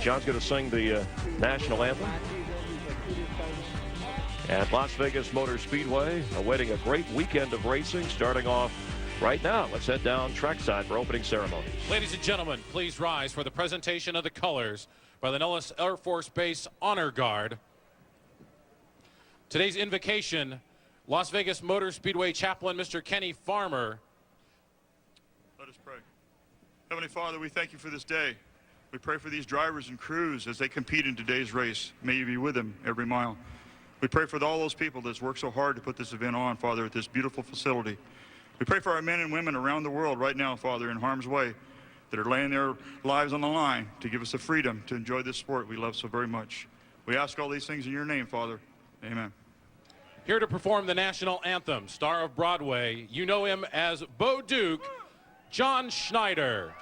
John's going to sing the national anthem. And Las Vegas Motor Speedway awaiting a great weekend of racing starting off right now. Let's head down trackside for opening ceremonies. Ladies and gentlemen, please rise for the presentation of the colors by the Nellis Air Force Base Honor Guard. Today's invocation, Las Vegas Motor Speedway Chaplain, Mr. Kenny Farmer. Let us pray. Heavenly Father, we thank you for this day. We pray for these drivers and crews as they compete in today's race. May you be with them every mile. We pray for all those people that's worked so hard to put this event on, Father, at this beautiful facility. We pray for our men and women around the world right now, Father, in harm's way, that are laying their lives on the line to give us the freedom to enjoy this sport we love so very much. We ask all these things in your name, Father. Amen. Here to perform the national anthem, star of Broadway, you know him as Bo Duke, John Schneider.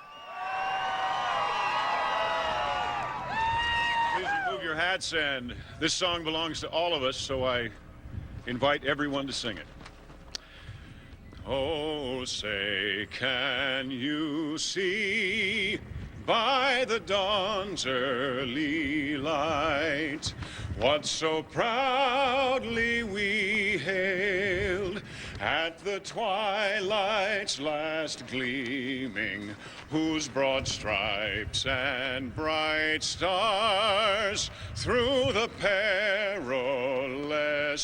Please remove your hats, and this song belongs to all of us, so I invite everyone to sing it. Oh, say, can you see by the dawn's early light what so proudly we hailed at the twilight's last gleaming, whose broad stripes and bright stars through the perilous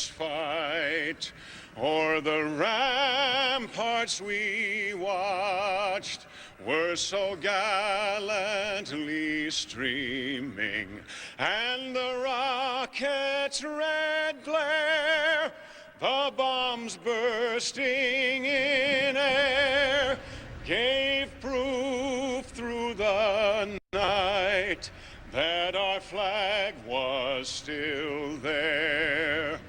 fight o'er the ramparts we watched were so gallantly streaming, and the rocket's red glare, the bombs bursting in air, gave proof through the night that our flag was still there.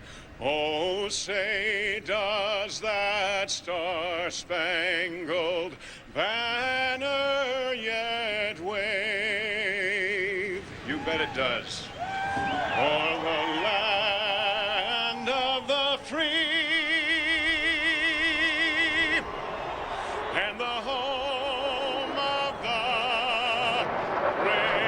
Oh, say, does that star-spangled banner yet wave? You bet it does. For the land of the free and the home of the brave.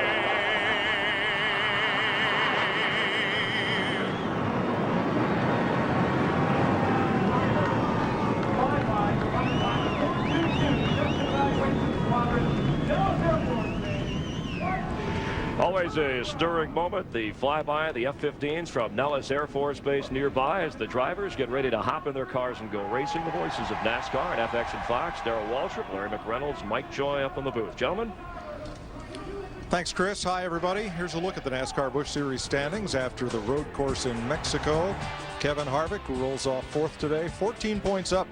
Always a stirring moment, the flyby of the F-15s from Nellis Air Force Base nearby as the drivers get ready to hop in their cars and go racing. The voices of NASCAR and FX and Fox, Darrell Waltrip, Larry McReynolds, Mike Joy up in the booth. Gentlemen. Thanks, Chris. Hi, everybody. Here's a look at the NASCAR Busch Series standings after the road course in Mexico. Kevin Harvick, who rolls off fourth today, 14 points up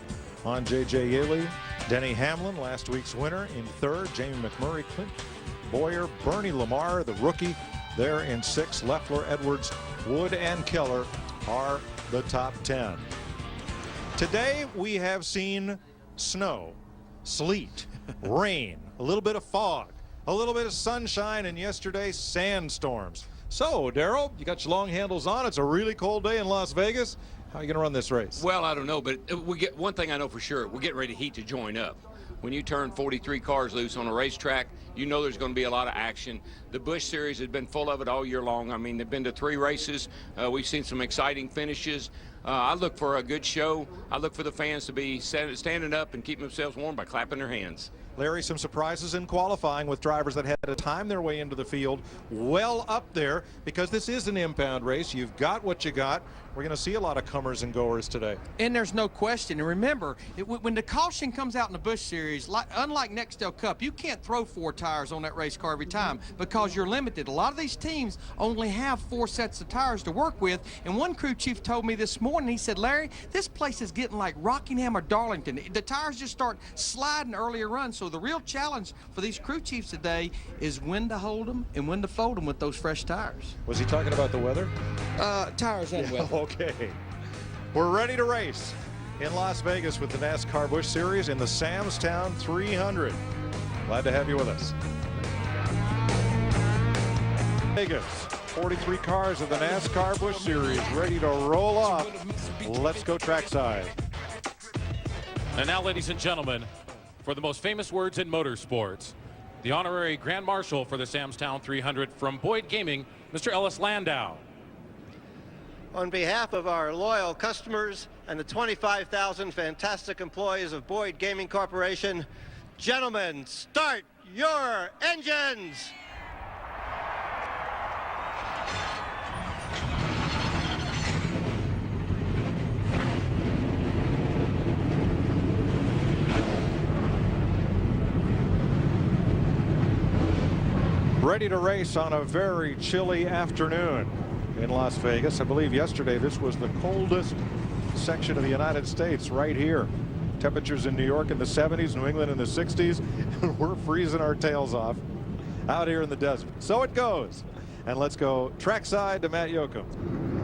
on J.J. Yeley. Denny Hamlin, last week's winner, in third. Jamie McMurray, Clint Boyer, Bernie Lamar, the rookie, there in sixth. Leffler, Edwards, Wood, and Keller are the top 10. Today we have seen snow, sleet, rain, a little bit of fog, a little bit of sunshine, and yesterday sandstorms. So, Darrell, you got your long handles on. It's a really cold day in Las Vegas. How are you going to run this race? Well, I don't know, but we get one thing I know for sure. We're getting ready to heat to join up. When you turn 43 cars loose on a racetrack, you know there's going to be a lot of action. The Busch Series has been full of it all year long. I mean, they've been to 3 races. We've seen some exciting finishes. I look for a good show. I look for the fans to be standing up and keeping themselves warm by clapping their hands. Larry, some surprises in qualifying with drivers that had to time their way into the field well up there, because this is an impound race. You've got what you got. We're going to see a lot of comers and goers today. And there's no question. And remember, when the caution comes out in the Busch Series, unlike Nextel Cup, you can't throw 4 tires on that race car every time because you're limited. A lot of these teams only have 4 sets of tires to work with. And one crew chief told me this morning, he said, Larry, this place is getting like Rockingham or Darlington. The tires just start sliding earlier runs. So the real challenge for these crew chiefs today is when to hold them and when to fold them with those fresh tires. Was he talking about the weather? Tires and weather. Okay. We're ready to race in Las Vegas with the NASCAR Busch Series in the Sam's Town 300. Glad to have you with us. Vegas, 43 cars of the NASCAR Busch Series ready to roll off. Let's go trackside. And now, ladies and gentlemen, for the most famous words in motorsports, the honorary Grand Marshal for the Sam's Town 300 from Boyd Gaming, Mr. Ellis Landau. On behalf of our loyal customers and the 25,000 fantastic employees of Boyd Gaming Corporation, gentlemen, start your engines! Ready to race on a very chilly afternoon in Las Vegas. I believe yesterday this was the coldest section of the United States right here. Temperatures in New York in the 70s, New England in the 60s. We're freezing our tails off out here in the desert. So it goes. And let's go trackside to Matt Yoakum.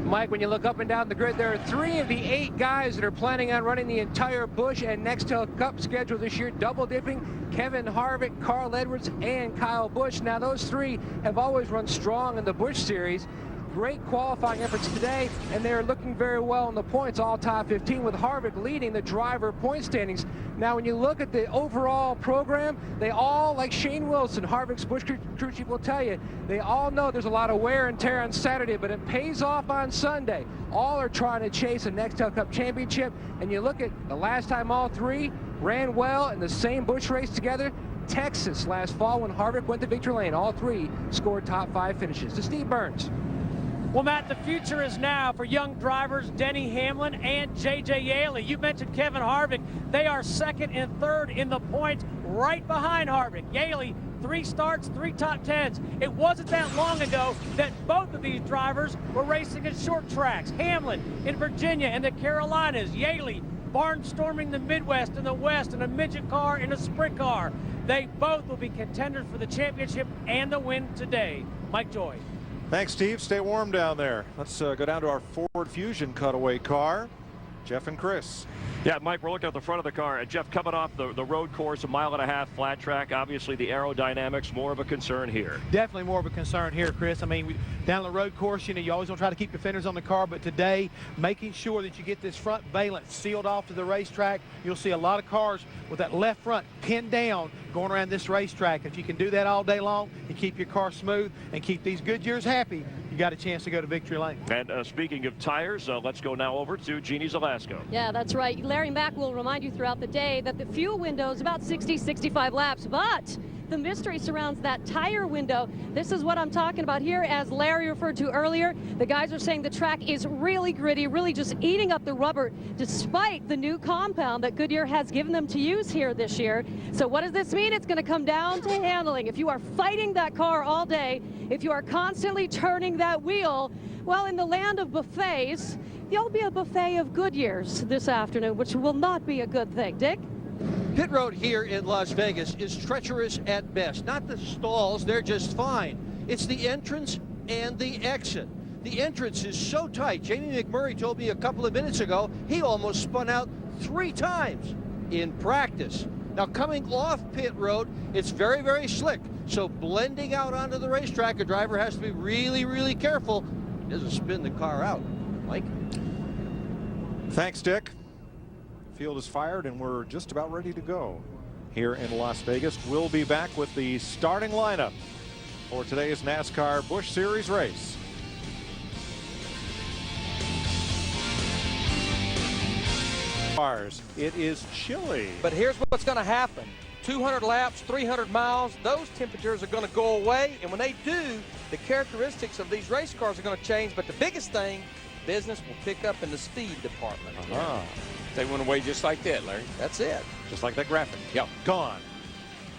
Mike, when you look up and down the grid, there are 3 of the 8 guys that are planning on running the entire Busch and Nextel Cup schedule this year, double dipping. Kevin Harvick, Carl Edwards, and Kyle Busch. Now, those 3 have always run strong in the Busch Series. Great qualifying efforts today, and they're looking very well in the points, all top 15, with Harvick leading the driver point standings. Now, when you look at the overall program, they all, like Shane Wilson, Harvick's Busch crew chief will tell you, they all know there's a lot of wear and tear on Saturday, but it pays off on Sunday. All are trying to chase a Nextel Cup championship, and you look at the last time all 3 ran well in the same Busch race together, Texas last fall when Harvick went to victory lane. All 3 scored top 5 finishes. To Steve Burns. Well, Matt, the future is now for young drivers Denny Hamlin and J.J. Yaley. You mentioned Kevin Harvick. They are 2nd and 3rd in the points, right behind Harvick. Yaley, 3 starts, 3 top 10s. It wasn't that long ago that both of these drivers were racing at short tracks. Hamlin in Virginia and the Carolinas. Yaley barnstorming the Midwest and the West in a midget car and a sprint car. They both will be contenders for the championship and the win today. Mike Joy. Thanks, Steve. Stay warm down there. Let's go down to our Ford Fusion cutaway car. Jeff and Chris. Yeah, Mike, we're looking at the front of the car. Jeff, coming off the road course, 1.5 miles flat track, obviously the aerodynamics more of a concern here. Definitely more of a concern here, Chris. I mean, down the road course, you know, you always want to try to keep your fenders on the car, but today, making sure that you get this front valance sealed off to the racetrack, you'll see a lot of cars with that left front pinned down going around this racetrack. If you can do that all day long and keep your car smooth and keep these Goodyears happy, you got a chance to go to victory lane. And speaking of tires, let's go now over to Jeannie Zelasco. Yeah, that's right. Larry Mack will remind you throughout the day that the fuel window is about 60-65 laps, but the mystery surrounds that tire window. This is what I'm talking about here. As Larry referred to earlier, the guys are saying the track is really gritty, really just eating up the rubber, despite the new compound that Goodyear has given them to use here this year. So what does this mean? It's going to come down to handling. If you are fighting that car all day, if you are constantly turning that wheel, well, in the land of buffets, there'll be a buffet of Goodyears this afternoon, which will not be a good thing. Dick? Pit road here in Las Vegas is treacherous at best. Not the stalls, they're just fine. It's the entrance and the exit. The entrance is so tight. Jamie McMurray told me a couple of minutes ago he almost spun out 3 times in practice. Now coming off pit road, it's very, very slick. So blending out onto the racetrack, a driver has to be really, really careful. He doesn't spin the car out. Mike? Thanks, Dick. Field is fired and we're just about ready to go here in Las Vegas. We'll be back with the starting lineup for today's NASCAR Busch Series race. It is chilly. But here's what's going to happen. 200 laps, 300 miles, those temperatures are going to go away. And when they do, the characteristics of these race cars are going to change. But the biggest thing, business will pick up in the speed department. They went away just like that, Larry. That's it. Just like that graphic. Yep. Gone.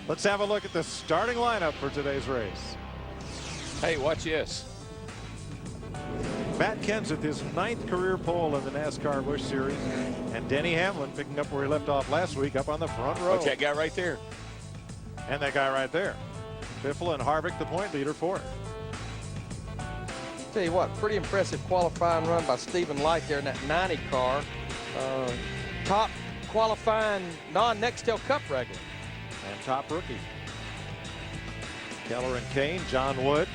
Let's have a look at the starting lineup for today's race. Hey, watch this. Matt Kenseth, his 9th career pole in the NASCAR Busch Series. And Denny Hamlin picking up where he left off last week, up on the front row. Watch that guy right there. And that guy right there. Biffle and Harvick, the point leader for it. Tell you what, pretty impressive qualifying run by Stephen Light there in that 90 car. Top qualifying non-Nextel Cup regular. And top rookie. Keller and Kane, John Wood.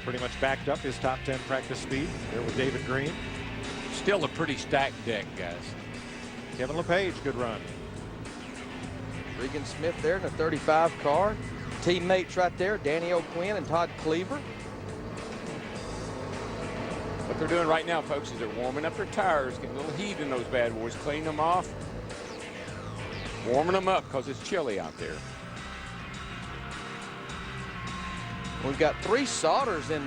Pretty much backed up his top 10 practice speed there with David Green. Still a pretty stacked deck, guys. Kevin LePage, good run. Regan Smith there in the 35 car. Teammates right there, Danny O'Quinn and Todd Cleaver. What they're doing right now, folks, is they're warming up their tires, getting a little heat in those bad boys, cleaning them off, warming them up because it's chilly out there. We've got 3 Sodders in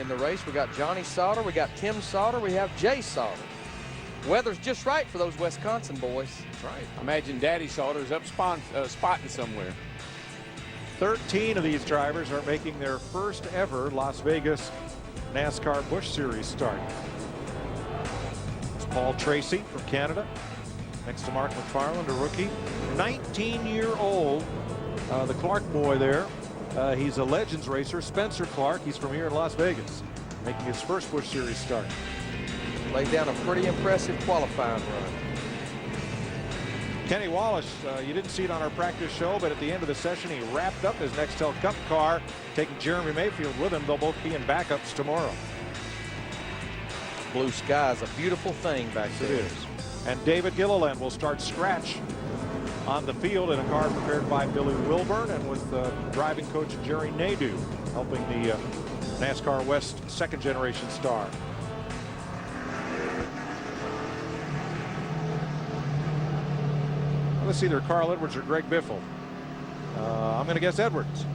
the race. We got Johnny Sauter, we got Tim Sauter, we have Jay Sauter. Weather's just right for those Wisconsin boys. That's right. Imagine Daddy Sauter's up spotting somewhere. 13 of these drivers are making their first ever Las Vegas NASCAR Busch Series start. It's Paul Tracy from Canada, next to Mark McFarland, a rookie. 19-year-old, the Clark boy there. He's a Legends racer, Spencer Clark. He's from here in Las Vegas, making his first Busch Series start. Laid down a pretty impressive qualifying run. Kenny Wallace, you didn't see it on our practice show, but at the end of the session, he wrapped up his Nextel Cup car, taking Jeremy Mayfield with him. They'll both be in backups tomorrow. Blue sky is a beautiful thing back there. It is. And David Gilliland will start scratch on the field in a car prepared by Billy Wilburn and with driving coach Jerry Nadeau helping the NASCAR West second-generation star. Let's see, either Carl Edwards or Greg Biffle. I'm going to guess Edwards.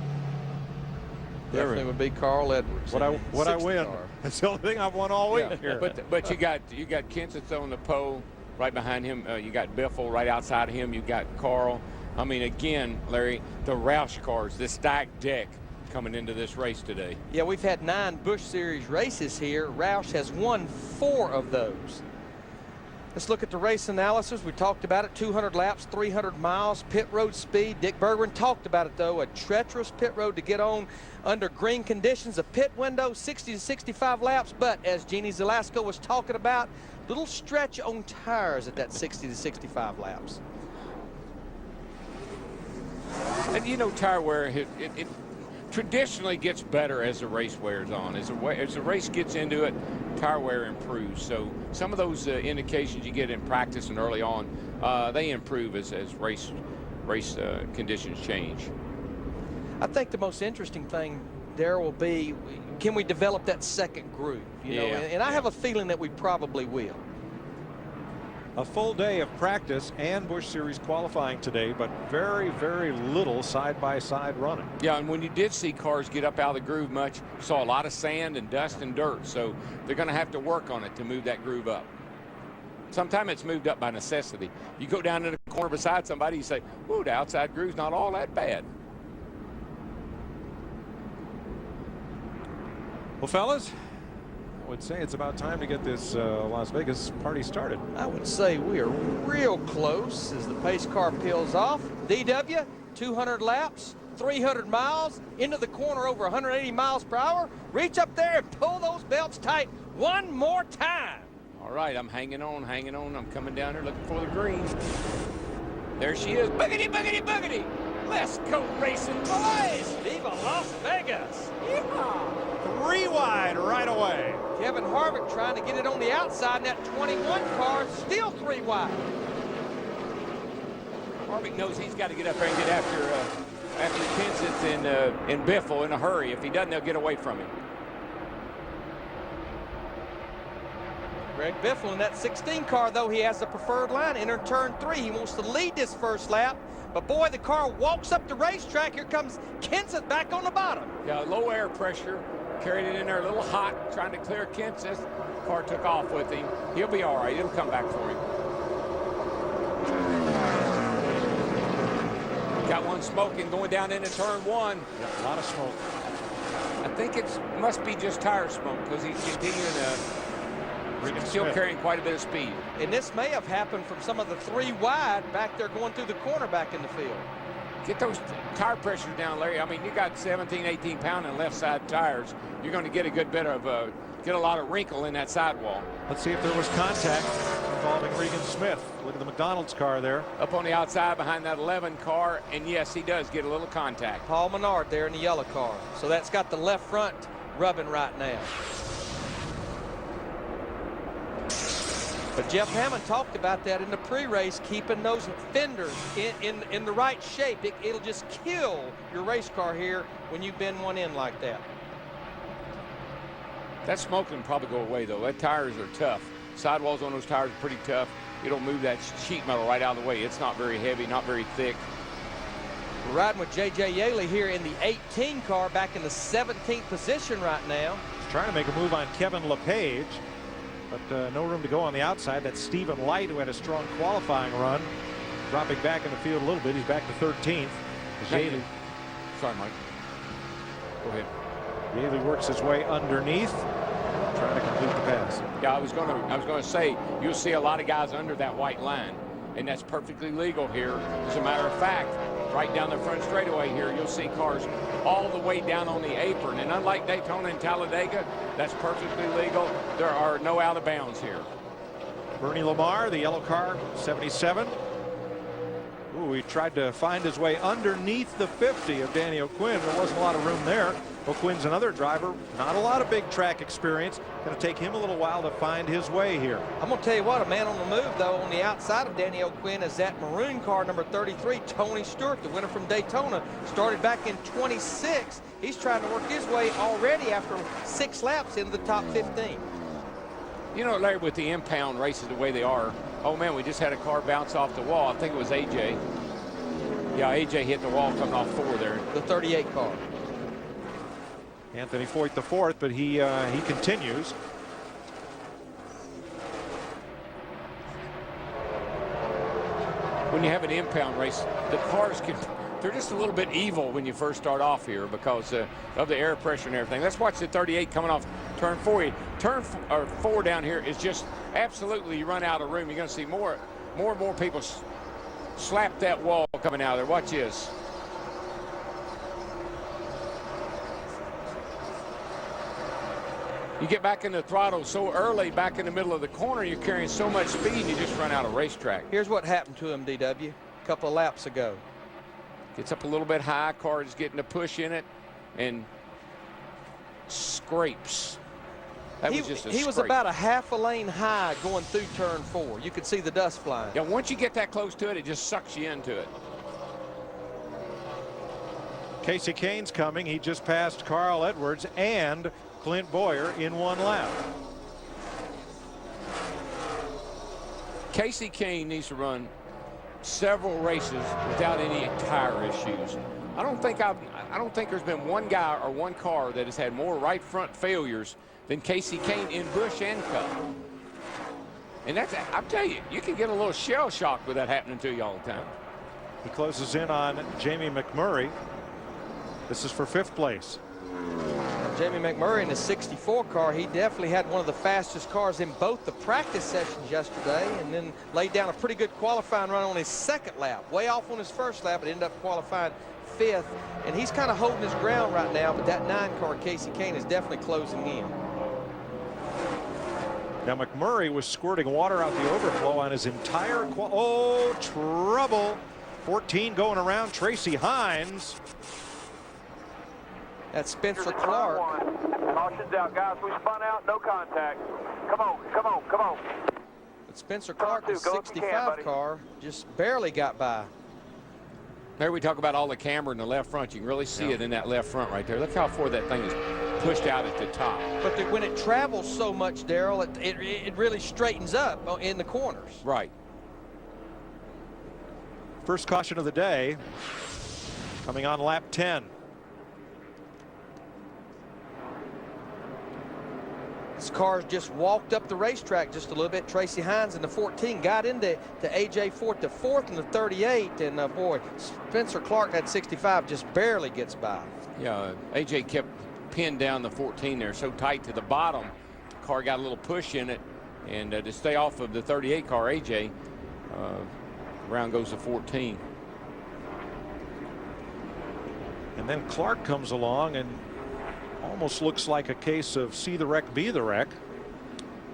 Definitely would be Carl Edwards. What I win? That's the only thing I've won all week here. But you got Kenseth on the pole. Right behind him, you got Biffle. Right outside of him, you got Carl. I mean, again, Larry, the Roush cars, the stacked deck coming into this race today. Yeah, we've had 9 Busch Series races here. Roush has won 4 of those. Let's look at the race analysis. We talked about it, 200 laps, 300 miles, pit road speed. Dick Berggren talked about it, though, a treacherous pit road to get on under green conditions, a pit window, 60 to 65 laps, but as Jeannie Zelasco was talking about, little stretch on tires at that 60 to 65 laps. And you know, tire wear, it traditionally gets better as the race wears on. As the race gets into it, tire wear improves. So some of those indications you get in practice and early on, they improve as race conditions change. I think the most interesting thing there will be, can we develop that second group? You know, and I have a feeling that we probably will. A full day of practice and Busch Series qualifying today, but very, very little side-by-side running. Yeah, and when you did see cars get up out of the groove much, you saw a lot of sand and dust and dirt, so they're going to have to work on it to move that groove up. Sometimes it's moved up by necessity. You go down in the corner beside somebody, you say, ooh, the outside groove's not all that bad. Well, fellas, I would say it's about time to get this Las Vegas party started. I would say we are real close as the pace car peels off. DW, 200 laps, 300 miles, into the corner over 180 miles per hour. Reach up there and pull those belts tight one more time. All right, I'm hanging on. I'm coming down here looking for the green. There she is. Boogity, boogity, boogity. Let's go racing, boys. Viva Las Vegas. Yeehaw. 3 wide right away. Kevin Harvick trying to get it on the outside, and that 21 car still 3 wide. Harvick knows he's got to get up there and get after Kenseth and Biffle in a hurry. If he doesn't, they'll get away from him. Greg Biffle in that 16 car, though, he has the preferred line. Enter turn 3. He wants to lead this first lap. But, boy, the car walks up the racetrack. Here comes Kenseth back on the bottom. Yeah, low air pressure. Carried it in there a little hot, trying to clear Kenseth. Car took off with him. He'll be all right. It'll come back for him. Got one smoking going down into turn 1. Yeah, a lot of smoke. I think it must be just tire smoke because he's continuing still carrying quite a bit of speed. And this may have happened from some of the 3 wide back there going through the corner back in the field. Get those tire pressures down, Larry. I mean, you got 17, 18 pound in left side tires. You're going to get a good bit of, get a lot of wrinkle in that sidewall. Let's see if there was contact involving Regan Smith. Look at the McDonald's car there. Up on the outside behind that 11 car, and yes, he does get a little contact. Paul Menard there in the yellow car. So that's got the left front rubbing right now. But Jeff Hammond talked about that in the pre-race, keeping those fenders in the right shape. It'll just kill your race car here when you bend one in like that. That smoke can probably go away, though. That tires are tough. Sidewalls on those tires are pretty tough. It'll move that sheet metal right out of the way. It's not very heavy, not very thick. We're riding with J.J. Yaley here in the 18 car, back in the 17th position right now. He's trying to make a move on Kevin LePage, but no room to go on the outside. That's Stephen Light, who had a strong qualifying run, dropping back in the field a little bit. He's back to 13th. Yaley. Sorry, Mike. Go ahead. Yaley works his way underneath, trying to complete the pass. Yeah, I was gonna say, you'll see a lot of guys under that white line, and that's perfectly legal here. As a matter of fact, right down the front straightaway here, you'll see cars all the way down on the apron. And unlike Daytona and Talladega, that's perfectly legal. There are no out of bounds here. Bernie Lamar, the yellow car, 77. Ooh, he tried to find his way underneath the 50 of Danny O'Quinn. There wasn't a lot of room there. O'Quinn's another driver, not a lot of big track experience. Going to take him a little while to find his way here. I'm going to tell you what, a man on the move, though, on the outside of Danny O'Quinn is that maroon car, number 33, Tony Stewart, the winner from Daytona. Started back in 26. He's trying to work his way already after 6 laps into the top 15. You know, Larry, with the impound races the way they are, oh, man, we just had a car bounce off the wall. I think it was A.J. Yeah, A.J. hit the wall coming off 4 there. The 38 car. Anthony Foyt the 4th, but he continues. When you have an impound race, the cars they're just a little bit evil when you first start off here because of the air pressure and everything. Let's watch the 38 coming off turn 4. Turn 4 down here is just absolutely, you run out of room. You're going to see more and more people slap that wall coming out of there. Watch this. You get back in the throttle so early, back in the middle of the corner, you're carrying so much speed, you just run out of racetrack. Here's what happened to him, DW, a couple of laps ago. Gets up a little bit high, car is getting a push in it, and scrapes. That was just a scrape. He was about a half a lane high going through turn 4. You could see the dust flying. Yeah, once you get that close to it, it just sucks you into it. Casey Kane's coming. He just passed Carl Edwards and Clint Boyer in 1 lap. Casey Kane needs to run several races without any tire issues. I don't think there's been one guy or one car that has had more right front failures than Casey Kane in Busch and Cup. And that's, I'm telling you, you can get a little shell shock with that happening to you all the time. He closes in on Jamie McMurray. This is for 5th place. Jamie McMurray in the 64 car, he definitely had one of the fastest cars in both the practice sessions yesterday, and then laid down a pretty good qualifying run on his 2nd lap. Way off on his 1st lap, but ended up qualifying 5th. And he's kind of holding his ground right now, but that 9 car, Casey Kane, is definitely closing in. Now McMurray was squirting water out the overflow on his entire oh, trouble. 14 going around. Tracy Hines. That's Spencer Clark. Caution's out, guys. We spun out, no contact. Come on, come on, come on. But Spencer Clark, the 65 car, just barely got by. There we talk about all the camber in the left front. You can really see it in that left front right there. Look how far that thing is pushed out at the top. But when it travels so much, Darrell, it really straightens up in the corners. Right. First caution of the day coming on lap 10. This car just walked up the racetrack just a little bit. Tracy Hines in the 14 got into A.J. Foyt, the 4th and the 38. And boy, Spencer Clark, that 65, just barely gets by. Yeah, A.J. kept pinned down the 14 there so tight to the bottom. The car got a little push in it. And to stay off of the 38 car, A.J., round goes to 14. And then Clark comes along and almost looks like a case of see the wreck, be the wreck.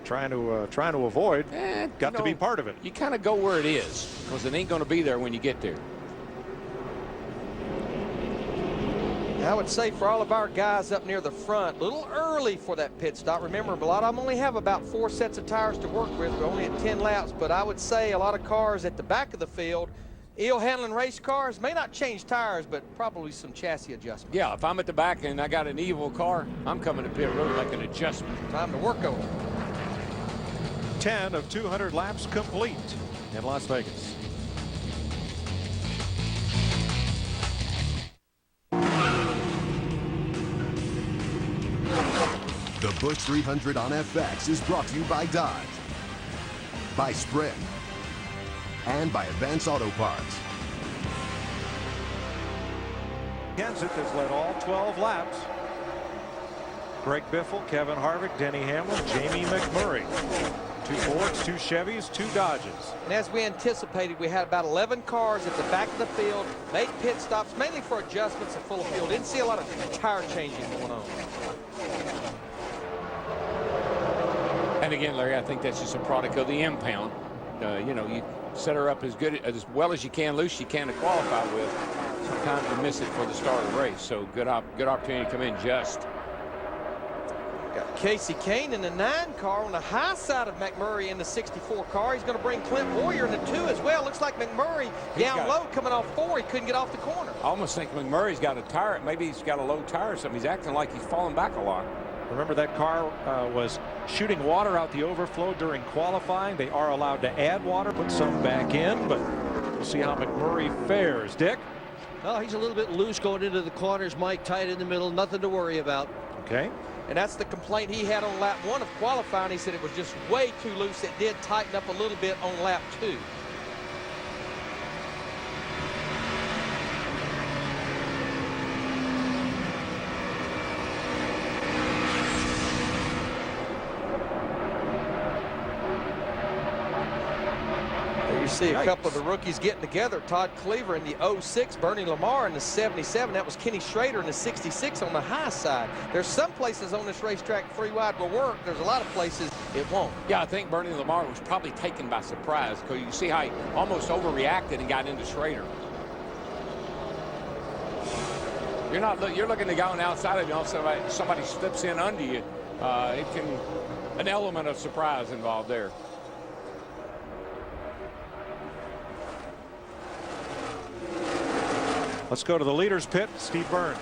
Trying to avoid. Got to be part of it. You kind of go where it is because it ain't going to be there when you get there. I would say for all of our guys up near the front, a little early for that pit stop. Remember, a lot of them only have about 4 sets of tires to work with. We're only at 10 laps, but I would say a lot of cars at the back of the field, Eel handling race cars, may not change tires, but probably some chassis adjustments. Yeah, if I'm at the back and I got an evil car, I'm coming to pit road like an adjustment. Time to work over. 10 of 200 laps complete in Las Vegas. The Busch 300 on FX is brought to you by Dodge, by Sprint, and by Advance Auto Parts. Kenseth has led all 12 laps. Greg Biffle, Kevin Harvick, Denny Hamlin, Jamie McMurray. 2 Fords, 2 Chevys, 2 Dodges. And as we anticipated, we had about 11 cars at the back of the field, made pit stops, mainly for adjustments at full field. Didn't see a lot of tire changing going on. And again, Larry, I think that's just a product of the impound. You know, you set her up as well as you can, loose you can to qualify with. Sometimes you miss it for the start of the race. So good opportunity to come in just. Got Casey Kane in the 9 car on the high side of McMurray in the 64 car. He's going to bring Clint Boyer in the 2 as well. Looks like McMurray down low coming off 4. He couldn't get off the corner. I almost think McMurray's got a tire. Maybe he's got a low tire or something. He's acting like he's falling back a lot. Remember, that car was shooting water out the overflow during qualifying. They are allowed to add water, put some back in, but we'll see how McMurray fares. Dick? Oh, he's a little bit loose going into the corners, Mike, tight in the middle, nothing to worry about. Okay. And that's the complaint he had on lap 1 of qualifying. He said it was just way too loose. It did tighten up a little bit on lap 2. See a couple of the rookies getting together. Todd Cleaver in the 06, Bernie Lamar in the 77. That was Kenny Schrader in the 66 on the high side. There's some places on this racetrack 3 wide will work. There's a lot of places it won't. Yeah, I think Bernie Lamar was probably taken by surprise because you see how he almost overreacted and got into Schrader. You're looking to go on the outside of you. Somebody slips in under you. An element of surprise involved there. Let's go to the leader's pit, Steve Byrne.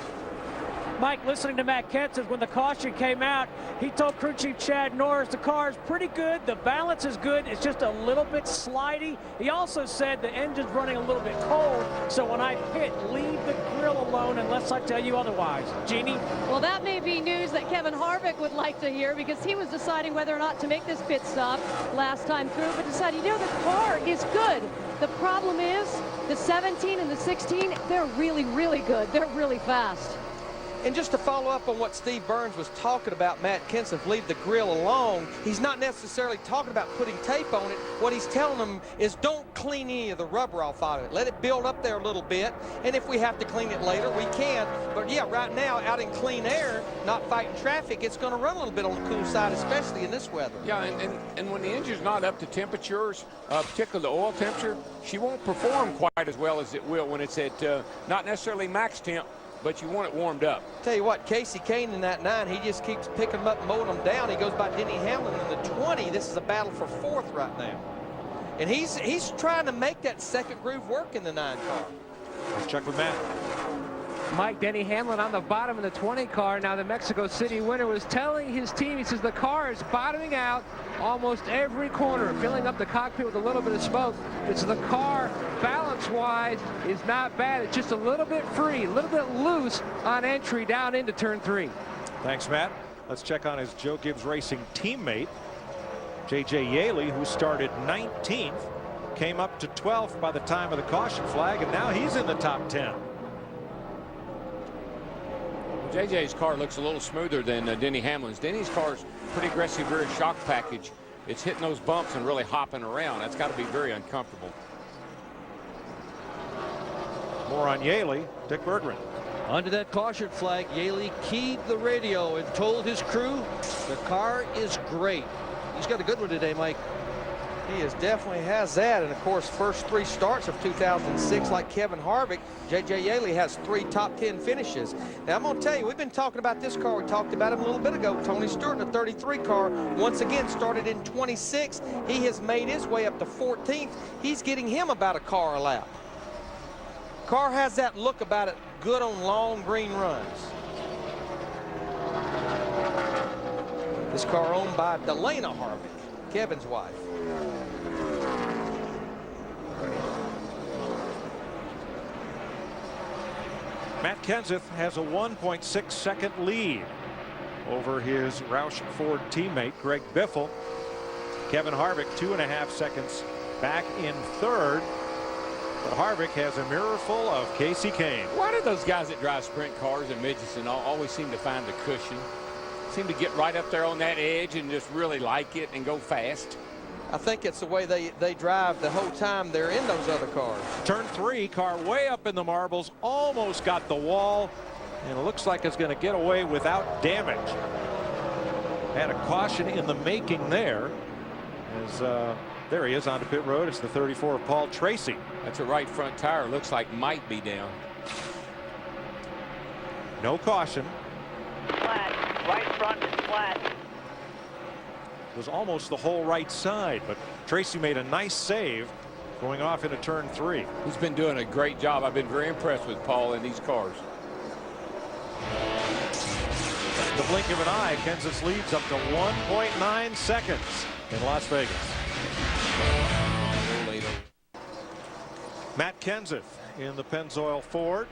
Mike, listening to Matt Kenseth, when the caution came out, he told crew chief Chad Norris the car is pretty good, the balance is good, it's just a little bit slidey. He also said the engine's running a little bit cold, so when I pit, leave the grill alone unless I tell you otherwise. Jeannie? Well, that may be news that Kevin Harvick would like to hear because he was deciding whether or not to make this pit stop last time through, but decided, you know, the car is good. The problem is the 17 and the 16, they're really, really good. They're really fast. And just to follow up on what Steve Burns was talking about, Matt Kenseth, leave the grill alone. He's not necessarily talking about putting tape on it. What he's telling them is don't clean any of the rubber off of it. Let it build up there a little bit. And if we have to clean it later, we can. But yeah, right now, out in clean air, not fighting traffic, it's going to run a little bit on the cool side, especially in this weather. Yeah, and when the engine's not up to temperatures, particularly the oil temperature, she won't perform quite as well as it will when it's at not necessarily max temp, but you want it warmed up. Tell you what, Casey Kane in that 9, he just keeps picking them up and mowing them down. He goes by Denny Hamlin in the 20. This is a battle for 4th right now. And he's trying to make that second groove work in the 9 car. Let's check with Matt. Mike, Denny Hamlin on the bottom of the 20 car. Now the Mexico City winner was telling his team, he says the car is bottoming out almost every corner, filling up the cockpit with a little bit of smoke. It's the car, balance-wise, is not bad. It's just a little bit free, a little bit loose on entry down into turn 3. Thanks, Matt. Let's check on his Joe Gibbs Racing teammate, J.J. Yaley, who started 19th, came up to 12th by the time of the caution flag, and now he's in the top 10. JJ's car looks a little smoother than Denny Hamlin's. Denny's car's pretty aggressive rear shock package. It's hitting those bumps and really hopping around. That's got to be very uncomfortable. More on Yaley, Dick Berggren. Under that caution flag, Yaley keyed the radio and told his crew the car is great. He's got a good one today, Mike. He definitely has that, and of course, first 3 starts of 2006, like Kevin Harvick, J.J. Yeley has 3 top 10 finishes. Now, I'm going to tell you, we've been talking about this car. We talked about him a little bit ago. Tony Stewart in the 33 car, once again, started in 26. He has made his way up to 14th. He's getting him about a car a lap. Car has that look about it, good on long green runs. This car owned by Delana Harvick, Kevin's wife. Matt Kenseth has a 1.6 second lead over his Roush Ford teammate Greg Biffle. Kevin Harvick 2.5 seconds back in third. But Harvick has a mirror full of Kasey Kahne. Why do those guys that drive sprint cars and midgets and all always seem to find the cushion? Seem to get right up there on that edge and just really like it and go fast. I think it's the way they drive the whole time they're in those other cars. Turn 3, car way up in the marbles, almost got the wall, and it looks like it's going to get away without damage. Had a caution in the making there. As there he is onto pit road. It's the 34 of Paul Tracy. That's a right front tire. Looks like might be down. No caution. Flat. Right front is flat. Was almost the whole right side, but Tracy made a nice save going off into turn 3. He's been doing a great job. I've been very impressed with Paul in these cars. The blink of an eye, Kenseth leads up to 1.9 seconds in Las Vegas. Matt Kenseth in the Pennzoil Ford,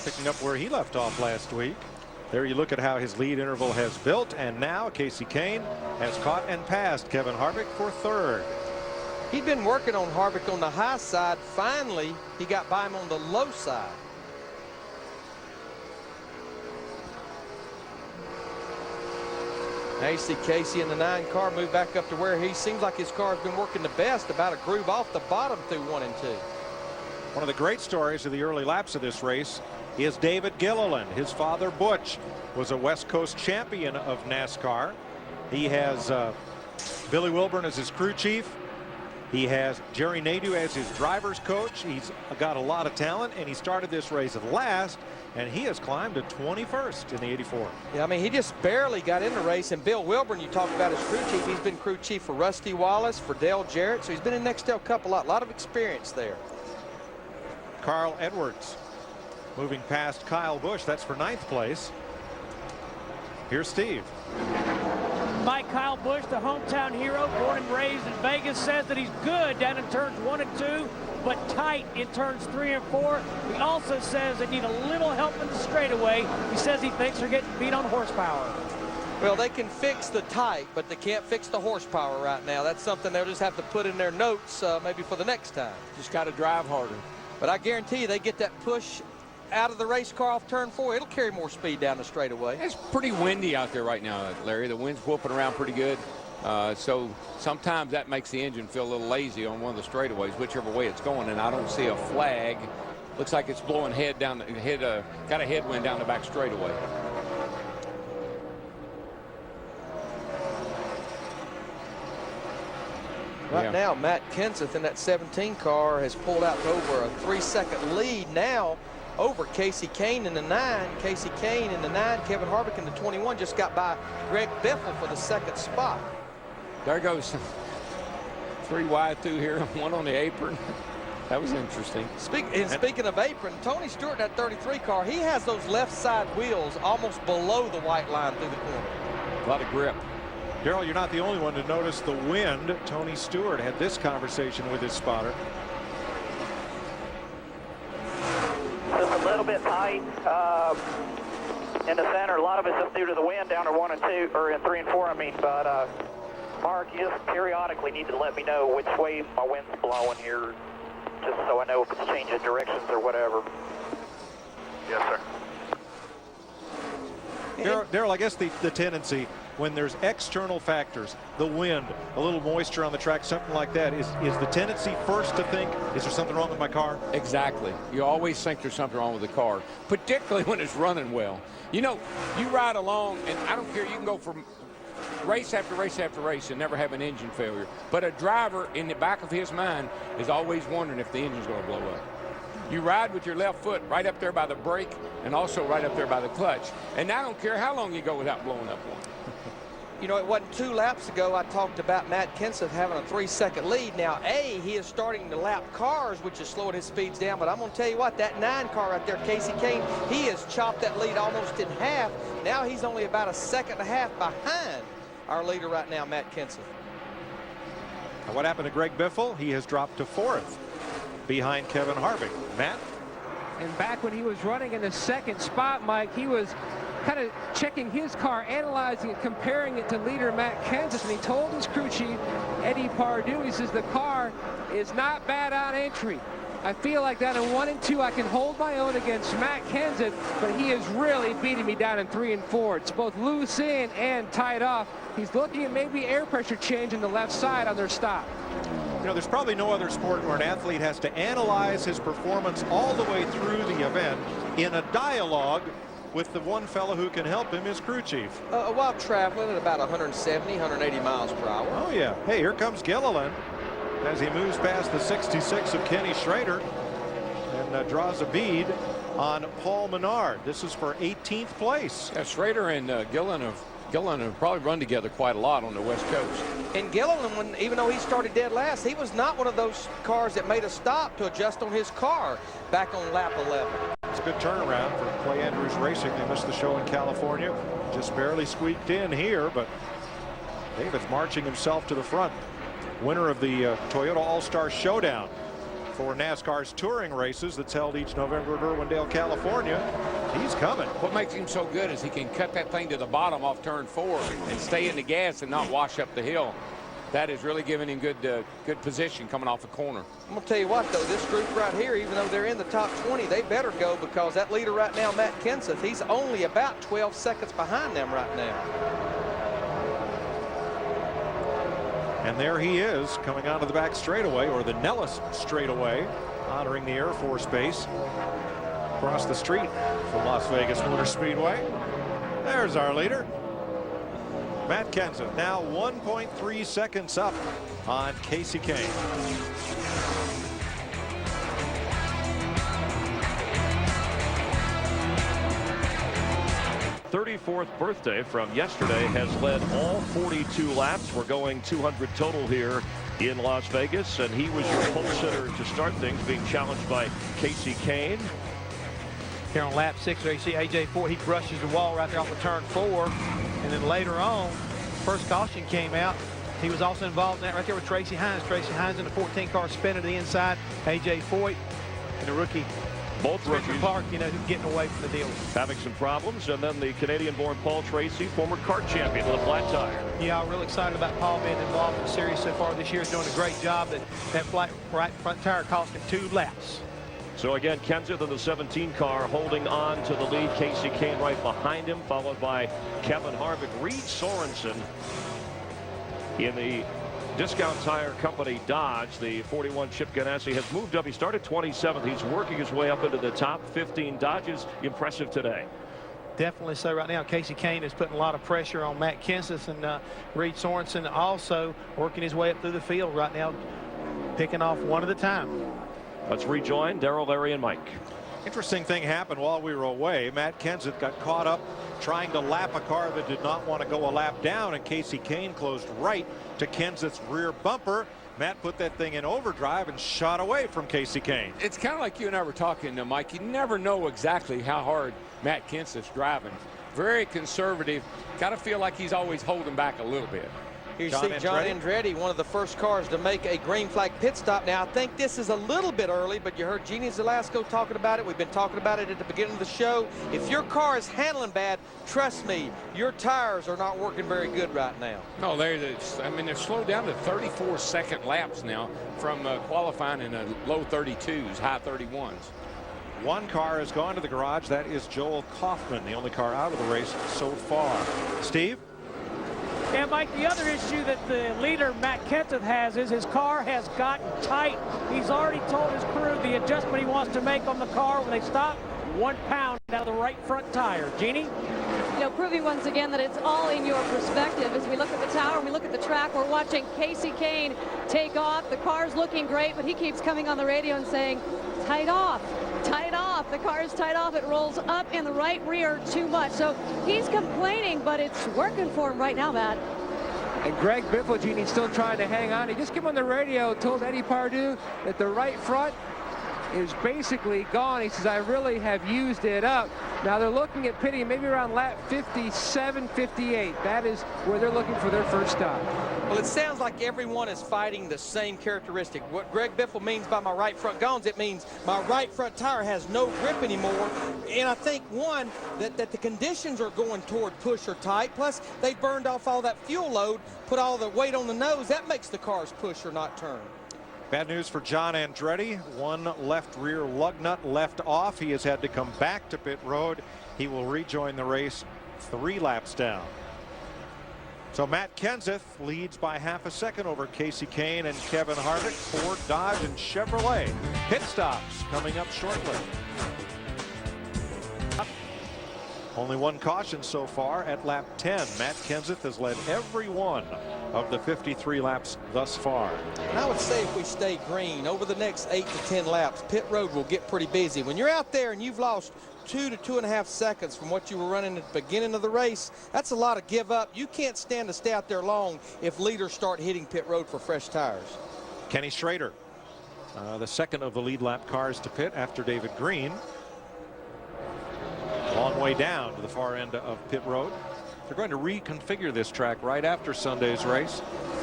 picking up where he left off last week. There you look at how his lead interval has built, and now Kasey Kahne has caught and passed Kevin Harvick for third. He'd been working on Harvick on the high side. Finally, he got by him on the low side. Now you see Kasey in the 9 car move back up to where he seems like his car's been working the best, about a groove off the bottom through 1 and 2. One of the great stories of the early laps of this race is David Gilliland. His father Butch was a West Coast champion of NASCAR. He has Billy Wilburn as his crew chief. He has Jerry Nadeau as his driver's coach. He's got a lot of talent, and he started this race last, and he has climbed to 21st in the 84. Yeah, I mean, he just barely got in the race. And Bill Wilburn, you talked about his crew chief. He's been crew chief for Rusty Wallace, for Dale Jarrett, so he's been in Nextel Cup a lot of experience there. Carl Edwards moving past Kyle Busch. That's for 9th place. Here's Steve. Kyle Busch, the hometown hero, born and raised in Vegas, says that he's good down in turns 1 and 2, but tight in turns 3 and 4. He also says they need a little help in the straightaway. He says he thinks they're getting beat on horsepower. Well, they can fix the tight, but they can't fix the horsepower right now. That's something they'll just have to put in their notes maybe for the next time. Just got to drive harder. But I guarantee you they get that push out of the race car off turn 4. It'll carry more speed down the straightaway. It's pretty windy out there right now, Larry. The wind's whooping around pretty good. So sometimes that makes the engine feel a little lazy on one of the straightaways, whichever way it's going. And I don't see a flag. Looks like it's blowing got a headwind down the back straightaway. Right now, Matt Kenseth in that 17 car has pulled out to over a 3-second lead now over Kasey Kahne in the 9. Kasey Kahne in the 9, Kevin Harvick in the 21 just got by Greg Biffle for the 2nd spot. There goes 3 wide through here, 1 on the apron. That was interesting. Speaking of apron, Tony Stewart in that 33 car, he has those left side wheels almost below the white line through the corner. A lot of grip. Darrell, you're not the only one to notice the wind. Tony Stewart had this conversation with his spotter. Just a little bit tight in the center. A lot of it's just due to the wind down to 1 and 2, or in 3 and 4, I mean. But Mark, you just periodically need to let me know which way my wind's blowing here, just so I know if it's changing directions or whatever. Yes, sir. Darrell, I guess the tendency when there's external factors, the wind, a little moisture on the track, something like that, is the tendency first to think, is there something wrong with my car? Exactly. You always think there's something wrong with the car, particularly when it's running well. You know, you ride along, and I don't care, you can go from race after race after race and never have an engine failure. But a driver, in the back of his mind, is always wondering if the engine's going to blow up. You ride with your left foot right up there by the brake and also right up there by the clutch. And I don't care how long you go without blowing up one. You know, it wasn't 2 laps ago I talked about Matt Kenseth having a 3-second lead. Now, he is starting to lap cars, which is slowing his speeds down. But I'm going to tell you what, that 9 car right there, Kasey Kahne, he has chopped that lead almost in half. Now he's only about a 1.5 seconds behind our leader right now, Matt Kenseth. And what happened to Greg Biffle? He has dropped to 4th behind Kevin Harvick. Matt? And back when he was running in the 2nd spot, Mike, he was kind of checking his car, analyzing it, comparing it to leader Matt Kenseth, and he told his crew chief, Eddie Pardue, he says, the car is not bad on entry. I feel like down in 1 and 2, I can hold my own against Matt Kenseth, but he is really beating me down in 3 and 4. It's both loose in and tied off. He's looking at maybe air pressure change in the left side on their stop. You know, there's probably no other sport where an athlete has to analyze his performance all the way through the event in a dialogue with the one fellow who can help him, his crew chief. While traveling at about 170, 180 miles per hour. Oh, yeah. Hey, here comes Gilliland as he moves past the 66 of Kenny Schrader and draws a bead on Paul Menard. This is for 18th place. Yeah, Schrader and Gilliland have probably run together quite a lot on the West Coast. And Gilliland, even though he started dead last, he was not one of those cars that made a stop to adjust on his car back on lap 11. It's a good turnaround for Clay Andrews Racing. They missed the show in California. Just barely squeaked in here, but David's marching himself to the front. Winner of the Toyota All-Star Showdown for NASCAR's touring races that's held each November at Irwindale, California. He's coming. What makes him so good is he can cut that thing to the bottom off turn 4 and stay in the gas and not wash up the hill. That is really giving him good position coming off the corner. I'm going to tell you what, though, this group right here, even though they're in the top 20, they better go, because that leader right now, Matt Kenseth, he's only about 12 seconds behind them right now. And there he is coming onto the back straightaway, or the Nellis straightaway, honoring the Air Force Base across the street from Las Vegas Motor Speedway. There's our leader, Matt Kenseth, now 1.3 seconds up on Kasey Kahne. 34th birthday from yesterday has led all 42 laps. We're going 200 total here in Las Vegas, and he was your pole sitter to start things, being challenged by Kasey Kahne. Here on lap 6, there you see A.J. Foyt. He brushes the wall right there off of turn 4, and then later on, first caution came out. He was also involved in that right there with Tracy Hines. Tracy Hines in the 14 car spinning to the inside. A.J. Foyt and the rookie. Both rookies, Clark, you know, getting away from the deal. Having some problems, and then the Canadian-born Paul Tracy, former kart champion with a flat tire. Yeah, I'm really excited about Paul being involved in the series so far this year. He's doing a great job. That flat right front tire cost him 2 laps. So again, Kenseth in the 17 car holding on to the lead. Kasey Kahne right behind him, followed by Kevin Harvick. Reed Sorensen in the Discount Tire Company Dodge, the 41 Chip Ganassi, has moved up. He started 27th. He's working his way up into the top 15. Dodge is impressive today. Definitely so right now. Kasey Kahne is putting a lot of pressure on Matt Kenseth, and Reed Sorensen also working his way up through the field right now, picking off one at a time. Let's rejoin Darrell, Larry, and Mike. Interesting thing happened while we were away. Matt Kenseth got caught up trying to lap a car that did not want to go a lap down, and Kasey Kahne closed right to Kenseth's rear bumper. Matt put that thing in overdrive and shot away from Kasey Kahne. It's kind of like you and I were talking, Mike. You never know exactly how hard Matt Kenseth's driving. Very conservative. Got to feel like he's always holding back a little bit. Here you see John Andretti, one of the first cars to make a green flag pit stop. Now, I think this is a little bit early, but you heard Jeannie Zelasco talking about it. We've been talking about it at the beginning of the show. If your car is handling bad, trust me, your tires are not working very good right now. No, they're slowed down to 34-second laps now from qualifying in the low 32s, high 31s. One car has gone to the garage. That is Joel Kaufman, the only car out of the race so far. Steve? Yeah, Mike, the other issue that the leader, Matt Kenseth, has is his car has gotten tight. He's already told his crew the adjustment he wants to make on the car when they stop, 1 pound out of the right front tire. Jeannie? You know, proving once again that it's all in your perspective. As we look at the tower, we look at the track, we're watching Kasey Kahne take off. The car's looking great, but he keeps coming on the radio and saying, tight off. Tight off. The car is tight off. It rolls up in the right rear too much. So he's complaining, but it's working for him right now, Matt. And Greg Biffle, Jeannie, still trying to hang on. He just came on the radio, told Eddie Pardue that the right front is basically gone. He says, I really have used it up. Now they're looking at pitting maybe around lap 57, 58. That is where they're looking for their first stop. Well, it sounds like everyone is fighting the same characteristic. What Greg Biffle means by my right front gone, it means my right front tire has no grip anymore. And I think, one, that the conditions are going toward push or tight. Plus, they burned off all that fuel load, put all the weight on the nose. That makes the cars push or not turn. Bad news for John Andretti. One left rear lug nut left off. He has had to come back to pit road. He will rejoin the race 3 laps down. So Matt Kenseth leads by half a second over Kasey Kahne and Kevin Harvick. Ford, Dodge, and Chevrolet. Pit stops coming up shortly. Only one caution so far at lap 10. Matt Kenseth has led every one of the 53 laps thus far. And I would say if we stay green over the next 8 to 10 laps, pit road will get pretty busy. When you're out there and you've lost 2 to 2.5 seconds from what you were running at the beginning of the race, that's a lot of give up. You can't stand to stay out there long if leaders start hitting pit road for fresh tires. Kenny Schrader, the second of the lead lap cars to pit after David Green. Long way down to the far end of pit road. They're going to reconfigure this track right after Sunday's race,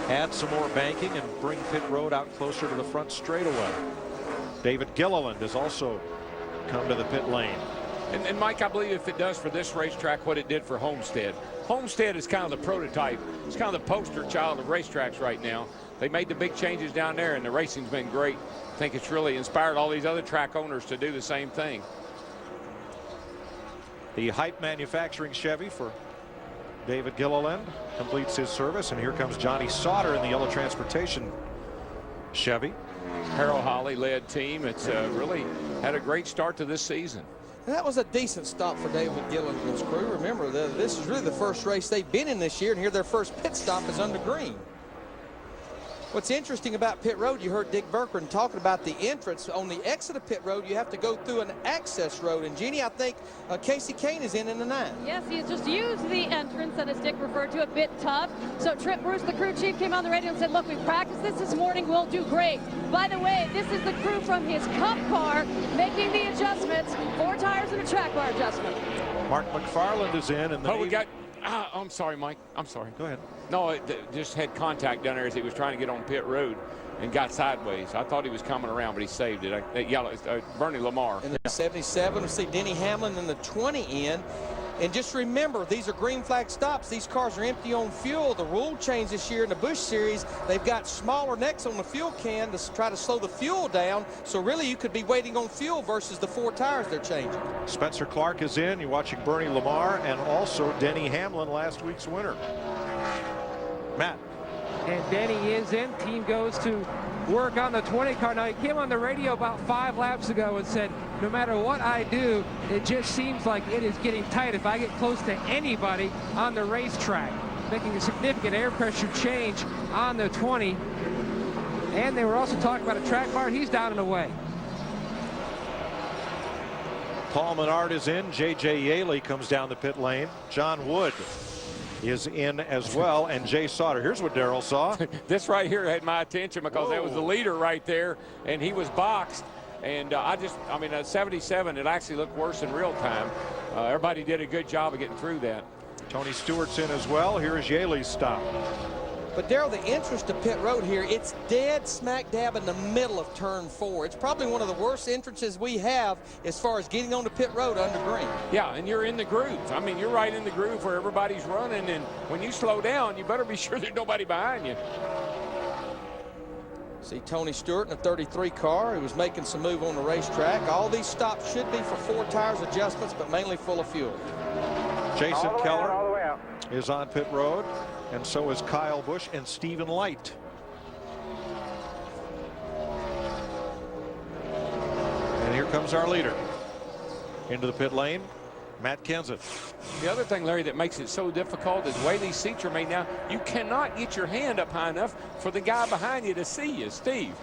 add some more banking and bring pit road out closer to the front straightaway. David Gilliland has also come to the pit lane. And Mike, I believe if it does for this racetrack what it did for Homestead. Homestead is kind of the prototype. It's kind of the poster child of racetracks right now. They made the big changes down there and the racing's been great. I think it's really inspired all these other track owners to do the same thing. The Hype Manufacturing Chevy for David Gilliland completes his service, and here comes Johnny Sauter in the Yellow Transportation Chevy. Harold Holly led team. It's really had a great start to this season. And that was a decent stop for David Gilliland and his crew. Remember, this is really the first race they've been in this year, and here their first pit stop is under green. What's interesting about pit road, you heard Dick Berkran talking about the entrance. On the exit of pit road, you have to go through an access road. And, Jeannie, I think Kasey Kahne is in the 9. Yes, he's just used the entrance, and as Dick referred to, a bit tough. So Trip Bruce, the crew chief, came on the radio and said, look, we practiced this morning. We'll do great. By the way, this is the crew from his Cup car making the adjustments. 4 tires and a track bar adjustment. Mark McFarland is in. And we got... I'm sorry, Mike. I'm sorry. Go ahead. No, it just had contact down there as he was trying to get on pit road and got sideways. I thought he was coming around, but he saved it. Bernie Lamar. In the 77, we see Denny Hamlin in the 20 in. And just remember, these are green flag stops. These cars are empty on fuel. The rule change this year in the Busch Series, they've got smaller necks on the fuel can to try to slow the fuel down. So really, you could be waiting on fuel versus the 4 tires they're changing. Spencer Clark is in. You're watching Bernie Lamar and also Denny Hamlin, last week's winner. Matt. And Denny is in. Team goes to work on the 20 car. Now, he came on the radio about 5 laps ago and said, no matter what I do, it just seems like it is getting tight if I get close to anybody on the racetrack. Making a significant air pressure change on the 20. And they were also talking about a track bar. He's down and away. Paul Menard is in. J.J. Yaley comes down the pit lane. John Wood is in as well, and Jay Sauter. Here's what Darrell saw. This right here had my attention because that was the leader right there, and he was boxed. And at 77, it actually looked worse in real time. Everybody did a good job of getting through that. Tony Stewart's in as well. Here is Yaley's stop. But Darrell, the entrance to pit road here, it's dead smack dab in the middle of turn 4. It's probably one of the worst entrances we have as far as getting onto pit road under green. Yeah, and you're in the groove. I mean, you're right in the groove where everybody's running, and when you slow down, you better be sure there's nobody behind you. See Tony Stewart in a 33 car. He was making some move on the racetrack. All these stops should be for 4 tires adjustments, but mainly full of fuel. Jason Keller is on pit road, and so is Kyle Busch and Stephen Light. And here comes our leader into the pit lane. Matt Kenseth. The other thing, Larry, that makes it so difficult is the way these seats are made now, you cannot get your hand up high enough for the guy behind you to see you. Steve.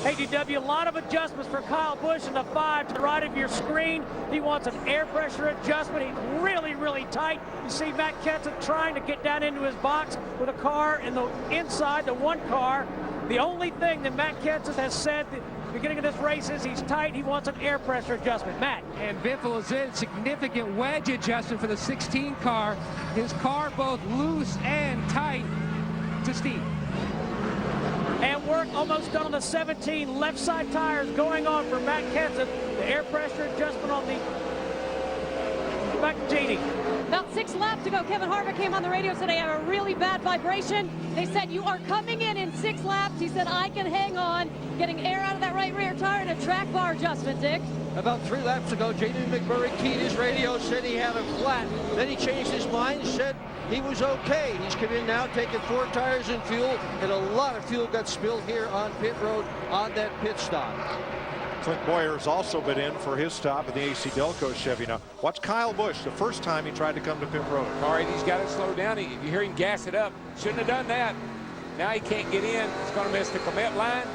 Hey, DW, a lot of adjustments for Kyle Busch in the 5 to the right of your screen. He wants an air pressure adjustment. He's really, really tight. You see Matt Kenseth trying to get down into his box with a car in the inside, the one car. The only thing that Matt Kenseth has said at the beginning of this race is he's tight. He wants an air pressure adjustment. Matt. And Biffle is in significant wedge adjustment for the 16 car. His car both loose and tight to Steve. And work almost done on the 17 left side tires going on for Matt Kenseth. The air pressure adjustment on the back to Jeannie. About 6 laps to go. Kevin Harvick came on the radio, said I have a really bad vibration. They said you are coming in 6 laps. He said I can hang on, getting air out of that right rear tire and a track bar adjustment, Dick. About 3 laps ago, Jamie McMurray keyed his radio, said he had a flat. Then he changed his mind and said he was okay. He's come in now taking 4 tires and fuel, and a lot of fuel got spilled here on pit road on that pit stop. Clint Boyer's also been in for his stop at the AC Delco Chevy. Now, watch Kyle Busch. The first time he tried to come to pit road. All right, he's got to slow down. You hear him gas it up. Shouldn't have done that. Now he can't get in. He's going to miss the commit line.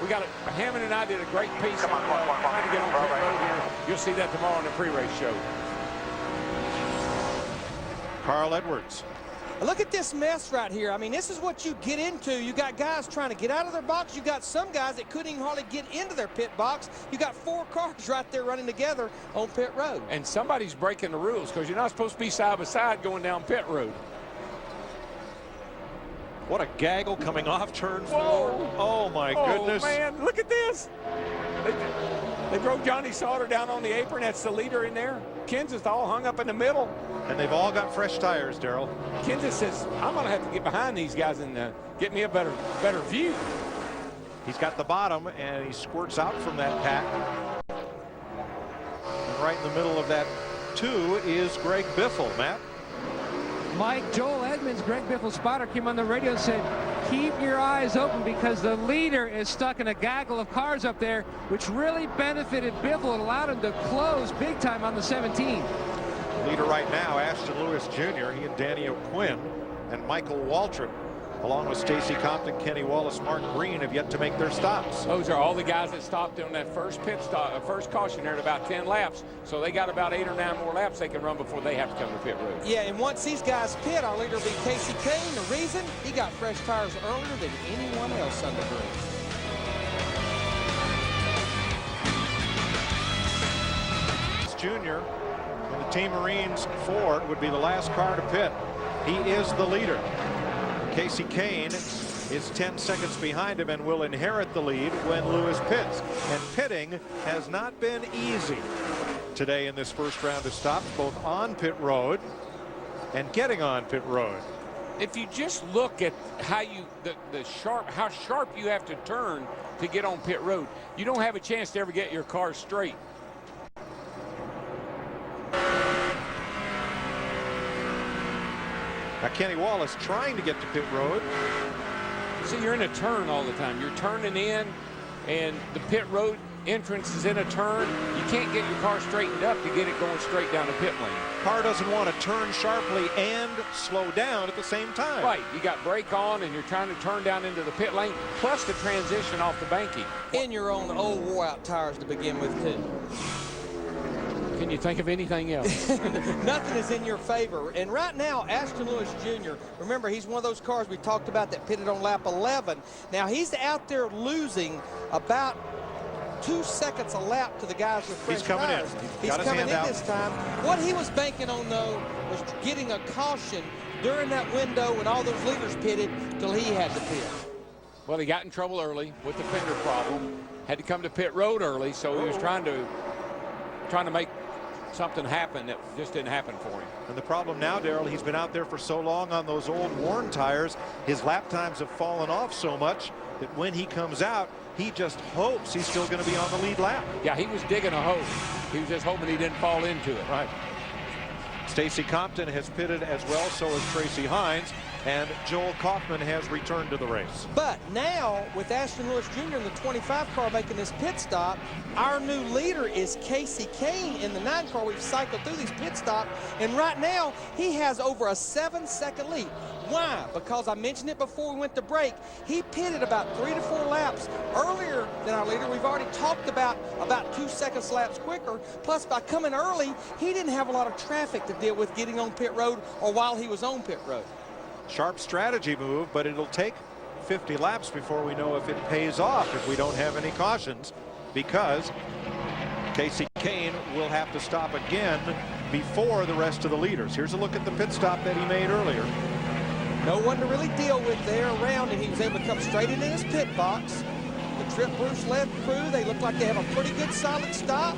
We got it. Hammond and I did a great piece on trying to get on pit road here. You'll see that tomorrow on the pre-race show. Carl Edwards. Look at this mess right here. I mean, this is what you get into. You got guys trying to get out of their box. You got some guys that couldn't even hardly get into their pit box. You got 4 cars right there running together on pit road. And somebody's breaking the rules because you're not supposed to be side by side going down pit road. What a gaggle coming off turn 4. Oh, my goodness. Oh, man, look at this. They drove Johnny Sauter down on the apron. That's the leader in there. Kenseth all hung up in the middle. And they've all got fresh tires, Darrell. Kenseth says, I'm going to have to get behind these guys and get me a better view. He's got the bottom, and he squirts out from that pack. And right in the middle of that 2 is Greg Biffle. Matt? Mike, Joel Edmonds, Greg Biffle's spotter, came on the radio and said, keep your eyes open because the leader is stuck in a gaggle of cars up there, which really benefited Biffle and allowed him to close big time on the 17. Leader right now, Ashton Lewis Jr., he and Danny O'Quinn and Michael Waltrip, along with Stacy Compton, Kenny Wallace, Mark Green, have yet to make their stops. Those are all the guys that stopped on that first pit stop, first caution there at about 10 laps. So they got about 8 or 9 more laps they can run before they have to come to pit road. Yeah, and once these guys pit, our leader will be Casey Kane. The reason, he got fresh tires earlier than anyone else on the grid. Jr. and the Team Marines Ford would be the last car to pit. He is the leader. Casey Kane is 10 seconds behind him and will inherit the lead when Lewis pits. And pitting has not been easy today in this first round of stops, both on pit road and getting on pit road. If you just look at how you how sharp you have to turn to get on pit road, you don't have a chance to ever get your car straight. Now Kenny Wallace trying to get to pit road. See, you're in a turn all the time. You're turning in, and the pit road entrance is in a turn. You can't get your car straightened up to get it going straight down the pit lane. Car doesn't want to turn sharply and slow down at the same time. Right. You got brake on, and you're trying to turn down into the pit lane, plus the transition off the banking. And you're on old wore-out tires to begin with, too. Can you think of anything else? Nothing is in your favor. And right now, Ashton Lewis Jr., remember, he's one of those cars we talked about that pitted on lap 11. Now, he's out there losing about 2 seconds a lap to the guys with fresh tires. He's coming in this time. What he was banking on, though, was getting a caution during that window when all those leaders pitted till he had to pit. Well, he got in trouble early with the fender problem. Had to come to pit road early, so he was trying to make something happen that just didn't happen for him. And the problem now, Darrell, he's been out there for so long on those old worn tires. His lap times have fallen off so much that when he comes out, he just hopes he's still going to be on the lead lap. Yeah, he was digging a hole. He was just hoping he didn't fall into it. Right. Stacy Compton has pitted as well, so has Tracy Hines, and Joel Kaufman has returned to the race. But now, with Ashton Lewis Jr. in the 25 car making this pit stop, our new leader is Casey Kane in the 9 car. We've cycled through these pit stops, and right now, he has over a 7-second lead. Why? Because I mentioned it before we went to break. He pitted about 3 to 4 laps earlier than our leader. We've already talked about 2 seconds laps quicker. Plus, by coming early, he didn't have a lot of traffic to deal with getting on pit road or while he was on pit road. Sharp strategy move, but it'll take 50 laps before we know if it pays off if we don't have any cautions, because Casey Kane will have to stop again before the rest of the leaders. Here's a look at the pit stop that he made earlier. No one to really deal with there around, and he was able to come straight into his pit box. The Trip Bruce led crew, they look like they have a pretty good solid stop.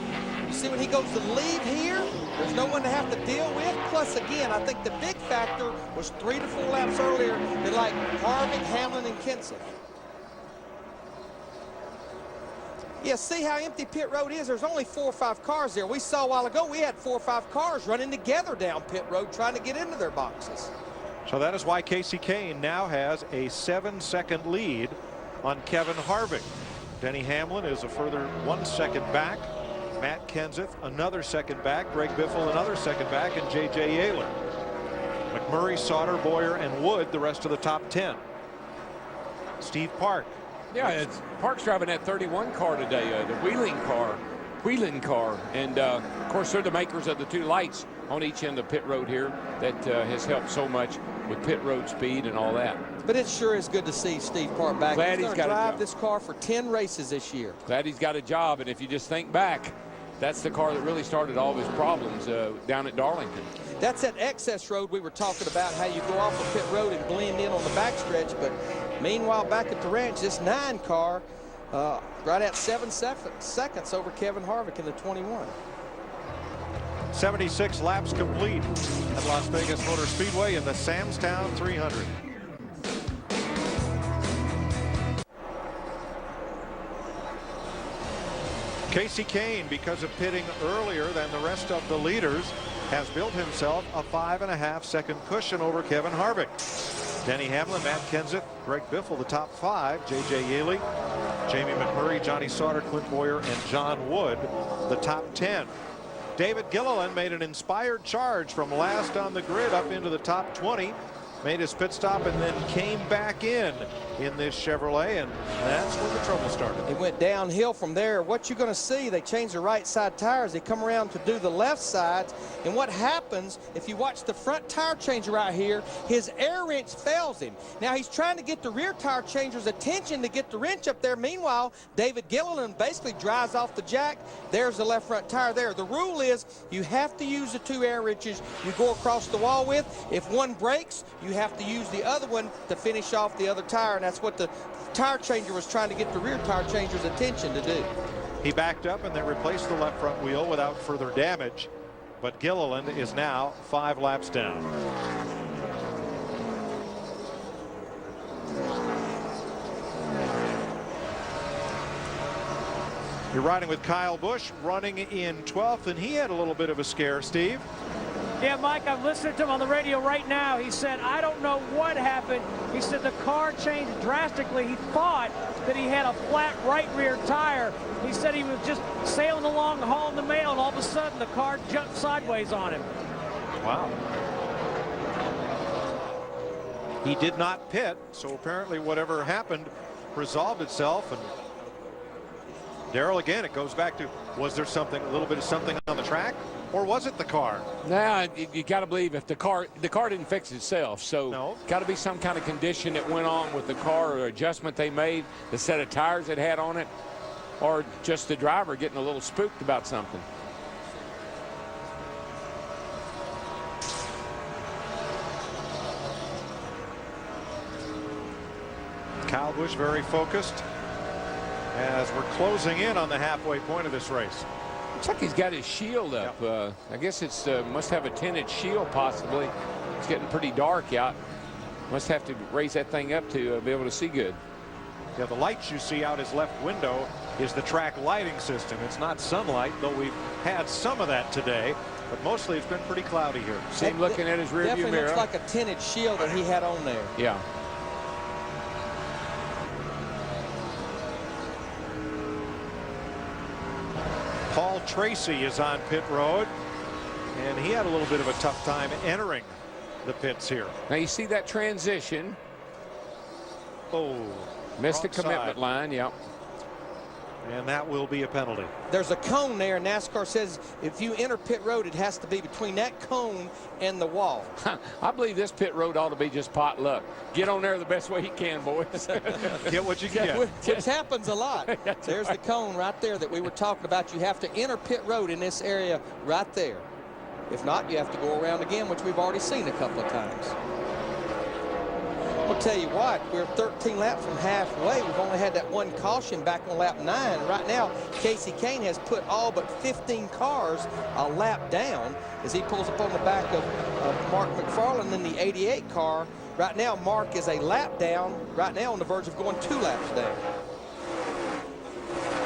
You see when he goes to leave here, there's no one to have to deal with. Plus, again, I think the big factor was 3 to 4 laps earlier than like Harvick, Hamlin, and Kenseth. Yeah, see how empty pit road is? There's only 4 or 5 cars there. We saw a while ago we had 4 or 5 cars running together down pit road trying to get into their boxes. So that is why Casey Kane now has a 7-second lead on Kevin Harvick. Denny Hamlin is a further 1 second back. Matt Kenseth another second back. Greg Biffle another second back, and J.J. Yehler. McMurray, Sauter, Boyer, and Wood the rest of the top 10. Steve Park. Yeah, Park's driving that 31 car today, the Wheeling car, and of course they're the makers of the 2 lights on each end of pit road here that has helped so much with pit road speed and all that. But it sure is good to see Steve Park back. Glad he's got going to drive this car for 10 races this year. Glad he's got a job, and if you just think back, that's the car that really started all of his problems down at Darlington. That's that excess road we were talking about, how you go off of pit road and blend in on the backstretch. But meanwhile, back at the ranch, this 9 car right at 7 seconds over Kevin Harvick in the 21. 76 laps complete at Las Vegas Motor Speedway in the Sam's Town 300. Casey Kane, because of pitting earlier than the rest of the leaders, has built himself a 5.5 second cushion over Kevin Harvick. Denny Hamlin, Matt Kenseth, Greg Biffle, the top 5. J.J. Yehler, Jamie McMurray, Johnny Sauter, Clint Boyer, and John Wood, the top 10. David Gilliland made an inspired charge from last on the grid up into the top 20. Made his pit stop and then came back in this Chevrolet, and that's where the trouble started. It went downhill from there. What you're going to see, they change the right side tires. They come around to do the left sides, and what happens, if you watch the front tire changer right here, his air wrench fails him. Now he's trying to get the rear tire changer's attention to get the wrench up there. Meanwhile, David Gilliland basically drives off the jack. There's the left front tire there. The rule is you have to use the 2 air wrenches you go across the wall with. If one breaks, you have to use the other one to finish off the other tire, and that's what the tire changer was trying to get the rear tire changer's attention to do. He backed up and then replaced the left front wheel without further damage, but Gilliland is now 5 laps down. You're riding with Kyle Busch, running in 12th, and he had a little bit of a scare, Steve. Yeah, Mike, I'm listening to him on the radio right now. He said, I don't know what happened. He said the car changed drastically. He thought that he had a flat right rear tire. He said he was just sailing along, hauling the mail, and all of a sudden the car jumped sideways on him. Wow. He did not pit, so apparently whatever happened resolved itself. And Darrell, again, it goes back to, was there something, a little bit of something on the track, or was it the car? Nah, you got to believe if the car didn't fix itself, so got to be some kind of condition that went on with the car, or adjustment they made, the set of tires it had on it, or just the driver getting a little spooked about something. Kyle Busch very focused as we're closing in on the halfway point of this race. Looks like he's got his shield up. I guess it's must have a tinted shield possibly. It's getting pretty dark out. Must have to raise that thing up to be able to see good. Yeah, the lights you see out his left window is the track lighting system. It's not sunlight, though we've had some of that today. but mostly it's been pretty cloudy here. See him looking at his rearview mirror. Definitely looks like a tinted shield that he had on there. Yeah. Paul Tracy is on pit road, and he had a little bit of a tough time entering the pits here. Now you see that transition. Oh, missed the commitment line. Yep. And that will be a penalty. There's a cone there. NASCAR says if you enter pit road, it has to be between that cone and the wall. I believe this pit road ought to be just pot luck. Get on there the best way you can, boys. Get what you can. Which happens a lot. There's right. the cone right there that we were talking about. You have to enter pit road in this area right there. If not, you have to go around again, which we've already seen a couple of times. I'll tell you what, we're 13 laps from halfway. We've only had that one caution back on lap 9. Right now, Kasey Kahne has put all but 15 cars a lap down as he pulls up on the back of Mark McFarland in the 88 car. Right now, Mark is a lap down, right now on the verge of going 2 laps down.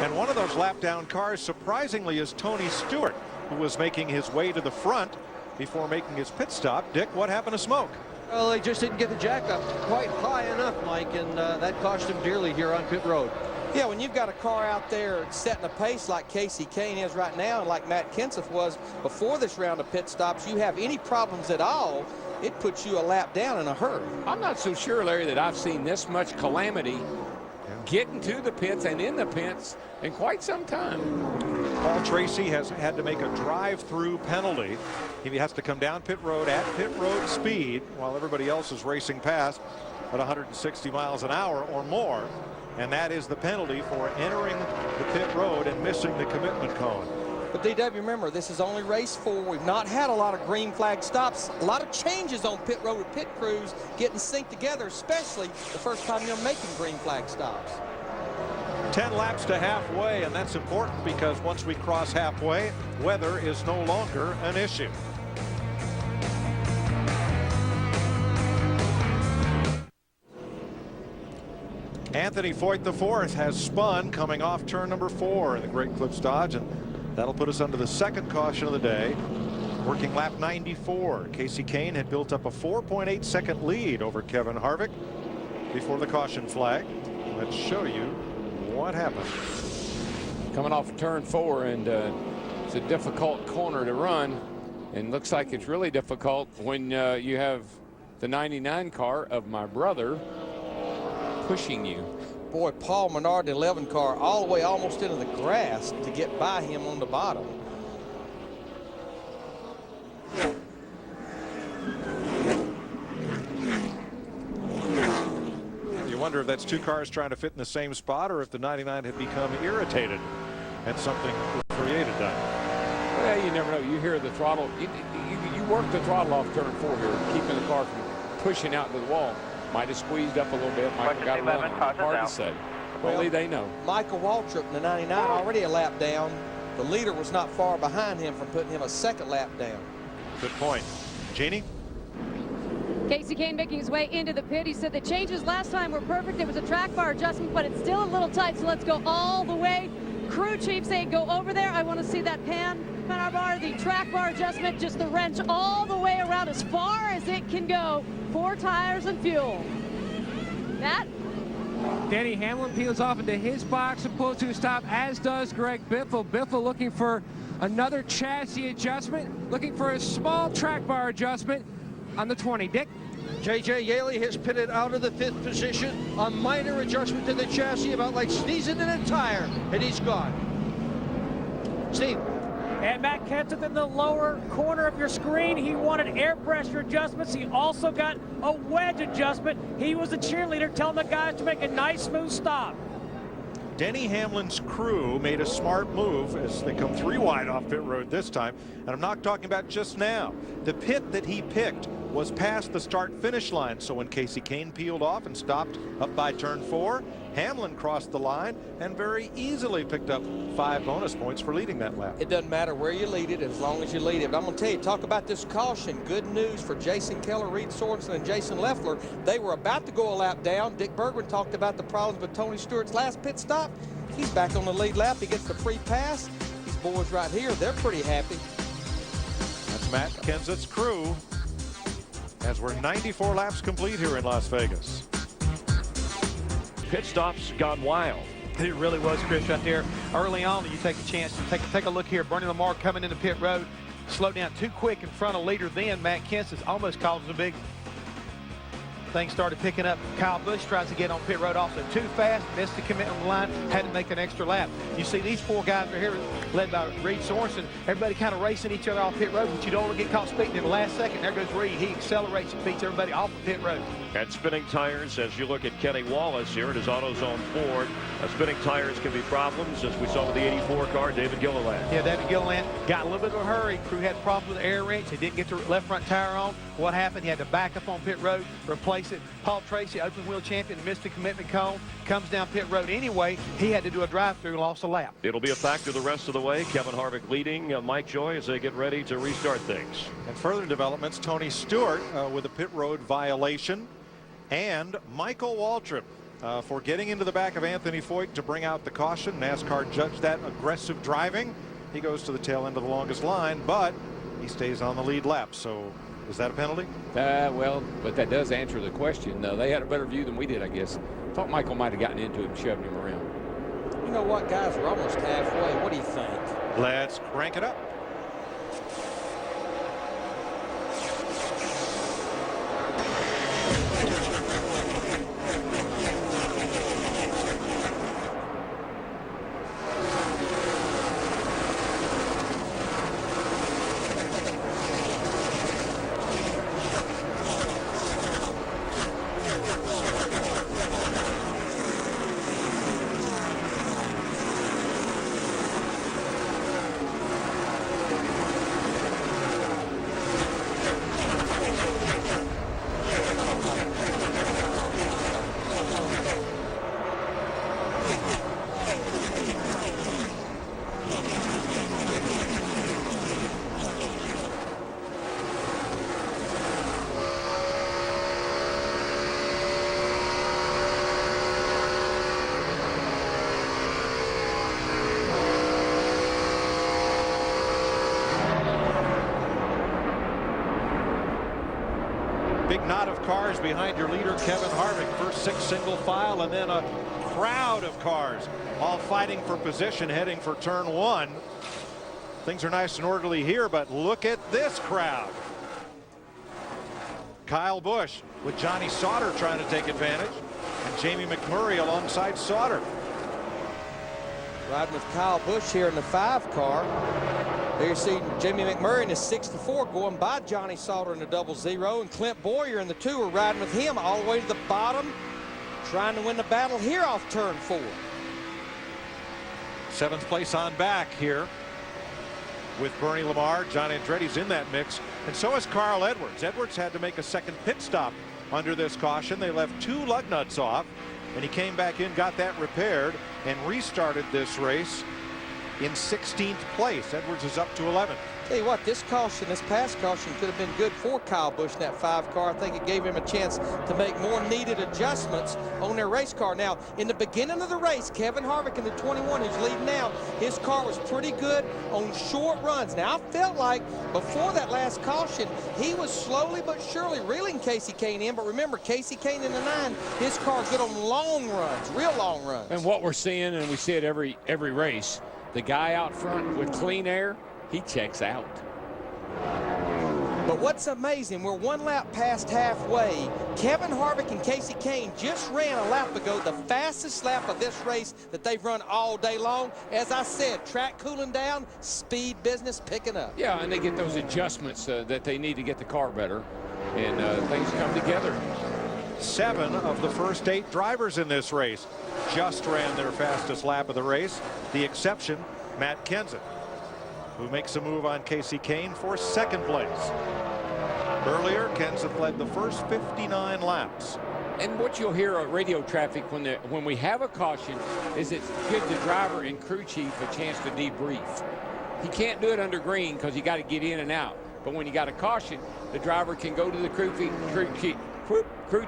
And one of those lap down cars, surprisingly, is Tony Stewart, who was making his way to the front before making his pit stop. Dick, what happened to Smoke? Well, they just didn't get the jack up quite high enough, Mike, and that cost him dearly here on pit road. Yeah, when you've got a car out there setting a pace like Kasey Kahne is right now, and like Matt Kenseth was before this round of pit stops, you have any problems at all, it puts you a lap down in a hurry. I'm not so sure, Larry, that I've seen this much calamity getting to the pits and in the pits in quite some time. Paul Tracy has had to make a drive-through penalty. He has to come down pit road at pit road speed while everybody else is racing past at 160 miles an hour or more. And that is the penalty for entering the pit road and missing the commitment cone. But DW, remember, this is only race 4. We've not had a lot of green flag stops. A lot of changes on pit road with pit crews getting synced together, especially the first time you're making green flag stops. 10 laps to halfway, and that's important because once we cross halfway, weather is no longer an issue. Anthony Foyt IV has spun coming off turn number 4 in the Great Clips Dodge, and that'll put us under the second caution of the day. Working lap 94. Kasey Kahne had built up a 4.8 second lead over Kevin Harvick before the caution flag. Let's show you what happened. Coming off turn 4, and it's a difficult corner to run, and looks like it's really difficult when you have the 99 car of my brother pushing you. Boy, Paul Menard, the 11 car, all the way almost into the grass to get by him on the bottom. You wonder if that's 2 cars trying to fit in the same spot, or if the 99 had become irritated at something created done. Well, you never know. You hear the throttle. You work the throttle off turn 4 here, keeping the car from pushing out to the wall. Might have squeezed up a little bit. Michael got run. Hard to say. Only they know. Michael Waltrip in the 99 already a lap down. The leader was not far behind him from putting him a second lap down. Good point. Jeannie? Kasey Kahne making his way into the pit. He said the changes last time were perfect. It was a track bar adjustment, but it's still a little tight, so let's go all the way. Crew chief saying go over there. I want to see that pan bar, the track bar adjustment, just the wrench all the way around as far as it can go. 4 tires and fuel. Matt? Denny Hamlin peels off into his box and pulls to a stop, as does Greg Biffle. Biffle looking for another chassis adjustment, looking for a small track bar adjustment on the 20. Dick? J.J. Yeley has pitted out of the 5th position. A minor adjustment to the chassis, about like sneezing in a tire, and he's gone. Steve. And Matt Kenseth in the lower corner of your screen. He wanted air pressure adjustments. He also got a wedge adjustment. He was the cheerleader telling the guys to make a nice, smooth stop. Denny Hamlin's crew made a smart move as they come 3 wide off pit road this time. And I'm not talking about just now. The pit that he picked was past the start-finish line. So when Kasey Kahne peeled off and stopped up by turn 4, Hamlin crossed the line and very easily picked up 5 bonus points for leading that lap. It doesn't matter where you lead it as long as you lead it. But I'm going to tell you, talk about this caution. Good news for Jason Keller, Reed Sorensen, and Jason Leffler. They were about to go a lap down. Dick Bergman talked about the problems with Tony Stewart's last pit stop. He's back on the lead lap. He gets the free pass. These boys right here, they're pretty happy. Matt Kenseth's crew, as we're 94 laps complete here in Las Vegas. Pit stops gone wild. It really was, Chris, right there. Early on, you take a chance to take a look here. Bernie Lamar coming into pit road, slowed down too quick in front of leader. Then Matt Kenseth almost causes a big. Things started picking up. Kyle Busch tries to get on pit road also too fast, missed the commitment on the line, had to make an extra lap. You see these four guys are here led by Reed Sorensen. Everybody kind of racing each other off pit road, but you don't want to get caught speeding. In the last second, there goes Reed. He accelerates and beats everybody off of pit road. And spinning tires, as you look at Kenny Wallace here at his AutoZone Ford, spinning tires can be problems, as we saw with the 84 car, David Gilliland. Yeah, David Gilliland got a little bit of a hurry. Crew had problems with the air wrench. He didn't get the left front tire on. What happened? He had to back up on pit road, replace it. Paul Tracy, open wheel champion, missed the commitment cone, comes down pit road anyway. He had to do a drive-through, lost a lap. It'll be a factor the rest of the way. Kevin Harvick leading Mike Joy as they get ready to restart things. And further developments, Tony Stewart with a pit road violation, and Michael Waltrip for getting into the back of Anthony Foyt to bring out the caution. NASCAR judged that aggressive driving. He goes to the tail end of the longest line, but he stays on the lead lap. So is that a penalty? Well, but that does answer the question. They had a better view than we did, I guess. Thought Michael might have gotten into him and shoved him around. You know what, guys? We're almost halfway. What do you think? Let's crank it up. Big knot of cars behind your leader, Kevin Harvick. First 6 single file, and then a crowd of cars all fighting for position heading for turn 1. Things are nice and orderly here, but look at this crowd. Kyle Busch with Johnny Sauter trying to take advantage, and Jamie McMurray alongside Sauter. Riding with Kyle Busch here in the 5 car. There you see Jamie McMurray in his 64 going by Johnny Sauter in the 00, and Clint Boyer in the 2 are riding with him all the way to the bottom, trying to win the battle here off turn 4. 7th place on back here with Bernie Lamar. John Andretti's in that mix, and so is Carl Edwards. Edwards had to make a second pit stop under this caution. They left 2 lug nuts off, and he came back in, got that repaired, and restarted this race in 16th place. Edwards is up to 11th. Tell you what, this past caution could have been good for Kyle Busch in that 5 car. I think it gave him a chance to make more needed adjustments on their race car. Now, in the beginning of the race, Kevin Harvick in the 21, who's leading now, his car was pretty good on short runs. Now, I felt like before that last caution, he was slowly but surely reeling Casey Kane in. But remember, Casey Kane in the 9, his car's good on long runs, real long runs. And what we're seeing, and we see it every race, the guy out front with clean air, he checks out. But what's amazing, we're 1 lap past halfway. Kevin Harvick and Casey Kane just ran a lap ago, the fastest lap of this race that they've run all day long. As I said, track cooling down, speed business picking up. Yeah, and they get those adjustments that they need to get the car better, and things come together. 7 of the first 8 drivers in this race just ran their fastest lap of the race. The exception, Matt Kenseth, who makes a move on Casey Kane for 2nd place. Earlier, Kenseth led the first 59 laps. And what you'll hear on radio traffic when we have a caution is it gives the driver and crew chief a chance to debrief. He can't do it under green because you got to get in and out. But when you got a caution, the driver can go to the crew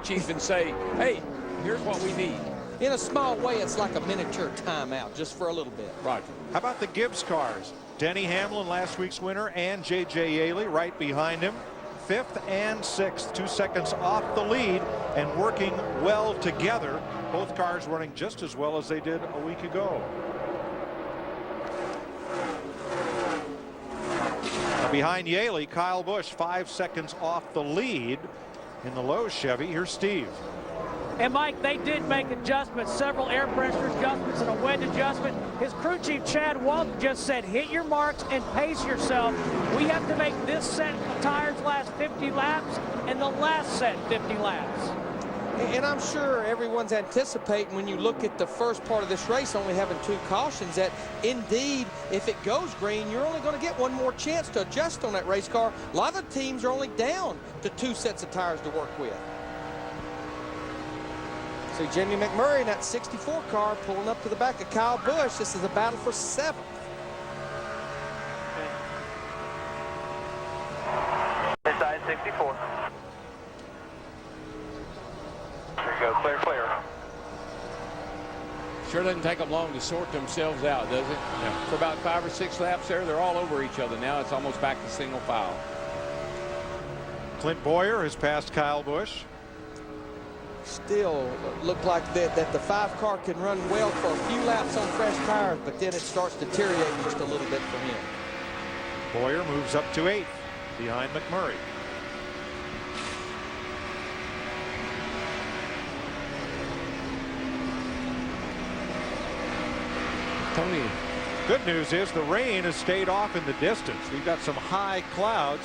chief and say, hey, here's what we need. In a small way, it's like a miniature timeout, just for a little bit. Roger. How about the Gibbs cars? Denny Hamlin, last week's winner, and J.J. Yaley right behind him. 5th and 6th, 2 seconds off the lead and working well together. Both cars running just as well as they did a week ago. Now behind Yaley, Kyle Busch 5 seconds off the lead in the Lowe's Chevy. Here's Steve. And Mike, they did make adjustments, several air pressure adjustments and a wedge adjustment. His crew chief, Chad Walton, just said, hit your marks and pace yourself. We have to make this set of tires last 50 laps and the last set 50 laps. And I'm sure everyone's anticipating, when you look at the first part of this race, only having 2 cautions, that indeed, if it goes green, you're only going to get one more chance to adjust on that race car. A lot of the teams are only down to 2 sets of tires to work with. So Jamie McMurray in that 64 car pulling up to the back of Kyle Busch. This is a battle for 7th. Inside 64. There you go, clear, clear. Sure doesn't take them long to sort themselves out, does it? Yeah. For about 5 or 6 laps there, they're all over each other now. It's almost back to single file. Clint Boyer has passed Kyle Busch. Still look like that the 5 car can run well for a few laps on fresh tires, but then it starts deteriorating just a little bit for him. Boyer moves up to 8th behind McMurray. Tony. Good news is the rain has stayed off in the distance. We've got some high clouds,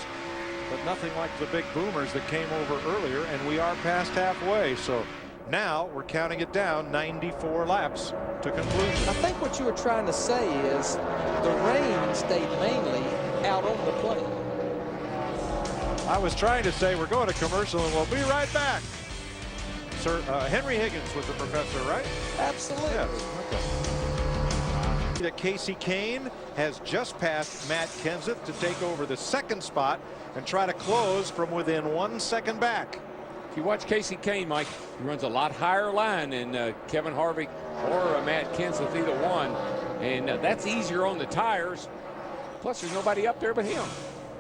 but nothing like the big boomers that came over earlier, and we are past halfway. So now we're counting it down, 94 laps to conclusion. I think what you were trying to say is the rain stayed mainly out on the plane. I was trying to say we're going to commercial and we'll be right back. Sir Henry Higgins was the professor, right? Absolutely. Yes. Okay. That Casey Kane has just passed Matt Kenseth to take over the 2nd spot and try to close from within 1 second back. If you watch Casey Kane, Mike, he runs a lot higher line than Kevin Harvick or Matt Kenseth, either one. And that's easier on the tires. Plus, there's nobody up there but him.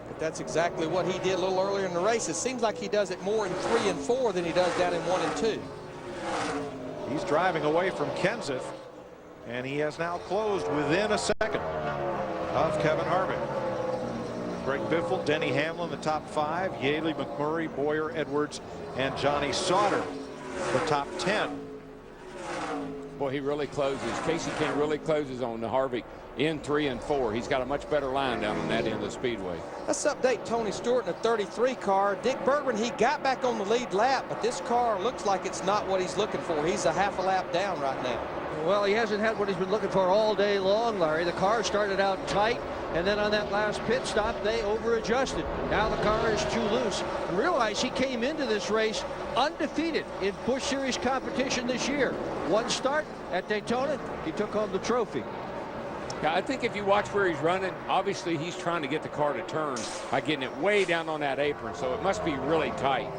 But that's exactly what he did a little earlier in the race. It seems like he does it more in 3 and 4 than he does down in 1 and 2. He's driving away from Kenseth, and he has now closed within a second of Kevin Harvick. Greg Biffle, Denny Hamlin, the top 5. Yaley, McMurray, Boyer, Edwards, and Johnny Sauter, the top 10. Boy, he really closes. Casey Kane really closes on the Harvick in 3 and 4. He's got a much better line down on that end of the speedway. Let's update Tony Stewart in the 33 car. Dick Bergman, he got back on the lead lap, but this car looks like it's not what he's looking for. He's a half a lap down right now. Well, he hasn't had what he's been looking for all day long, Larry. The car started out tight, and then on that last pit stop, they over-adjusted. Now the car is too loose. And realize he came into this race undefeated in Busch Series competition this year. 1 start at Daytona, he took home the trophy. Yeah, I think if you watch where he's running, obviously he's trying to get the car to turn by getting it way down on that apron, so it must be really tight.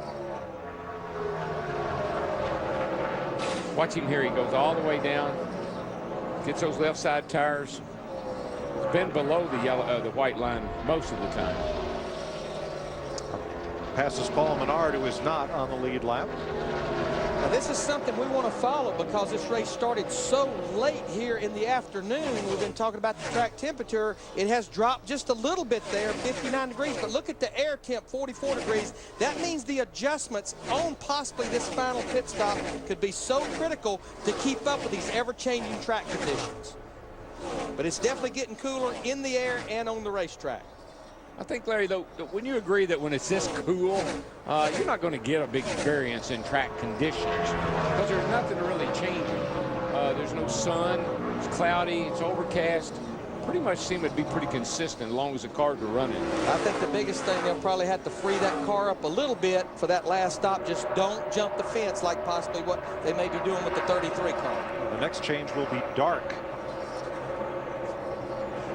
Watch him here. He goes all the way down, gets those left side tires. He's been below the white line most of the time. Passes Paul Menard, who is not on the lead lap. Now this is something we want to follow because this race started so late here in the afternoon. We've been talking about the track temperature. It has dropped just a little bit there, 59 degrees, but look at the air temp, 44 degrees. That means the adjustments on possibly this final pit stop could be so critical to keep up with these ever-changing track conditions. But it's definitely getting cooler in the air and on the racetrack. I think, Larry, though, when you agree that when it's this cool, you're not going to get a big variance in track conditions because there's nothing really changing. There's no sun, it's cloudy, it's overcast. Pretty much seem to be pretty consistent as long as the cars are running. I think the biggest thing, they'll probably have to free that car up a little bit for that last stop. Just don't jump the fence like possibly what they may be doing with the 33 car. The next change will be dark.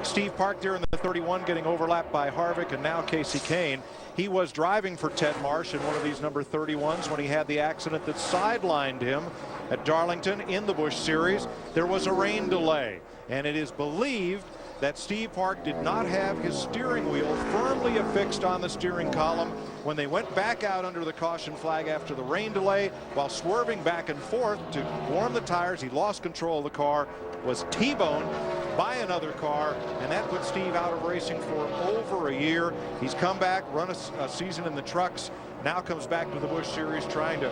Steve Park there in the 31 getting overlapped by Harvick, and now Casey Kane. He was driving for Ted Marsh in one of these number 31s when he had the accident that sidelined him at Darlington in the Busch Series. There was a rain delay, and it is believed that Steve Park did not have his steering wheel firmly affixed on the steering column when they went back out under the caution flag after the rain delay. While swerving back and forth to warm the tires, he lost control of the car, was T-boned by another car, and that put Steve out of racing for over a year. He's come back, run a season in the trucks, now comes back to the Busch Series trying to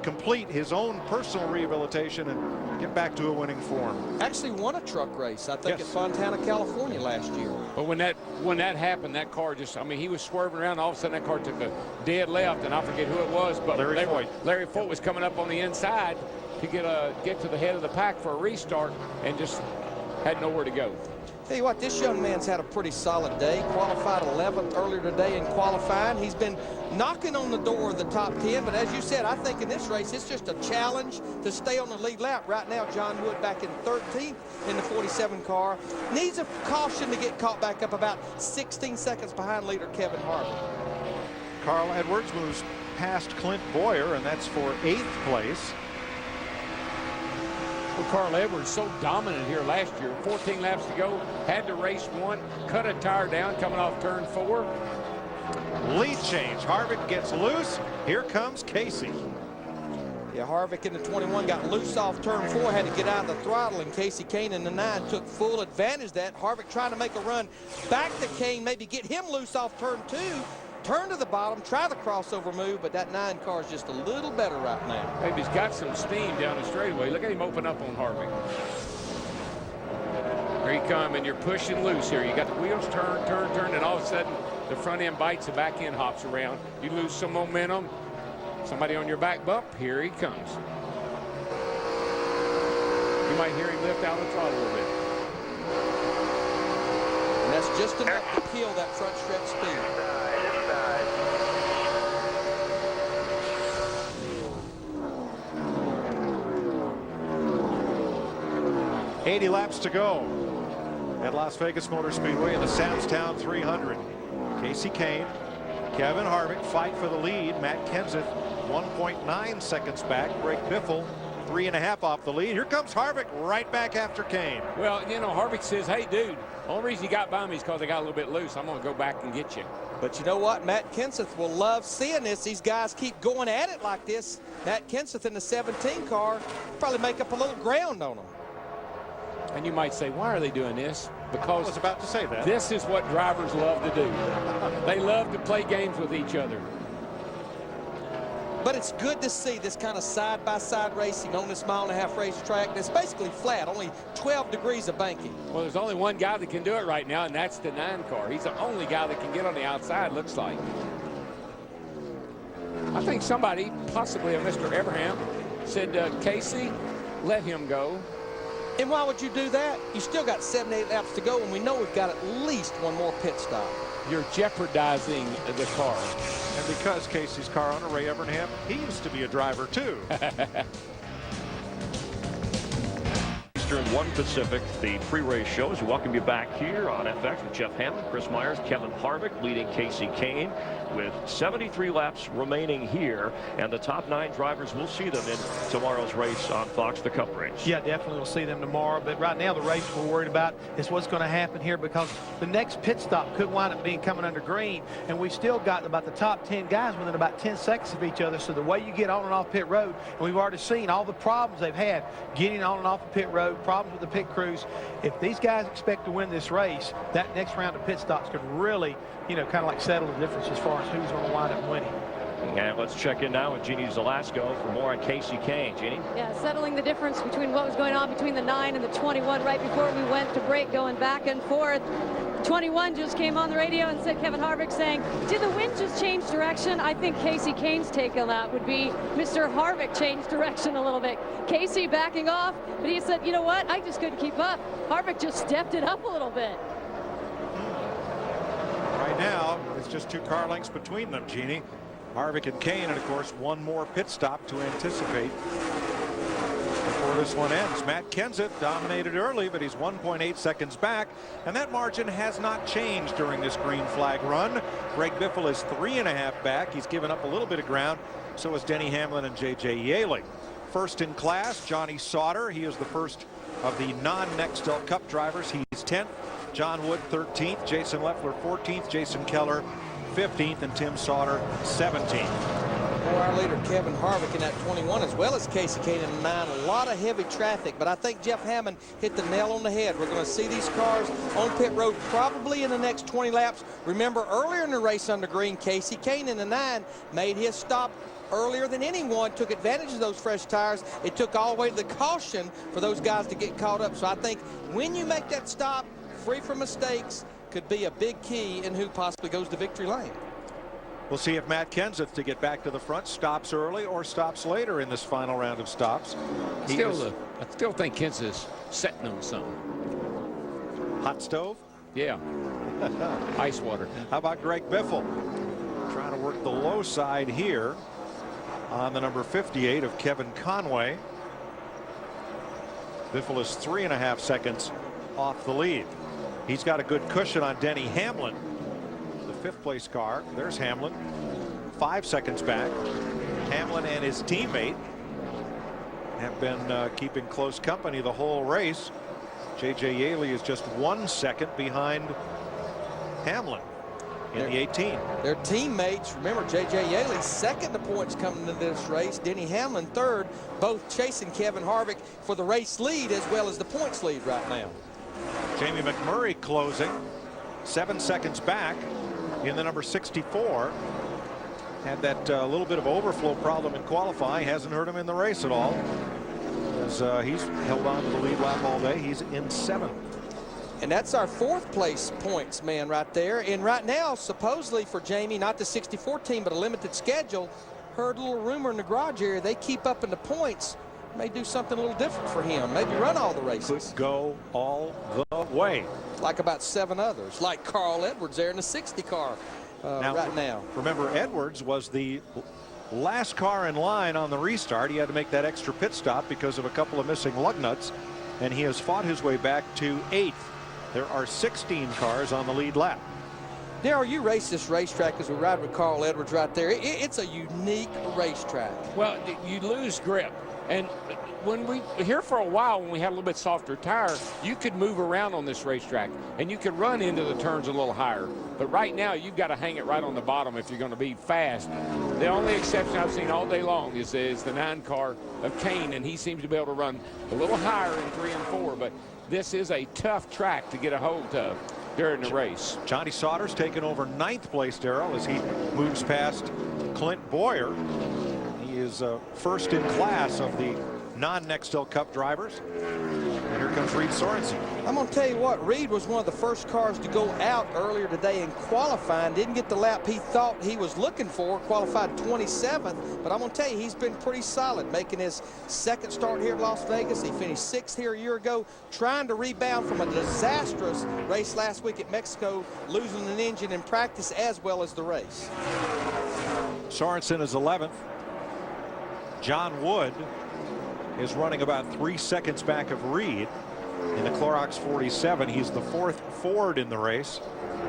complete his own personal rehabilitation and get back to a winning form. Actually won a truck race, I think, at Fontana, California last year. But when that happened, that car just, I mean, he was swerving around, all of a sudden that car took a dead left, and I forget who it was, but Larry Foyt was coming up on the inside to get to the head of the pack for a restart and just had nowhere to go. Tell you what, this young man's had a pretty solid day. Qualified 11th earlier today in qualifying. He's been knocking on the door of the top 10, but as you said, I think in this race, it's just a challenge to stay on the lead lap. Right now, John Wood back in 13th in the 47 car. Needs a caution to get caught back up about 16 seconds behind leader Kevin Harvick. Carl Edwards moves past Clint Boyer, and that's for 8th place. Well, Carl Edwards so dominant here last year. 14 laps to go, had to race one, cut a tire down coming off turn 4. Lead change. Harvick gets loose. Here comes Casey. Yeah, Harvick in the 21 got loose off turn 4, had to get out of the throttle, and Casey Kane in the 9 took full advantage of that. Harvick trying to make a run back to Kane, maybe get him loose off turn 2. Turn to the bottom, try the crossover move, but that 9 car is just a little better right now. Maybe he's got some steam down the straightaway. Look at him open up on Harvick. Here he comes, and you're pushing loose here. You got the wheels turn, and all of a sudden the front end bites, the back end hops around. You lose some momentum. Somebody on your back bump. Here he comes. You might hear him lift out the throttle a little bit. And that's just enough to kill that front stretch speed. 80 laps to go at Las Vegas Motor Speedway in the Samstown 300. Casey Kane, Kevin Harvick fight for the lead. Matt Kenseth 1.9 seconds back. Greg Biffle 3.5 off the lead. Here comes Harvick right back after Kane. Well, you know, Harvick says, hey, dude, the only reason he got by me is because I got a little bit loose. I'm going to go back and get you. But you know what? Matt Kenseth will love seeing this. These guys keep going at it like this. Matt Kenseth in the 17 car probably make up a little ground on them. And you might say, why are they doing this? Because I was about to say that. This is what drivers love to do. They love to play games with each other. But it's good to see this kind of side-by-side racing on this mile-and-a-half racetrack. It's basically flat, only 12 degrees of banking. Well, there's only one guy that can do it right now, and that's the 9 car. He's the only guy that can get on the outside, looks like. I think somebody, possibly a Mr. Abraham, said, Casey, let him go. And why would you do that? You still got 7-8 laps to go, and we know we've got at least one more pit stop. You're jeopardizing the car. And because Casey's car owner, Ray Evernham, he used to be a driver too. Eastern, 1 Pacific, the pre-race shows. We welcome you back here on FX with Jeff Hammond, Chris Myers, Kevin Harvick leading Casey Kane with 73 laps remaining here. And the top 9 drivers, we'll see them in tomorrow's race on Fox, the Cup race. Yeah, definitely we'll see them tomorrow. But right now the race we're worried about is what's going to happen here, because the next pit stop could wind up being coming under green. And we've still got about the top 10 guys within about 10 seconds of each other. So the way you get on and off pit road, and we've already seen all the problems they've had getting on and off the pit road, problems with the pit crews. If these guys expect to win this race, that next round of pit stops could really, you know, kind of like settle the difference as far as who's going to wind up winning. And let's check in now with Jeannie Zelasco for more on Casey Kane. Jeannie? Yeah, settling the difference between what was going on between the 9 and the 21 right before we went to break, going back and forth. 21 just came on the radio and said, Kevin Harvick saying, did the wind just change direction? I think Casey Kane's take on that would be Mr. Harvick changed direction a little bit. Casey backing off, but he said, you know what? I just couldn't keep up. Harvick just stepped it up a little bit. Right now, it's just 2 car lengths between them, Jeannie. Harvick and Kane, and of course, one more pit stop to anticipate before this one ends. Matt Kenseth dominated early, but he's 1.8 seconds back, and that margin has not changed during this green flag run. Greg Biffle is 3.5 back. He's given up a little bit of ground. So is Denny Hamlin and J.J. Yeley. First in class, Johnny Sauter. He is the first of the non-Nextel Cup drivers. He's 10th. John Wood 13th, Jason Leffler 14th, Jason Keller 15th, and Tim Sauter 17th. Our leader Kevin Harvick in that 21, as well as Kasey Kahne in the 9. A lot of heavy traffic, but I think Jeff Hammond hit the nail on the head. We're going to see these cars on pit road probably in the next 20 laps. Remember, earlier in the race under green, Kasey Kahne in the 9 made his stop earlier than anyone, took advantage of those fresh tires. It took all the way to the caution for those guys to get caught up. So I think when you make that stop, free from mistakes, could be a big key in who possibly goes to victory lane. We'll see if Matt Kenseth, to get back to the front, stops early or stops later in this final round of stops. I still think Kenseth's setting on something. Hot stove? Yeah. Ice water. How about Greg Biffle? Trying to work the low side here on the number 58 of Kevin Conway. Biffle is 3.5 seconds off the lead. He's got a good cushion on Denny Hamlin, the 5th place car. There's Hamlin, 5 seconds back. Hamlin and his teammate have been keeping close company the whole race. J.J. Yeley is just 1 second behind Hamlin in the 18. Their teammates, remember, J.J. Yeley second to points coming into this race. Denny Hamlin third, both chasing Kevin Harvick for the race lead as well as the points lead right now. Jamie McMurray closing 7 seconds back in the number 64. Had that little bit of overflow problem in qualifying. Hasn't hurt him in the race at all, as he's held on to the lead lap all day. He's in 7th. And that's our 4th place points man right there. And right now, supposedly for Jamie, not the 64 team, but a limited schedule, heard a little rumor in the garage area, they keep up in the points. May do something a little different for him. Maybe run all the races. Could go all the way. Like about 7 others, like Carl Edwards there in the 60 car right now. Remember, Edwards was the last car in line on the restart. He had to make that extra pit stop because of a couple of missing lug nuts, and he has fought his way back to 8th. There are 16 cars on the lead lap. Darrell, you race this racetrack as we ride with Carl Edwards right there. It's a unique racetrack. Well, you lose grip. And when we here for a while, when we had a little bit softer tire, you could move around on this racetrack and you could run into the turns a little higher. But right now, you've got to hang it right on the bottom if you're going to be fast. The only exception I've seen all day long is the 9 car of Kahne, and he seems to be able to run a little higher in 3 and 4. But this is a tough track to get a hold of during the race. Johnny Sauter's taken over 9th place, Darrell, as he moves past Clint Boyer. He is first in class of the non-Nextel Cup drivers. And here comes Reed Sorensen. I'm going to tell you what, Reed was one of the first cars to go out earlier today in qualifying. Didn't get the lap he thought he was looking for. Qualified 27th. But I'm going to tell you, he's been pretty solid, making his 2nd start here at Las Vegas. He finished 6th here a year ago, trying to rebound from a disastrous race last week at Mexico, losing an engine in practice as well as the race. Sorensen is 11th. John Wood is running about 3 seconds back of Reed in the Clorox 47. He's the 4th Ford in the race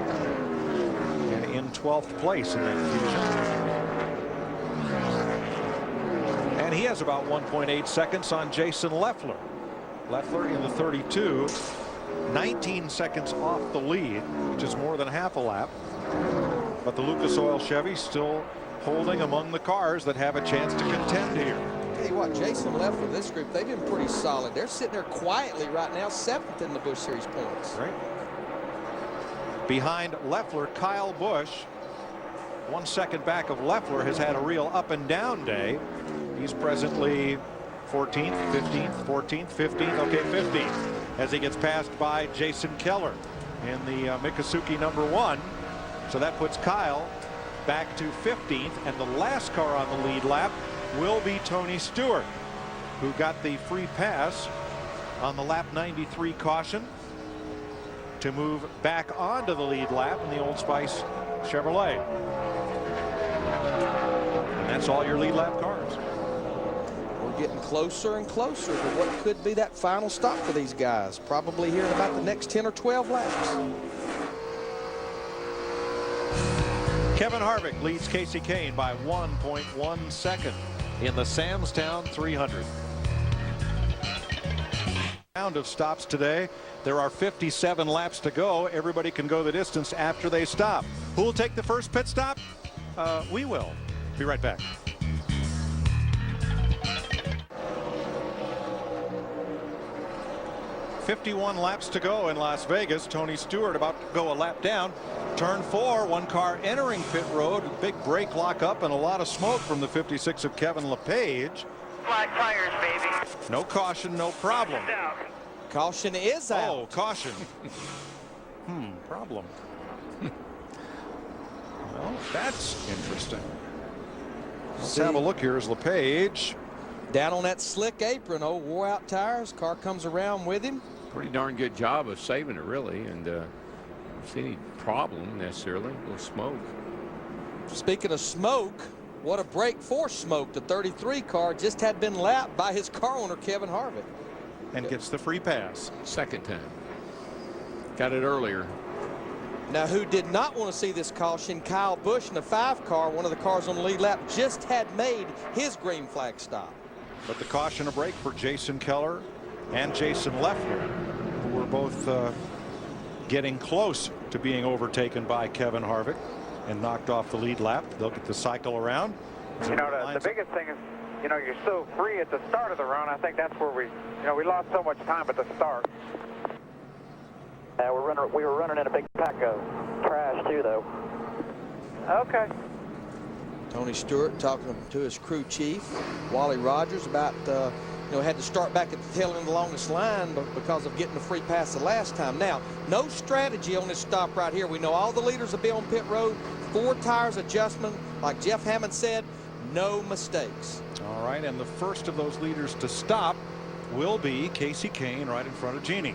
and in 12th place in that fusion. And he has about 1.8 seconds on Jason Leffler. Leffler in the 32, 19 seconds off the lead, which is more than half a lap. But the Lucas Oil Chevy still holding among the cars that have a chance to contend here. Tell you what, Jason Leffler, this group, they've been pretty solid. They're sitting there quietly right now, 7th in the Busch Series points. Right. Behind Leffler, Kyle Busch, 1 second back of Leffler, has had a real up and down day. He's presently 14th, 15th, 14th, 15th, okay, 15th, as he gets passed by Jason Keller in the Mikosuki number 1. So that puts Kyle back to 15th, and the last car on the lead lap will be Tony Stewart, who got the free pass on the lap 93 caution to move back onto the lead lap in the Old Spice Chevrolet. And that's all your lead lap cars. We're getting closer and closer to what could be that final stop for these guys, probably here in about the next 10 or 12 laps. Kevin Harvick leads Kasey Kahne by 1.1 second in the Samstown 300. round of stops today. There are 57 laps to go. Everybody can go the distance after they stop. Who will take the first pit stop? We will. Be right back. .51 laps to go in Las Vegas. Tony Stewart about to go a lap down. Turn 4, one car entering pit road. Big brake lock up and a lot of smoke from the 56 of Kevin LePage. Flat tires, baby. No caution, no problem. Caution is out. Oh, caution. Problem. Well, that's interesting. Let's have a look here as LePage. Down on that slick apron, old wore out tires. Car comes around with him. Pretty darn good job of saving it, really, and don't see any problem necessarily. A little smoke. Speaking of smoke, what a break for smoke. The 33 car just had been lapped by his car owner, Kevin Harvick. And gets the free pass. Second time. Got it earlier. Now, who did not want to see this caution? Kyle Busch in the 5 car, one of the cars on the lead lap, just had made his green flag stop. But the caution a break for Jason Keller and Jason Leffler, who were both getting close to being overtaken by Kevin Harvick and knocked off the lead lap. They'll get the cycle around. You know, the biggest thing is, you know, you're so free at the start of the run. I think that's where we lost so much time at the start. We were running in a big pack of trash too, though. Okay. Tony Stewart talking to his crew chief, Wally Rogers, about had to start back at the tail end of the longest line because of getting the free pass the last time. Now, no strategy on this stop right here. We know all the leaders will be on pit road. 4 tires adjustment, like Jeff Hammond said, no mistakes. All right, and the first of those leaders to stop will be Casey Kane right in front of Jeannie.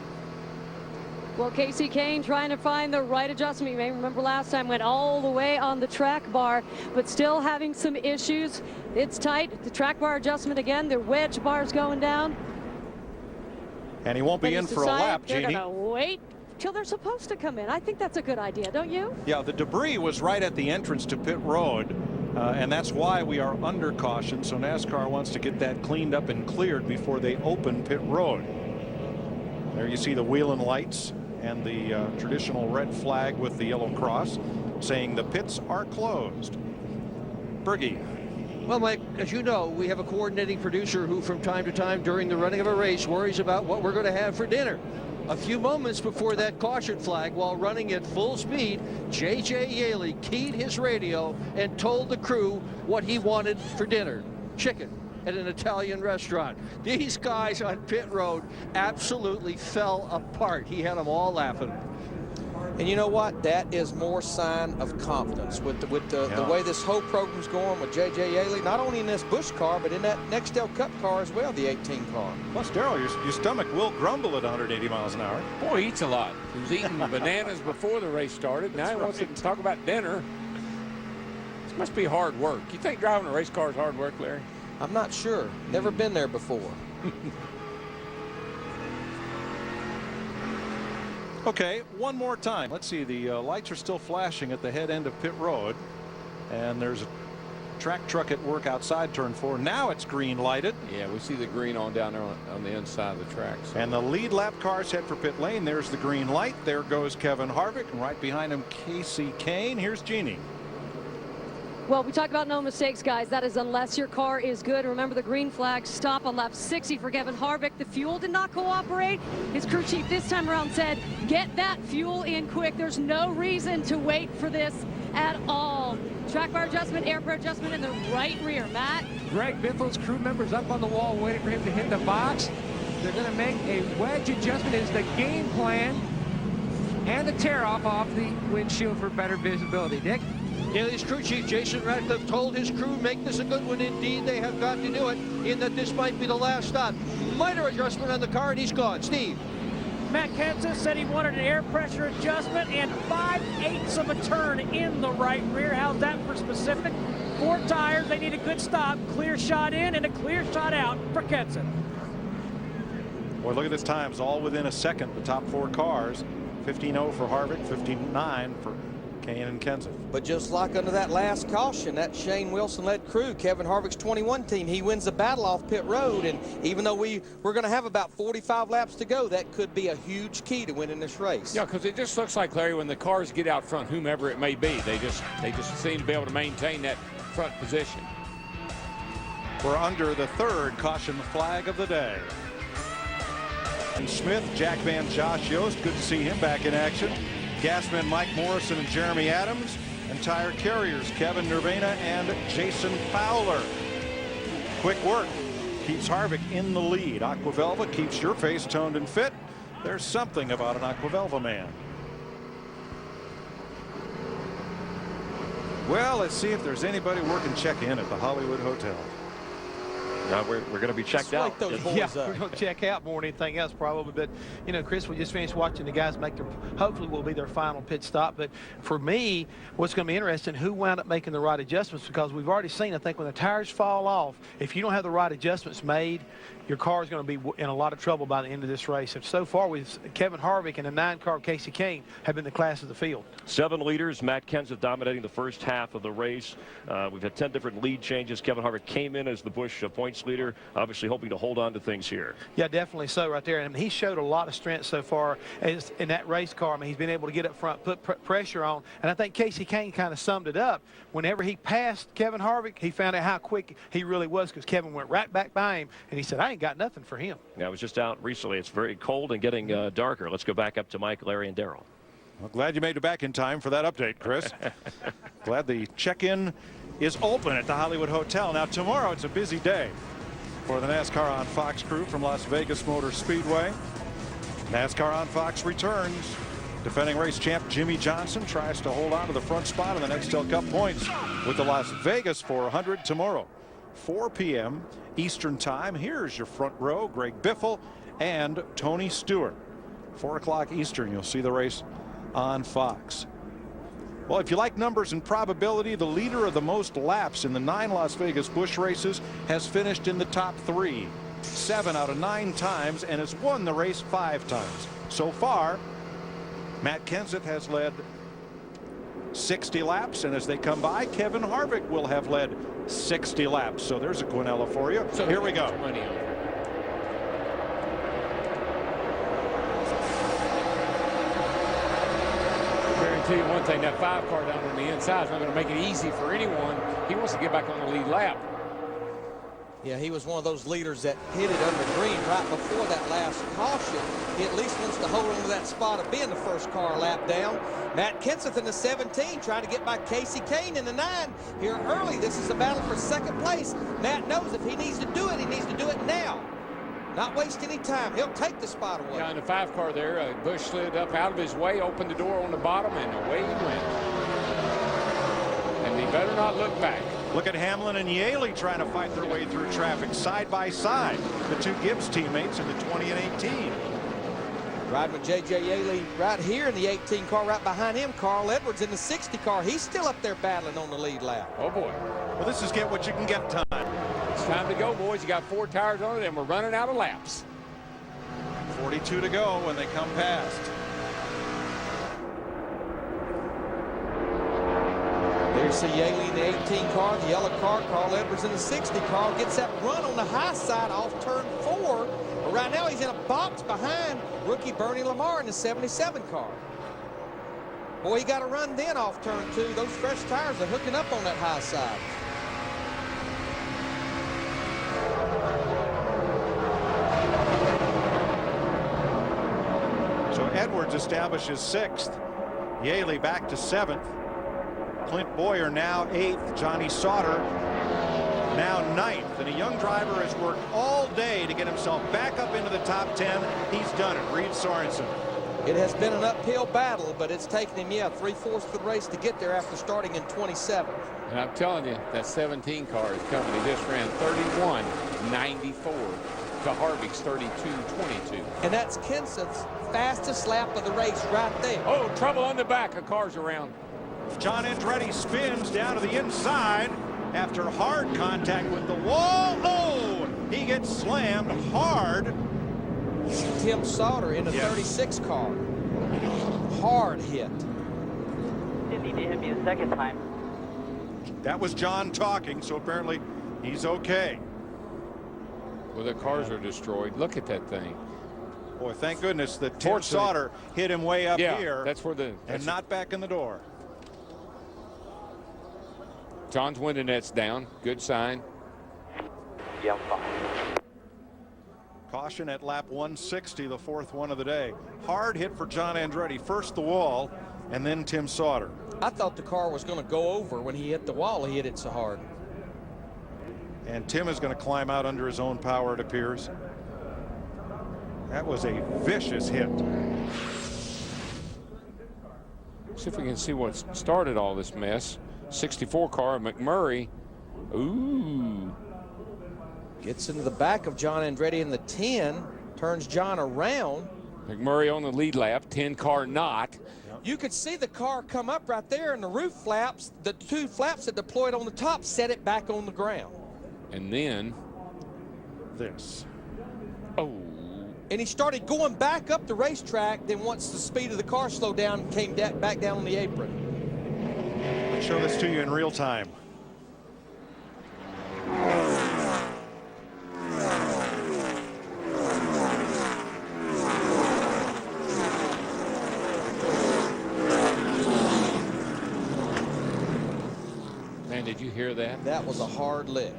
Well, Casey Kane trying to find the right adjustment. You may remember last time went all the way on the track bar, but still having some issues. It's tight. The track bar adjustment again. The wedge bar's going down. And he won't be in for a lap, Jeannie. Jeannie. They're going to wait till they're supposed to come in. I think that's a good idea, don't you? Yeah, the debris was right at the entrance to pit road, and that's why we are under caution. So NASCAR wants to get that cleaned up and cleared before they open pit road. There you see the wheeling lights and the traditional red flag with the yellow cross saying the pits are closed. Bergie. Well, Mike, as you know, we have a coordinating producer who from time to time during the running of a race worries about what we're going to have for dinner. A few moments before that caution flag, while running at full speed, J.J. Yeley keyed his radio and told the crew what he wanted for dinner. Chicken at an Italian restaurant. These guys on pit road absolutely fell apart. He had them all laughing. And you know what? That is more sign of confidence with the way this whole program's going with J.J. Yeley, not only in this Busch car, but in that Nextel Cup car as well, the 18 car. Plus, Darrell, your stomach will grumble at 180 miles an hour. Boy, he eats a lot. He was eating bananas before the race started. Now he wants to talk about dinner. This must be hard work. You think driving a race car is hard work, Larry? I'm not sure. Never been there before. Okay, one more time. Let's see. The lights are still flashing at the head end of pit road, and there's a track truck at work outside turn 4. Now it's green lighted. Yeah, we see the green on down there on the inside of the track. So. And the lead lap cars head for pit lane. There's the green light. There goes Kevin Harvick, and right behind him Casey Kane. Here's Jeannie. Well, we talk about no mistakes, guys. That is unless your car is good. Remember the green flag stop on lap 60 for Kevin Harvick. The fuel did not cooperate. His crew chief this time around said, get that fuel in quick. There's no reason to wait for this at all. Track bar adjustment, air pressure adjustment in the right rear. Matt? Greg Biffle's crew members up on the wall waiting for him to hit the box. They're going to make a wedge adjustment is the game plan. And the tear off the windshield for better visibility. Dick? Yeley's crew chief Jason Ratcliffe told his crew, make this a good one. Indeed, they have got to do it, in that this might be the last stop. Minor adjustment on the car, and he's gone. Steve. Matt Kenseth said he wanted an air pressure adjustment and 5/8 of a turn in the right rear. How's that for specific? 4 tires, they need a good stop. Clear shot in and a clear shot out for Kenseth. Boy, look at this times, all within a second. The top 4 cars, 15.0 for Harvick, 15.9 for Kane and Kenseth. But just like under that last caution, that Shane Wilson-led crew, Kevin Harvick's 21 team, he wins the battle off pit road. And even though we're going to have about 45 laps to go, that could be a huge key to winning this race. Yeah, because it just looks like, Larry, when the cars get out front, whomever it may be, they just seem to be able to maintain that front position. We're under the third caution flag of the day. And Smith, Jack Van Josh Yost, good to see him back in action. Gasman, Mike Morrison, and Jeremy Adams. And tire carriers, Kevin Nervena and Jason Fowler. Quick work keeps Harvick in the lead. Aquavelva keeps your face toned and fit. There's something about an Aquavelva man. Well, let's see if there's anybody working check-in at the Hollywood Hotel. We're going to be checked out. Yeah, we're going to check out more than anything else probably. But, you know, Chris, we just finished watching the guys make their, hopefully will be their final pit stop. But for me, what's going to be interesting, who wound up making the right adjustments, because we've already seen, I think, when the tires fall off, if you don't have the right adjustments made, your car is going to be in a lot of trouble by the end of this race. And so far, Kevin Harvick and the 9-car Kasey Kahne have been the class of the field. 7 leaders. Matt Kenseth dominating the first half of the race. We've had 10 different lead changes. Kevin Harvick came in as the Busch points leader, obviously hoping to hold on to things here. Yeah, definitely so right there. And he showed a lot of strength so far in that race car. I mean, he's been able to get up front, put pressure on. And I think Kasey Kahne kind of summed it up. Whenever he passed Kevin Harvick, he found out how quick he really was, because Kevin went right back by him, and he said, I ain't got nothing for him. Yeah, I was just out recently. It's very cold and getting darker. Let's go back up to Mike, Larry, and Darrell. Well, glad you made it back in time for that update, Chris. Glad the check-in is open at the Hollywood Hotel. Now, tomorrow it's a busy day for the NASCAR on Fox crew from Las Vegas Motor Speedway. NASCAR on Fox returns. Defending race champ Jimmy Johnson tries to hold on to the front spot in the Nextel Cup points with the Las Vegas 400 tomorrow, 4 p.m. Eastern Time. Here's your front row, Greg Biffle and Tony Stewart. 4 o'clock Eastern, you'll see the race on Fox. Well, if you like numbers and probability, the leader of the most laps in the 9 Las Vegas Busch races has finished in the top 3 7 out of 9 times and has won the race 5 times. So far, Matt Kenseth has led 60 laps, and as they come by, Kevin Harvick will have led 60 laps. So there's a Quinella for you. So here we go. Tell you one thing, that 5-car down on the inside is not going to make it easy for anyone. He wants to get back on the lead lap. Yeah, he was one of those leaders that hit it under green right before that last caution. He at least wants to hold on to that spot of being the first car lap down. Matt Kenseth in the 17 trying to get by Kasey Kahne in the 9 here early. This is a battle for second place. Matt knows if he needs to do it, he needs to do it now. Not waste any time. He'll take the spot away. Yeah, in the 5-car there, Busch slid up out of his way, opened the door on the bottom, and away he went. And he better not look back. Look at Hamlin and Yaley trying to fight their way through traffic side by side. The 2 Gibbs teammates in the 20 and 18. Riding with J.J. Yaley right here in the 18 car, right behind him, Carl Edwards in the 60 car. He's still up there battling on the lead lap. Oh, boy. Well, this is get what you can get time. It's time to go, boys. You got 4 tires on it, and we're running out of laps. 42 to go when they come past. There's Yaley in the 18 car, the yellow car. Carl Edwards in the 60 car. Gets that run on the high side off turn 4. But right now he's in a box behind rookie Bernie Lamar in the 77 car. Boy, he got a run then off turn 2. Those fresh tires are hooking up on that high side. So Edwards establishes 6th. Yaley back to 7th. Clint Boyer now 8th. Johnny Sauter now 9th. And a young driver has worked all day to get himself back up into the top 10. He's done it. Reed Sorensen. It has been an uphill battle, but it's taken him, 3/4 of the race to get there after starting in 27th. And I'm telling you, that 17 car is coming. He just ran 31.94 to Harvick's 32.22. And that's Kenseth's fastest lap of the race right there. Oh, trouble on the back. A car's around. John Andretti spins down to the inside after hard contact with the wall. Oh, he gets slammed hard. Tim Sauter in the 36 car. Hard hit. didn't need to hit me the second time. That was John talking, so apparently he's okay. Well, the cars are destroyed. Look at that thing. Boy, thank goodness that Tim Sauter hit him way up here. That's where and not back in the door. John's window net's down. Good sign. Yeah, I'm fine. Caution at lap 160, the fourth one of the day. Hard hit for John Andretti. First the wall, and then Tim Sauter. I thought the car was going to go over when he hit the wall. He hit it so hard. And Tim is going to climb out under his own power, it appears. That was a vicious hit. See if we can see what started all this mess. 64 car, McMurray. Ooh. Gets into the back of John Andretti in the 10, turns John around. McMurray on the lead lap, 10 car not. You could see the car come up right there, and the roof flaps, the two flaps that deployed on the top, set it back on the ground. And then this. Oh. And he started going back up the racetrack. Then once the speed of the car slowed down, came back down on the apron. I'll show this to you in real time. Man, did you hear that? That was a hard lick.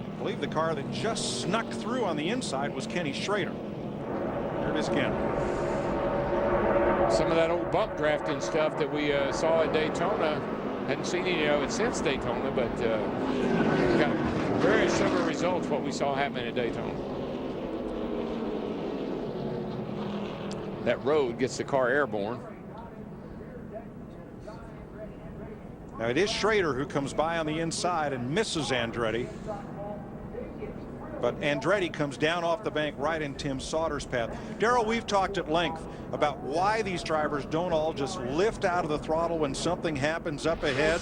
I believe the car that just snuck through on the inside was Kenny Schrader. There it is again. Some of that old bump drafting stuff that we saw at Daytona. Hadn't seen any of it since Daytona, but got very similar results what we saw happening at Daytona. That road gets the car airborne. Now it is Schrader who comes by on the inside and misses Andretti. But Andretti comes down off the bank right in Tim Sauter's path. Darrell, we've talked at length about why these drivers don't all just lift out of the throttle when something happens up ahead,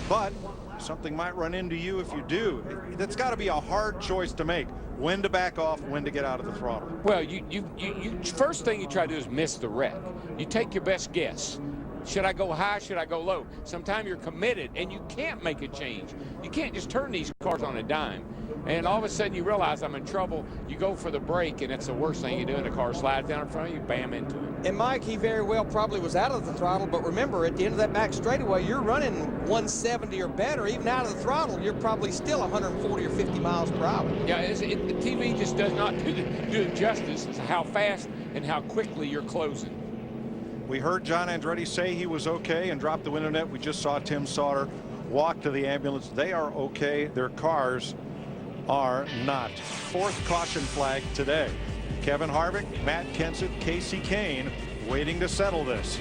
but something might run into you if you do. That's got to be a hard choice to make. When to back off, when to get out of the throttle. Well, you first thing you try to do is miss the wreck. You take your best guess. Should I go high? Should I go low? Sometimes you're committed and you can't make a change. You can't just turn these cars on a dime. And all of a sudden you realize I'm in trouble. You go for the brake, and it's the worst thing you do. And the car slides down in front of you, bam into it. And Mike, he very well probably was out of the throttle, but remember, at the end of that back straightaway, you're running 170 or better. Even out of the throttle, you're probably still 140 or 50 miles per hour. Yeah, the TV just does not do it justice to how fast and how quickly you're closing. We heard John Andretti say he was okay and drop the window net. We just saw Tim Sauter walk to the ambulance. They are okay. Their cars are not. Fourth caution flag today. Kevin Harvick, Matt Kenseth, Casey Kane waiting to settle this.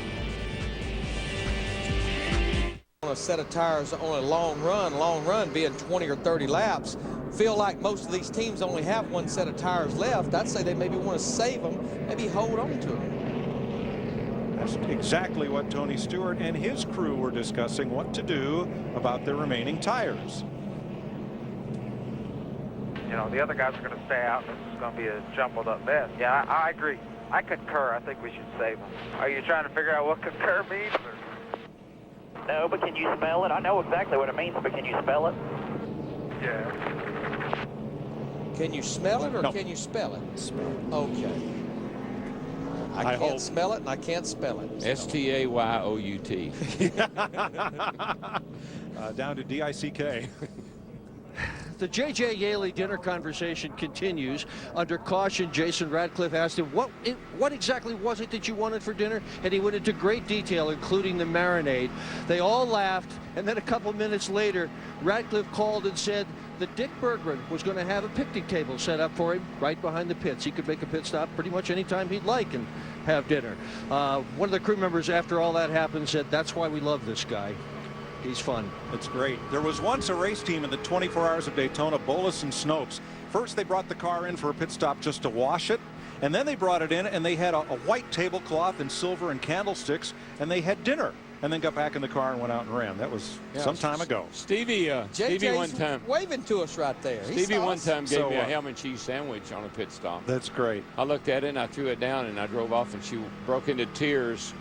On a set of tires on a long run being 20 or 30 laps, feel like most of these teams only have one set of tires left. I'd say they maybe want to save them, maybe hold on to them. That's exactly what Tony Stewart and his crew were discussing, what to do about their remaining tires. You know, the other guys are going to stay out, and this is going to be a jumbled up mess. Yeah, I agree. I concur. I think we should save them. Are you trying to figure out what concur means? Or? No, but can you spell it? I know exactly what it means, but can you spell it? Yeah. Can you smell it or No. can you spell it? Spell it. Okay. I can't smell it and I can't spell it. S-T-A-Y-O-U-T. Down to D-I-C-K. The J.J. Yaley dinner conversation continues. Under caution, Jason Radcliffe asked him, what exactly was it that you wanted for dinner? And he went into great detail, including the marinade. They all laughed, and then a couple minutes later, Radcliffe called and said that Dick Bergman was going to have a picnic table set up for him right behind the pits. He could make a pit stop pretty much anytime he'd like and have dinner. One of the crew members, after all that happened, said, that's why we love this guy. He's fun. It's great. There was once a race team in the 24 Hours of Daytona, Bolus and Snopes. First, they brought the car in for a pit stop just to wash it. And then they brought it in, and they had a white tablecloth and silver and candlesticks, and they had dinner. And then got back in the car and went out and ran. That was some time ago. Stevie one time waving to us right there. Stevie one time gave me a ham and cheese sandwich on a pit stop. That's great. I looked at it and I threw it down and I drove off, and she broke into tears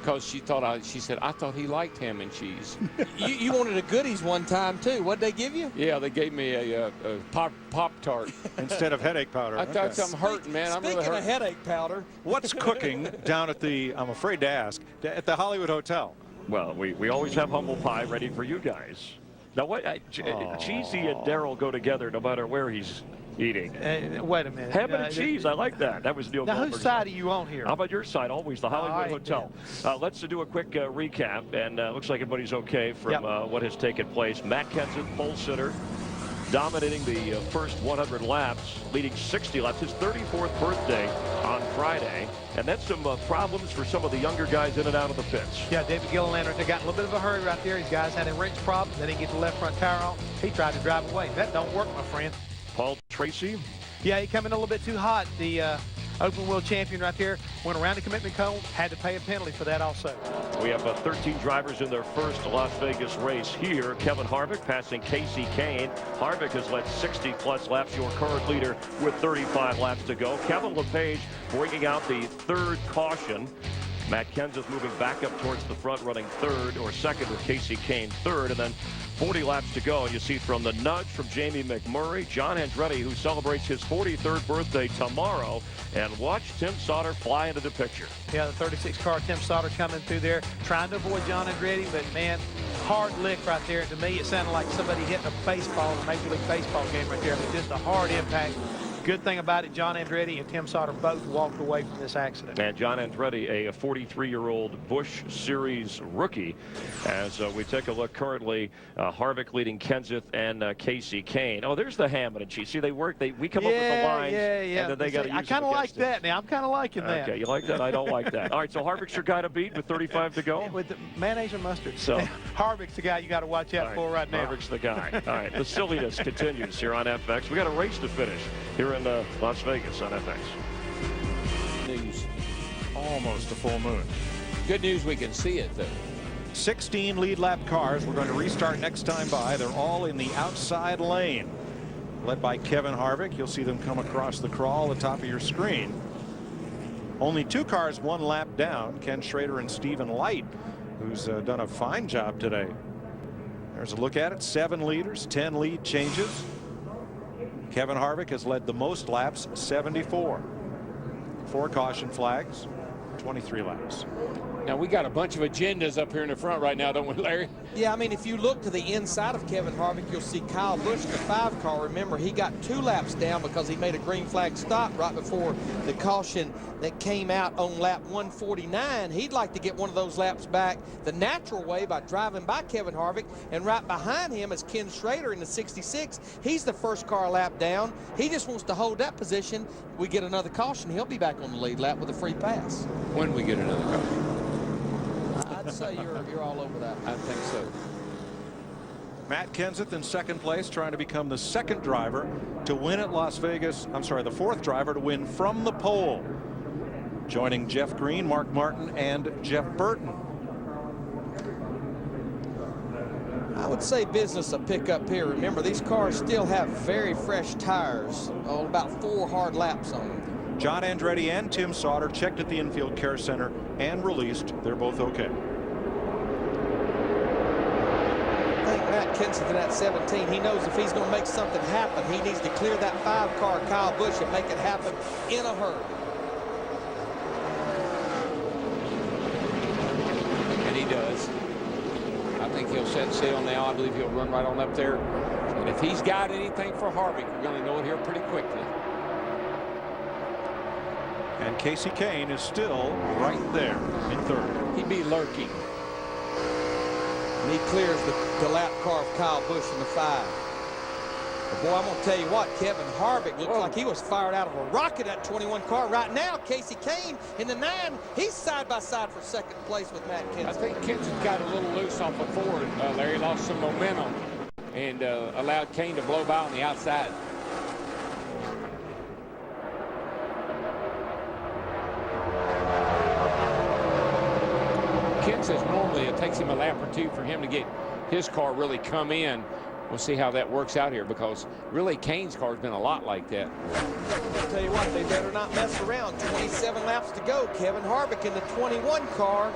because she said, I thought he liked ham and cheese. You wanted a goodies one time, too. What'd they give you? Yeah, they gave me a Pop-Tart. Instead of headache powder. I thought something hurting, man. I'm really Speaking hurting. of headache powder. What's cooking down at the, I'm afraid to ask, at the Hollywood Hotel? Well, we always have humble pie ready for you guys. Now, what Cheesy and Daryl go together no matter where he's eating. Wait a minute. Ham and cheese, I like that. That was Neil Now, Goldberg's whose side are you on here? How about your side? Always the Hollywood right, Hotel. Let's do a quick recap, and looks like everybody's okay from what has taken place. Matt Kenseth, pole sitter, dominating the first 100 laps, leading 60 laps, his 34th birthday on Friday. And that's some problems for some of the younger guys in and out of the pits. Yeah, David Gilliland, they got in a little bit of a hurry right there. These guys had a wrench problem. They didn't get the left front tire on. He tried to drive away. That don't work, my friend. Paul Tracy. Yeah, he came in a little bit too hot. The open wheel champion right there went around the commitment cone, had to pay a penalty for that also. We have 13 drivers in their first Las Vegas race here. Kevin Harvick passing Casey Kane. Harvick has led 60-plus laps, your current leader with 35 laps to go. Kevin LePage bringing out the third caution. Matt Kenseth moving back up towards the front, running third or second with Casey Kane third, and then 40 laps to go. And you see from the nudge from Jamie McMurray, John Andretti, who celebrates his 43rd birthday tomorrow, and watch Tim Sauter fly into the picture. Yeah, the 36 car, Tim Sauter coming through there, trying to avoid John Andretti, but man, hard lick right there. To me, it sounded like somebody hitting a baseball, a Major League Baseball game right there. I mean, just a hard impact. Good thing about it, John Andretti and Tim Sauter both walked away from this accident. And John Andretti, a 43-year-old Busch Series rookie. As we take a look currently, Harvick leading Kenseth and Casey Kane. Oh, there's the ham and cheese. See, we come up with the lines, and then they got to use I kind of like that now. I'm kind of liking that. Okay, you like that? I don't like that. All right, so Harvick's your guy to beat with 35 to go? With the mayonnaise and mustard. So Harvick's the guy you got to watch out for right now. Harvick's the guy. All right, the silliness continues here on FX. We got a race to finish here in Las Vegas on FX. News. Almost a full moon. Good news, we can see it, though. 16 lead lap cars. We're going to restart next time by. They're all in the outside lane. Led by Kevin Harvick. You'll see them come across the crawl at the top of your screen. Only 2 cars 1 lap down. Ken Schrader and Stephen Light, who's done a fine job today. There's a look at it. 7 leaders, 10 lead changes. Kevin Harvick has led the most laps, 74. 4 caution flags, 23 laps. Now, we got a bunch of agendas up here in the front right now, don't we, Larry? Yeah, I mean, if you look to the inside of Kevin Harvick, you'll see Kyle Busch in the 5 car. Remember, he got 2 laps down because he made a green flag stop right before the caution that came out on lap 149. He'd like to get one of those laps back the natural way by driving by Kevin Harvick. And right behind him is Ken Schrader in the 66. He's the first car lap down. He just wants to hold that position. We get another caution, he'll be back on the lead lap with a free pass. When we get another caution. I'd say you're all over that. I think so. Matt Kenseth in second place, trying to become the 2nd driver to win at Las Vegas. I'm sorry, the 4th driver to win from the pole. Joining Jeff Green, Mark Martin, and Jeff Burton. I would say business will pick up here. Remember, these cars still have very fresh tires. Oh, about 4 hard laps on them. John Andretti and Tim Sauter checked at the infield care center and released. They're both okay. I think Matt Kenseth in that 17, he knows if he's going to make something happen, he needs to clear that 5 car Kyle Busch and make it happen in a hurry. And he does. I think he'll set sail now. I believe he'll run right on up there. And if he's got anything for Harvick, we're going to know it here pretty quickly. And Casey Kane is still right there in 3rd. He'd be lurking. And he clears the lap car of Kyle Busch in the 5. But boy, I'm going to tell you what, Kevin Harvick looks like he was fired out of a rocket, that 21 car. Right now, Casey Kane in the 9, he's side by side for 2nd place with Matt Kenseth. I think Kenseth got a little loose off of Ford. Larry lost some momentum and allowed Kane to blow by on the outside. Ken says normally it takes him a lap or 2 for him to get his car really come in. We'll see how that works out here, because really Kane's car has been a lot like that. I'll tell you what, they better not mess around. 27 laps to go. Kevin Harvick in the 21 car.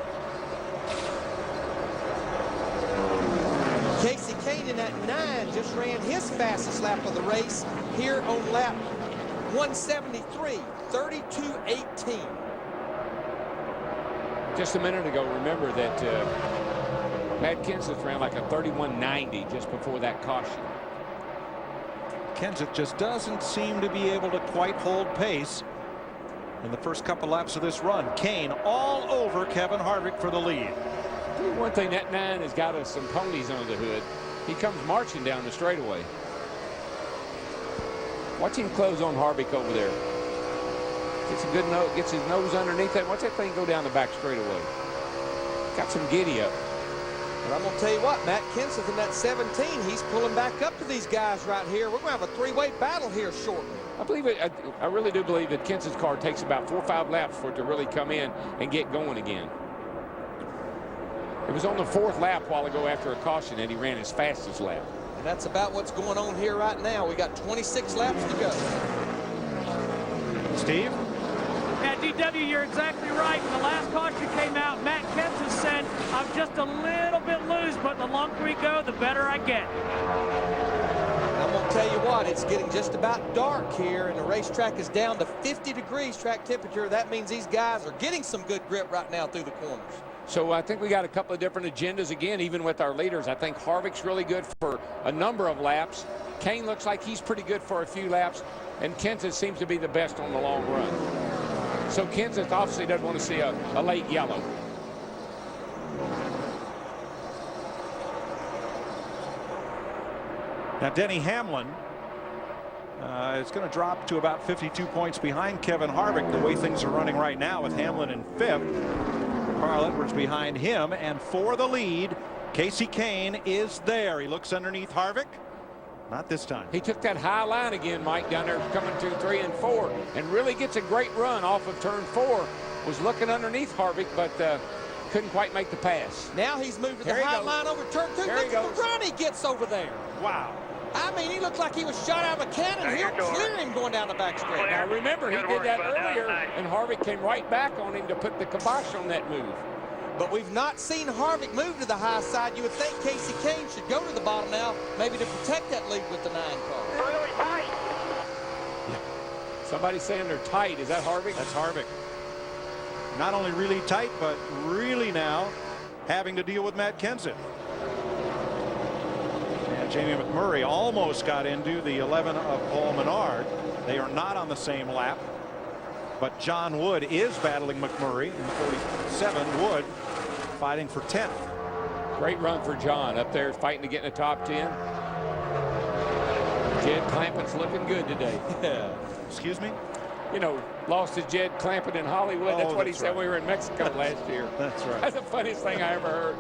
in that 9 just ran his fastest lap of the race here on lap 173, 32.18. Just a minute ago, remember that Matt Kenseth ran like a 31.90 just before that caution. Kenseth just doesn't seem to be able to quite hold pace in the first couple laps of this run. Kane all over Kevin Harvick for the lead. One thing, that 9 has got us some ponies under the hood. He comes marching down the straightaway. Watch him close on Harvick over there. Gets a good nose, gets his nose underneath that. Watch that thing go down the back straightaway. Got some giddy up. But I'm going to tell you what, Matt Kenseth in that 17, he's pulling back up to these guys right here. We're going to have a three-way battle here shortly. I really do believe that Kenseth's car takes about 4 or 5 laps for it to really come in and get going again. It was on the 4th lap a while ago after a caution that he ran his fastest lap. And that's about what's going on here right now. We got 26 laps to go. Steve? Yeah, DW, you're exactly right. When the last caution came out, Matt Kenseth said, I'm just a little bit loose, but the longer we go, the better I get. I'm going to tell you what, it's getting just about dark here, and the racetrack is down to 50 degrees track temperature. That means these guys are getting some good grip right now through the corners. So I think we got a couple of different agendas again, even with our leaders. I think Harvick's really good for a number of laps. Kane looks like he's pretty good for a few laps, and Kenseth seems to be the best on the long run. So Kenseth obviously doesn't want to see a late yellow. Now Denny Hamlin is going to drop to about 52 points behind Kevin Harvick the way things are running right now, with Hamlin in 5th. Carl Edwards behind him, and for the lead, Kasey Kahne is there. He looks underneath Harvick. Not this time. He took that high line again, Mike, down there coming to 3 and 4, and really gets a great run off of turn 4. Was looking underneath Harvick, but couldn't quite make the pass. Now he's moved to the high line over turn 2. Look at the run he gets over there. Wow. I mean, he looked like he was shot out of a cannon. He'll clear him going down the back straight. Now remember, he did that earlier, and Harvick came right back on him to put the kibosh on that move. But we've not seen Harvick move to the high side. You would think Kasey Kahne should go to the bottom now, maybe to protect that lead with the 9 car. Really tight. Somebody's saying they're tight. Is that Harvick? That's Harvick. Not only really tight, but really now having to deal with Matt Kenseth. And Jamie McMurray almost got into the 11 of Paul Menard. They are not on the same lap. But John Wood is battling McMurray in 47. Wood fighting for 10th. Great run for John up there, fighting to get in the top 10. Jed Clampen's looking good today. Yeah. Excuse me? You know, lost to Jed Clampett in Hollywood. That's what he said when we were in Mexico last year. That's right. That's the funniest thing I ever heard.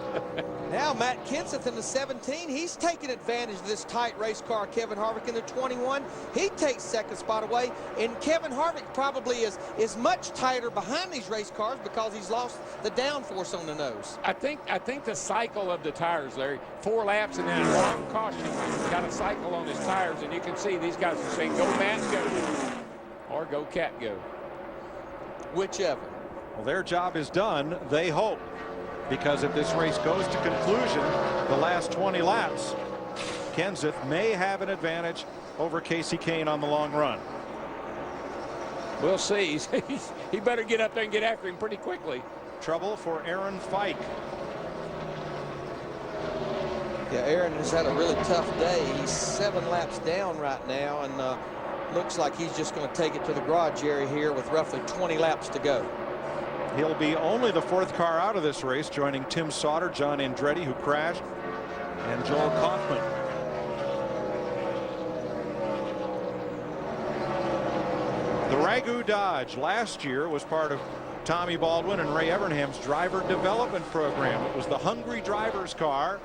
Now Matt Kenseth in the 17, he's taking advantage of this tight race car. Kevin Harvick in the 21, he takes second spot away, and Kevin Harvick probably is much tighter behind these race cars because he's lost the downforce on the nose. I think the cycle of the tires, Larry, 4 laps and then a long caution, got a cycle on his tires, and you can see these guys are saying, go Matt, go. Or go Cat, go. Whichever. Well, their job is done, they hope, because if this race goes to conclusion, the last 20 laps, Kenseth may have an advantage over Kasey Kahne on the long run. We'll see. He better get up there and get after him pretty quickly. Trouble for Aaron Fike. Yeah, Aaron has had a really tough day. He's 7 laps down right now, and looks like he's just going to take it to the garage area here with roughly 20 laps to go. He'll be only the 4th car out of this race, joining Tim Sauter, John Andretti, who crashed, and Joel Kaufman. The Ragu Dodge last year was part of Tommy Baldwin and Ray Evernham's driver development program. It was the hungry driver's car,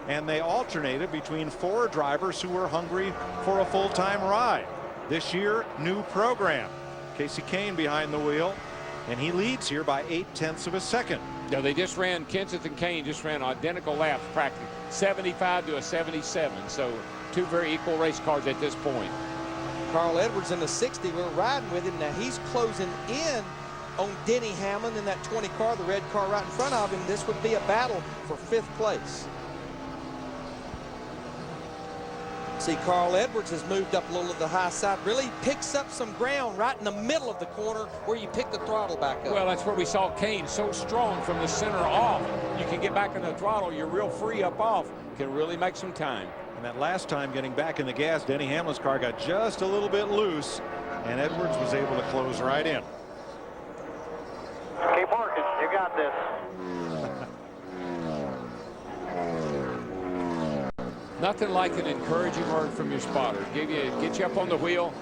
and they alternated between 4 drivers who were hungry for a full-time ride. This year, new program. Kasey Kahne behind the wheel, and he leads here by 0.8 of a second. No, they just ran, Kenseth and Kahne just ran identical laps practically, 75 to a 77. So 2 very equal race cars at this point. Carl Edwards in the 60, we're riding with him. Now he's closing in on Denny Hamlin in that 20 car, the red car right in front of him. This would be a battle for 5th place. See, Carl Edwards has moved up a little to the high side, really picks up some ground right in the middle of the corner where you pick the throttle back up. Well, that's where we saw Kane so strong from the center off. You can get back in the throttle, you're real free up off, can really make some time. And that last time getting back in the gas, Denny Hamlin's car got just a little bit loose, and Edwards was able to close right in. Keep working. You got this. Nothing like an encouraging word from your spotter. Get you up on the wheel,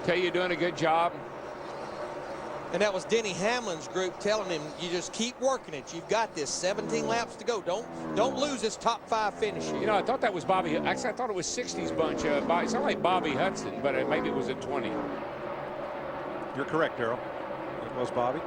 tell you you're doing a good job. And that was Denny Hamlin's group telling him, you just keep working it. You've got this. 17 laps to go. Don't lose this top 5 finish here. You know, I thought that was Bobby. Actually, I thought it was 60s bunch. It sounded like Bobby Hudson, but maybe it was at 20. You're correct, Darrell. It was Bobby.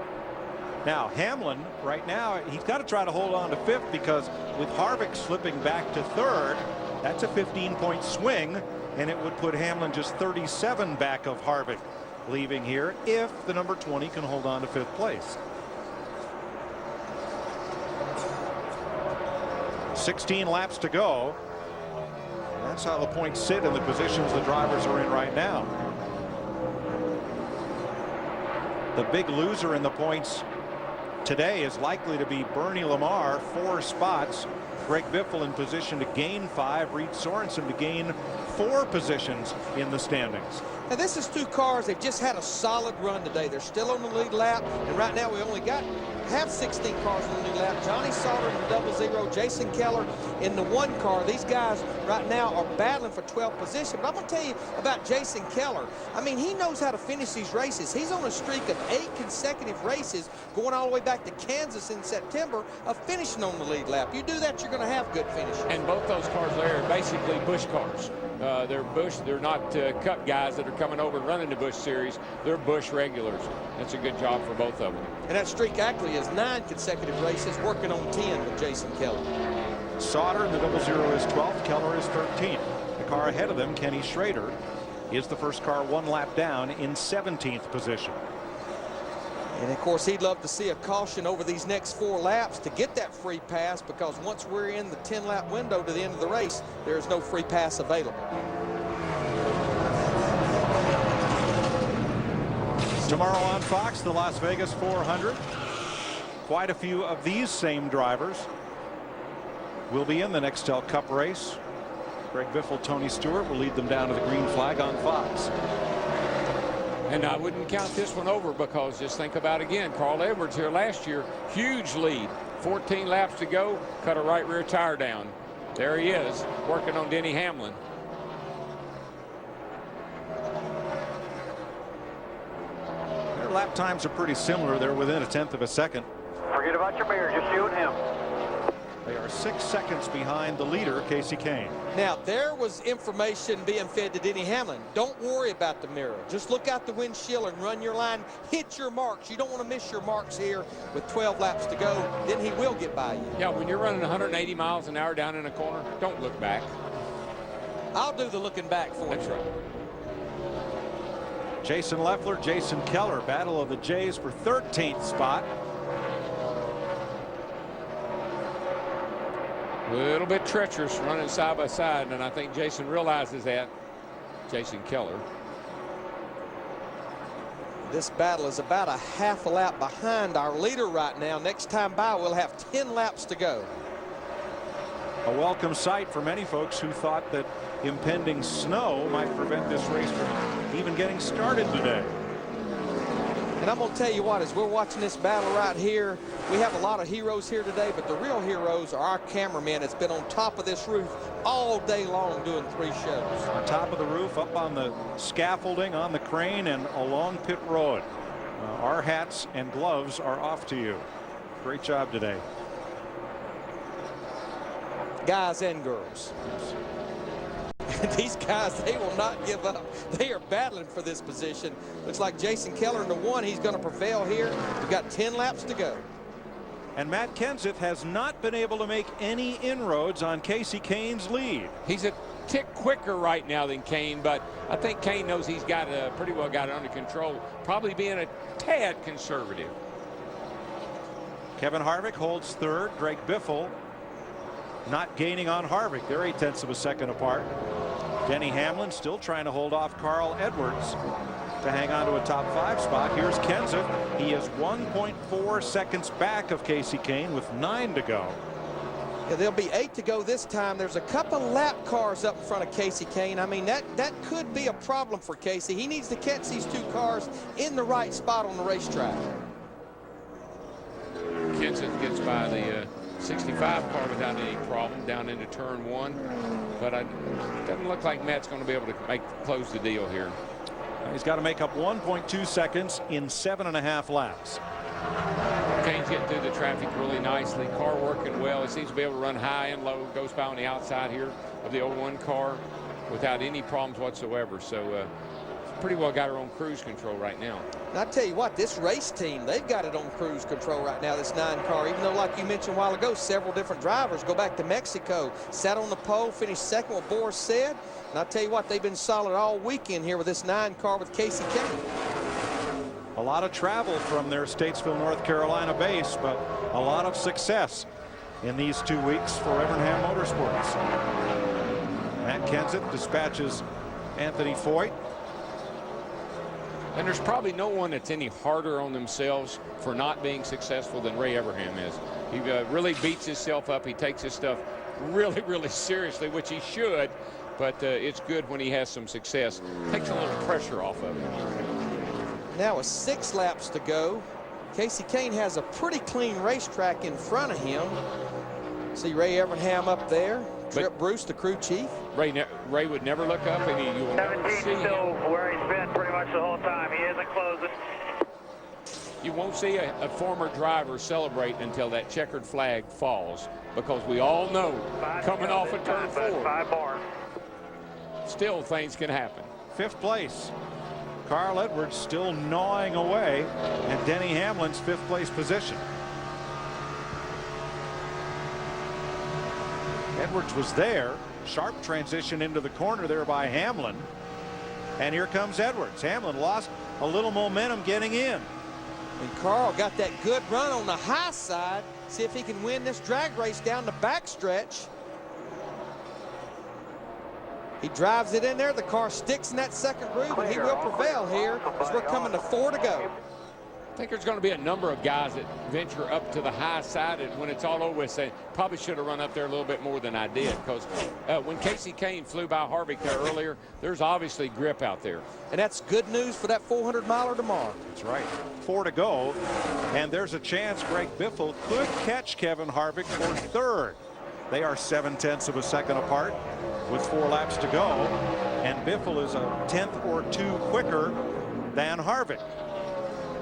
Now, Hamlin, right now, he's got to try to hold on to 5th because with Harvick slipping back to 3rd, that's a 15-point swing, and it would put Hamlin just 37 back of Harvick leaving here if the number 20 can hold on to 5th place. 16 laps to go. That's how the points sit in the positions the drivers are in right now. The big loser in the points today is likely to be Bernie Lamar, 4 spots. Greg Biffle in position to gain 5. Reed Sorensen to gain 4 positions in the standings. Now this is 2 cars. They've just had a solid run today. They're still on the lead lap, and right now we only have 16 cars on the lead lap. Johnny Sauter in the 00, Jason Keller in the 1 car. These guys right now are battling for 12th position. But I'm going to tell you about Jason Keller. I mean, he knows how to finish these races. He's on a streak of 8 consecutive races going all the way back to Kansas in September of finishing on the lead lap. You do that, you're going to have good finishes. And both those cars there are basically Busch cars. They're Busch. They're not Cup guys that are coming over and running the Busch Series. They're Busch regulars. That's a good job for both of them. And that streak actually is 9 consecutive races, working on 10 with Jason Keller. Sauter in the 00 is 12th. Keller is 13th. The car ahead of them, Kenny Schrader, is the first car 1 lap down in 17th position. And of course, he'd love to see a caution over these next 4 laps to get that free pass, because once we're in the 10-lap window to the end of the race, there's no free pass available. Tomorrow on Fox, the Las Vegas 400. Quite a few of these same drivers will be in the Nextel Cup race. Greg Biffle, Tony Stewart will lead them down to the green flag on Fox. And I wouldn't count this one over, because just think about again, Carl Edwards here last year, huge lead, 14 laps to go, cut a right rear tire down. There he is, working on Denny Hamlin. Their lap times are pretty similar. They're within 1/10 of a second. Forget about your mirror, just you and him. They are 6 seconds behind the leader, Kasey Kahne. Now, there was information being fed to Denny Hamlin. Don't worry about the mirror. Just look out the windshield and run your line. Hit your marks. You don't want to miss your marks here with 12 laps to go. Then he will get by you. Yeah, when you're running 180 miles an hour down in a corner, don't look back. I'll do the looking back for you. That's right. Jason Leffler, Jason Keller, battle of the Jays for 13th spot. A little bit treacherous running side by side, and I think Jason realizes that. Jason Keller. This battle is about a half a lap behind our leader right now. Next time by, we'll have 10 laps to go. A welcome sight for many folks who thought that impending snow might prevent this race from even getting started today. And I'm going to tell you what, as we're watching this battle right here, we have a lot of heroes here today, but the real heroes are our cameraman that's been on top of this roof all day long doing 3 shows. On top of the roof, up on the scaffolding, on the crane, and along pit road. Our hats and gloves are off to you. Great job today. Guys and girls. These guys, they will not give up. They are battling for this position. Looks like Jason Keller in the 1. He's going to prevail here. We've got 10 laps to go. And Matt Kenseth has not been able to make any inroads on Kasey Kahne's lead. He's a tick quicker right now than Kahne, but I think Kahne knows he's got pretty well got it under control, probably being a tad conservative. Kevin Harvick holds 3rd. Greg Biffle not gaining on Harvick. They're 0.8 of a second apart. Denny Hamlin still trying to hold off Carl Edwards to hang on to a top 5 spot. Here's Kenseth. He is 1.4 seconds back of Kasey Kahne with 9 to go. Yeah, there'll be 8 to go this time. There's a couple lap cars up in front of Kasey Kahne. I mean, that could be a problem for Kasey. He needs to catch these 2 cars in the right spot on the racetrack. Kenseth gets by the 65 car without any problem down into turn 1, but it doesn't look like Matt's going to be able to close the deal here. He's got to make up 1.2 seconds in 7.5 laps. Kahne's getting through the traffic really nicely. Car working well. He seems to be able to run high and low. Goes by on the outside here of the 01 car without any problems whatsoever. So pretty well got her on cruise control right now. And I tell you what, this race team, they've got it on cruise control right now, this 9 car, even though, like you mentioned a while ago, several different drivers go back to Mexico, sat on the pole, finished second, what Boris said. And I tell you what, they've been solid all weekend here with this 9 car with Kasey Kahne. A lot of travel from their Statesville, North Carolina base, but a lot of success in these 2 weeks for Evernham Motorsports. Matt Kenseth dispatches Anthony Foyt. And there's probably no one that's any harder on themselves for not being successful than Ray Evernham is. He really beats himself up. He takes his stuff really, really seriously, which he should. But it's good when he has some success. Takes a little pressure off of him. Now with 6 laps to go, Kasey Kahne has a pretty clean racetrack in front of him. See Ray Evernham up there. Trip Bruce, the crew chief. Ray would never look up, and you will never see him. Still where he's been pretty much the whole time. He isn't closing. You won't see a former driver celebrate until that checkered flag falls, because we all know coming off of turn 4. 5 more. Still, things can happen. 5th place. Carl Edwards still gnawing away at Denny Hamlin's 5th place position. Edwards was there. Sharp transition into the corner there by Hamlin. And here comes Edwards. Hamlin lost a little momentum getting in. And Carl got that good run on the high side. See if he can win this drag race down the backstretch. He drives it in there. The car sticks in that second groove, and he will prevail here as we're coming to 4 to go. I think there's going to be a number of guys that venture up to the high side, and when it's all over with, say, probably should have run up there a little bit more than I did, because when Kasey Kahne flew by Harvick there earlier, there's obviously grip out there. And that's good news for that 400-miler tomorrow. That's right. 4 to go, and there's a chance Greg Biffle could catch Kevin Harvick for 3rd. They are 0.7 of a second apart with 4 laps to go, and Biffle is a 1/10 or 2 quicker than Harvick.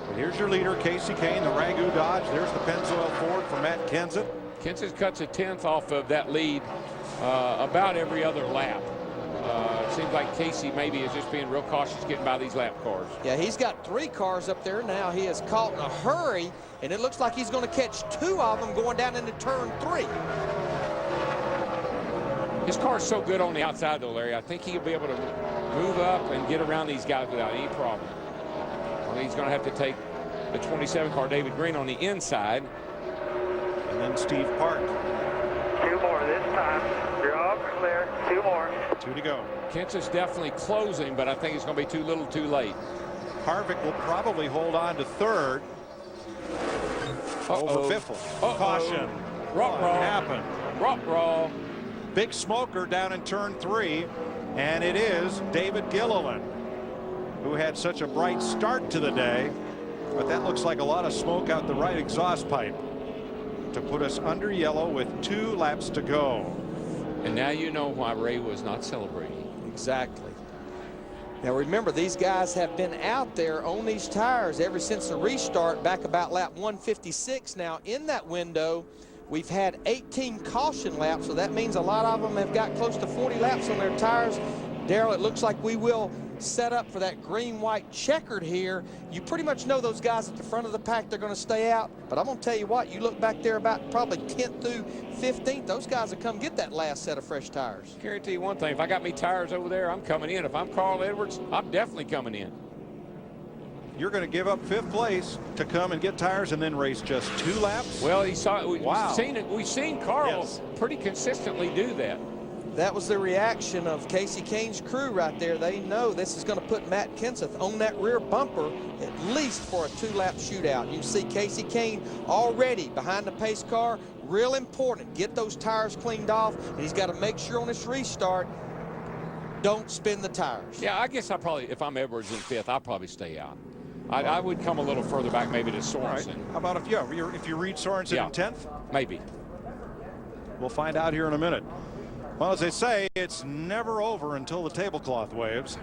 But here's your leader, Kasey Kahne, the Ragu Dodge. There's the Pennzoil Ford for Matt Kenseth. Kenseth cuts a 1/10 off of that lead about every other lap. It seems like Kasey maybe is just being real cautious getting by these lap cars. Yeah, he's got 3 cars up there now. He is caught in a hurry, and it looks like he's going to catch 2 of them going down into turn 3. His car's so good on the outside, though, Larry. I think he'll be able to move up and get around these guys without any problem. Well, he's going to have to take the 27 car, David Green, on the inside. And then Steve Park. 2 more this time. You're all clear. 2 more. 2 to go. Kenseth's definitely closing, but I think it's going to be too little too late. Harvick will probably hold on to 3rd over Biffle. Caution. What happened? Ruh-roh. Big smoker down in turn 3, and it is David Gilliland, who had such a bright start to the day, but that looks like a lot of smoke out the right exhaust pipe to put us under yellow with 2 laps to go. And now you know why Ray was not celebrating. Exactly. Now remember, these guys have been out there on these tires ever since the restart back about lap 156. Now in that window, we've had 18 caution laps, so that means a lot of them have got close to 40 laps on their tires. Darrell, it looks like we will set up for that green-white checkered here. You pretty much know those guys at the front of the pack, they're going to stay out. But I'm going to tell you what, you look back there about probably 10th through 15th, those guys will come get that last set of fresh tires. Guarantee you one thing, if I got me tires over there, I'm coming in. If I'm Carl Edwards, I'm definitely coming in. You're going to give up 5th place to come and get tires and then race just 2 laps? Well, he saw it. Wow. We've seen Carl pretty consistently do that. That was the reaction of Casey Kane's crew right there. They know this is going to put Matt Kenseth on that rear bumper at least for a 2-lap shootout. You see Casey Kane already behind the pace car. Real important. Get those tires cleaned off, and he's got to make sure on this restart, don't spin the tires. Yeah, I guess if I'm Edwards in 5th, I'll probably stay out. I would come a little further back, maybe to Sorensen. Right. How about if you read Sorensen in 10th? Maybe. We'll find out here in a minute. Well, as they say, it's never over until the tablecloth waves.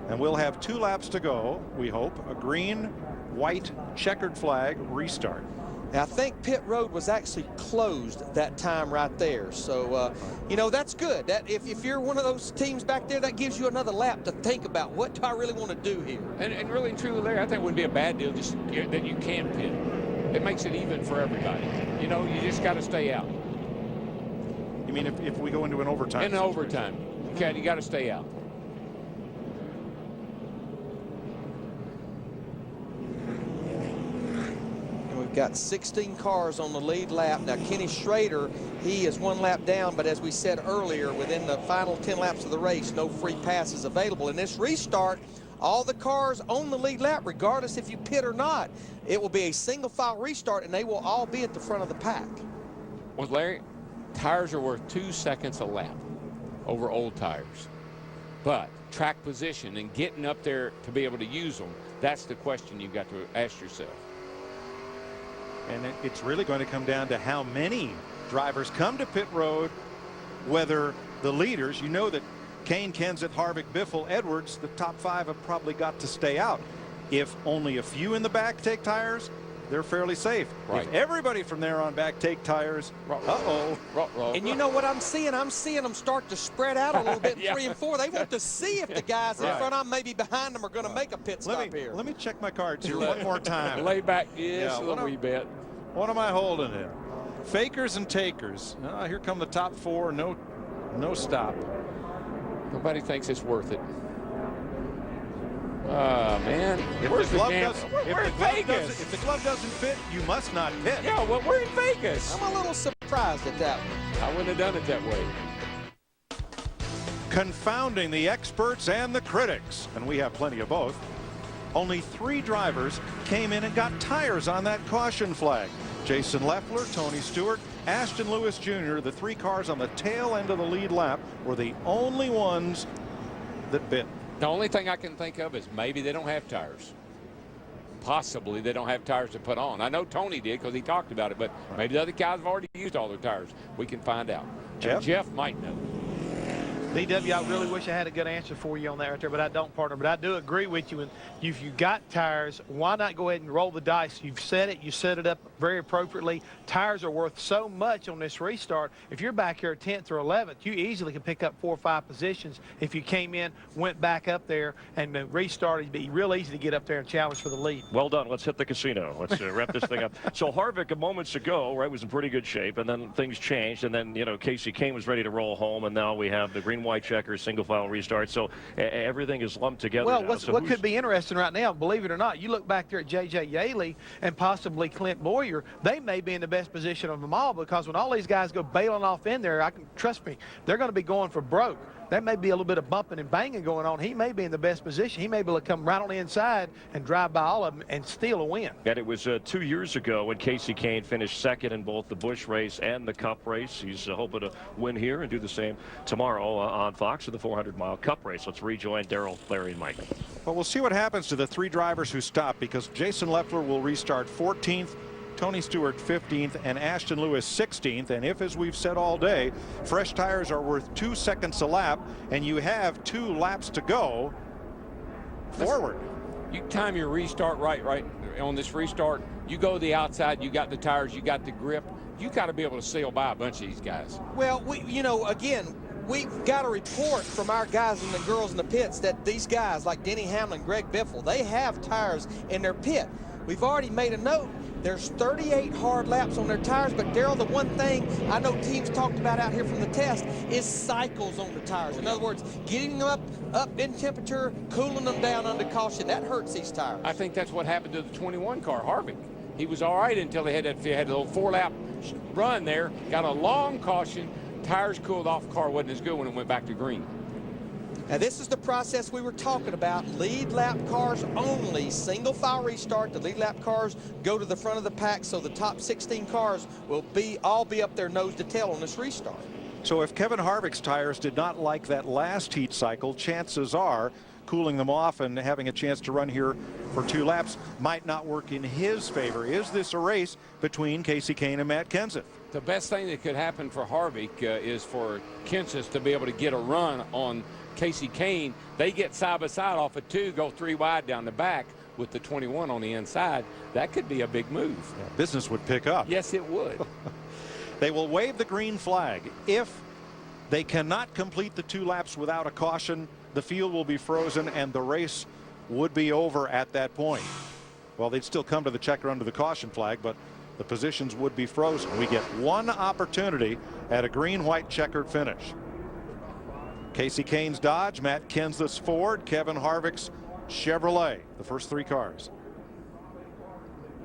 And we'll have 2 laps to go, we hope. A green, white, checkered flag restart. Now, I think pit road was actually closed that time right there. So, you know, that's good. That if you're one of those teams back there, that gives you another lap to think about. What do I really want to do here? And really and truly, Larry, I think it wouldn't be a bad deal just that you can pit. It makes it even for everybody. You know, you just got to stay out. You mean if we go into an overtime? In overtime. You got to stay out. We've got 16 cars on the lead lap. Now, Kenny Schrader, he is 1 lap down, but as we said earlier, within the final 10 laps of the race, no free passes available. In this restart, all the cars on the lead lap, regardless if you pit or not, it will be a single file restart, and they will all be at the front of the pack. Well, Larry, tires are worth 2 seconds a lap over old tires. But track position and getting up there to be able to use them, that's the question you've got to ask yourself. And it's really going to come down to how many drivers come to pit road, whether the leaders, you know that Kane, Kenseth, Harvick, Biffle, Edwards, the top 5 have probably got to stay out. If only a few in the back take tires, they're fairly safe. Right. If everybody from there on back take tires, And you know what I'm seeing? I'm seeing them start to spread out a little bit in 3 and 4. They want to see if the guys in front of them, maybe behind them, are going to make a pit stop here. Let me check my cards here one more time. Lay back just a little wee bit. What am I holding here? Fakers and takers. Here come the top 4. No stop. Nobody thinks it's worth it. Man. Where's the Vegas? If the glove doesn't fit, you must not pit. Yeah, well, we're in Vegas. I'm a little surprised at that one. I wouldn't have done it that way. Confounding the experts and the critics, and we have plenty of both. Only 3 drivers came in and got tires on that caution flag. Jason Leffler, Tony Stewart, Ashton Lewis Jr., the 3 cars on the tail end of the lead lap, were the only ones that bit. The only thing I can think of is maybe they don't have tires. Possibly they don't have tires to put on. I know Tony did because he talked about it, but maybe the other guys have already used all their tires. We can find out. Jeff might know. DW, I really wish I had a good answer for you on that right there, but I don't, partner. But I do agree with you. And if you got tires, why not go ahead and roll the dice? You've said it. You set it up very appropriately. Tires are worth so much on this restart. If you're back here 10th or 11th, you easily can pick up 4 or 5 positions. If you came in, went back up there, and restarted, it'd be real easy to get up there and challenge for the lead. Well done. Let's hit the casino. Let's wrap this thing up. So Harvick, moments ago, right, was in pretty good shape, and then things changed, and then, you know, Casey Kane was ready to roll home, and now we have the green, white checker, single file restart. So everything is lumped together. Well, now. what could be interesting right now, believe it or not, you look back there at J.J. Yaley and possibly Clint Boyer, they may be in the best position of them all, because when all these guys go bailing off in there, trust me, they're going to be going for broke. There may be a little bit of bumping and banging going on. He may be in the best position. He may be able to come right on the inside and drive by all of them and steal a win. And it was 2 years ago when Casey Kane finished 2nd in both the Busch race and the Cup race. He's hoping to win here and do the same tomorrow on Fox for the 400-mile Cup race. Let's rejoin Darrell, Larry, and Mike. Well, we'll see what happens to the 3 drivers who stop, because Jason Leffler will restart 14th. Tony Stewart 15th and Ashton Lewis 16th. And if, as we've said all day, fresh tires are worth 2 seconds a lap and you have 2 laps to go forward. You time your restart right on this restart. You go to the outside, you got the tires, you got the grip. You got to be able to sail by a bunch of these guys. Well, again, we've got a report from our guys and the girls in the pits that these guys like Denny Hamlin, Greg Biffle, they have tires in their pit. We've already made a note. There's 38 hard laps on their tires, but Darrell, the one thing I know teams talked about out here from the test is cycles on the tires. In other words, getting them up in temperature, cooling them down under caution. That hurts these tires. I think that's what happened to the 21 car, Harvick. He was all right until he had a little 4-lap run there, got a long caution, tires cooled off, car wasn't as good when it went back to green. Now this is the process we were talking about. Lead lap cars only, single file restart. The lead lap cars go to the front of the pack, so the top 16 cars will all be up there nose to tail on this restart. So if Kevin Harvick's tires did not like that last heat cycle, chances are cooling them off and having a chance to run here for 2 laps might not work in his favor. Is this a race between Kasey Kahne and Matt Kenseth? The best thing that could happen for Harvick is for Kenseth to be able to get a run on Kasey Kahne. They get side by side off of 2, go 3 wide down the back with the 21 on the inside. That could be a big move. Yeah, business would pick up. Yes, it would. They will wave the green flag. If they cannot complete the 2 laps without a caution, the field will be frozen and the race would be over at that point. Well, they'd still come to the checker under the caution flag, but the positions would be frozen. We get 1 opportunity at a green-white checkered finish. Kasey Kahne's Dodge, Matt Kenseth's Ford, Kevin Harvick's Chevrolet, the first 3 cars.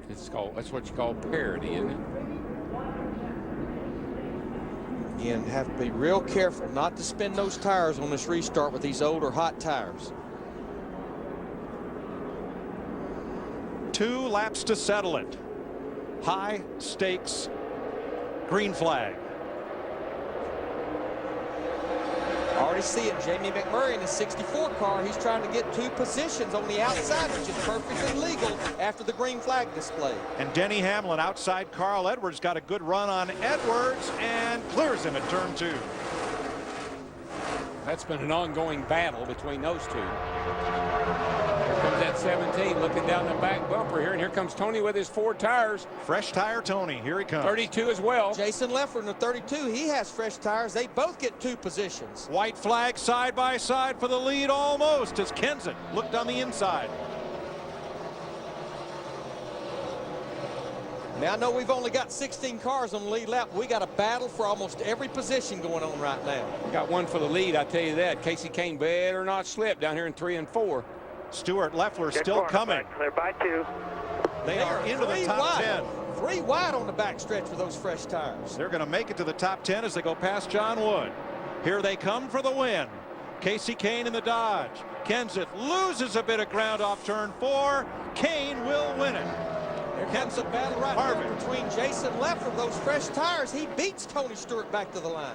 That's what you call parity, isn't it? Again, have to be real careful not to spin those tires on this restart with these older hot tires. 2 laps to settle it. High stakes green flag. Already see it. Jamie McMurray in his 64 car. He's trying to get 2 positions on the outside, which is perfectly legal after the green flag display. And Denny Hamlin outside Carl Edwards got a good run on Edwards and clears him at turn 2. That's been an ongoing battle between those 2. Here comes that 17 looking down the back bumper here, and here comes Tony with his 4 tires. Fresh tire Tony, here he comes. 32 as well. Jason Leffler in the 32, he has fresh tires. They both get 2 positions. White flag side by side for the lead almost as Kenseth looked on the inside. Now I know we've only got 16 cars on the lead lap. We got a battle for almost every position going on right now. Got 1 for the lead, I tell you that. Kasey Kahne better not slip down here in 3 and 4. Stuart Leffler still coming. Clear by 2. They are into the top 10. 3 wide on the backstretch with those fresh tires. They're going to make it to the top 10 as they go past John Wood. Here they come for the win. Kasey Kahne in the Dodge. Kenseth loses a bit of ground off turn 4. Kahne will win it. Here comes a battle right here between Jason Leffler. Those fresh tires, he beats Tony Stewart back to the line.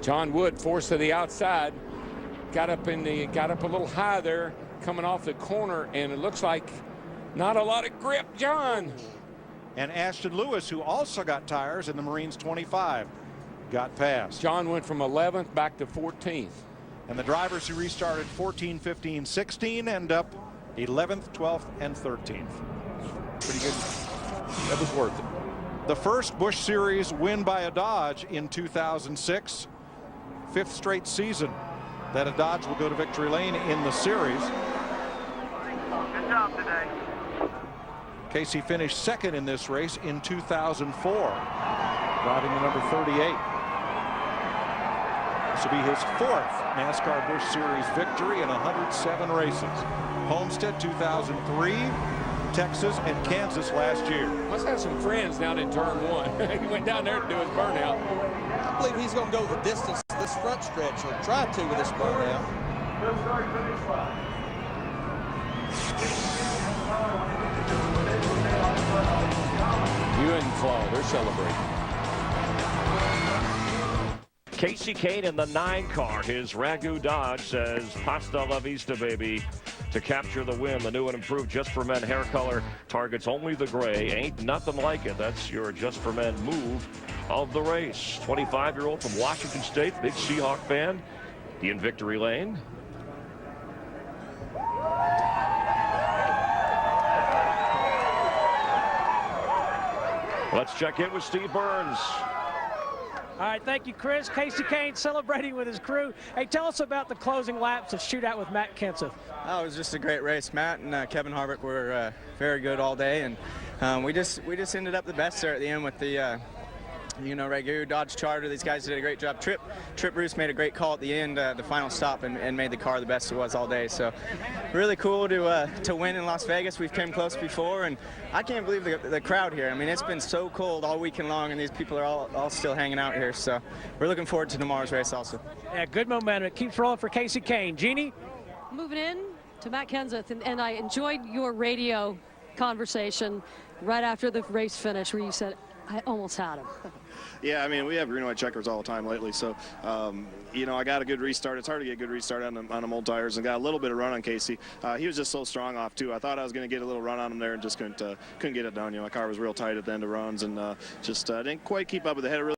John Wood forced to the outside, got up a little high there, coming off the corner, and it looks like not a lot of grip. John. And Ashton Lewis, who also got tires in the Marines 25, got past. John went from 11th back to 14th. And the drivers who restarted 14, 15, 16 end up 11th, 12th, and 13th. Pretty good. That was worth it. The first Busch Series win by a Dodge in 2006. 5th straight season that a Dodge will go to victory lane in the series. Good job today. Kasey finished 2nd in this race in 2004, driving the number 38. This will be his 4th NASCAR Busch Series victory in 107 races. Homestead 2003, Texas, and Kansas last year. Must have some friends down in turn 1. He went down there to do his burnout. I believe he's going to go the distance this front stretch, or try to with this burnout. Ewan Flaw, they're celebrating. Kasey Kahne in the 9 car. His Ragu Dodge says "Hasta la vista, baby," to capture the win. The new and improved Just for Men hair color targets only the gray. Ain't nothing like it. That's your Just for Men move of the race. 25-year-old from Washington State, big Seahawk fan, in victory lane. Let's check in with Steve Burns. All right, thank you, Chris. Kasey Kahne celebrating with his crew. Hey, tell us about the closing laps of Shootout with Matt Kenseth. Oh, it was just a great race. Matt and Kevin Harvick were very good all day, and we just ended up the best there at the end with the you know, Ragu, Dodge Charger, these guys did a great job. Trip Bruce made a great call at the end, the final stop, and made the car the best it was all day. So really cool to win in Las Vegas. We've came close before, and I can't believe the crowd here. I mean, it's been so cold all weekend long, and these people are all still hanging out here. So we're looking forward to tomorrow's race also. Yeah, good momentum. It keeps rolling for Casey Kane. Jeannie? Moving in to Matt Kenseth, and I enjoyed your radio conversation right after the race finish where you said, I almost had him. Yeah, I mean, we have green and white checkers all the time lately, so, you know, I got a good restart. It's hard to get a good restart on them old tires, and got a little bit of run on Casey. He was just so strong off, too. I thought I was going to get a little run on him there and just couldn't get it done. You know, my car was real tight at the end of runs, and just didn't quite keep up with the head.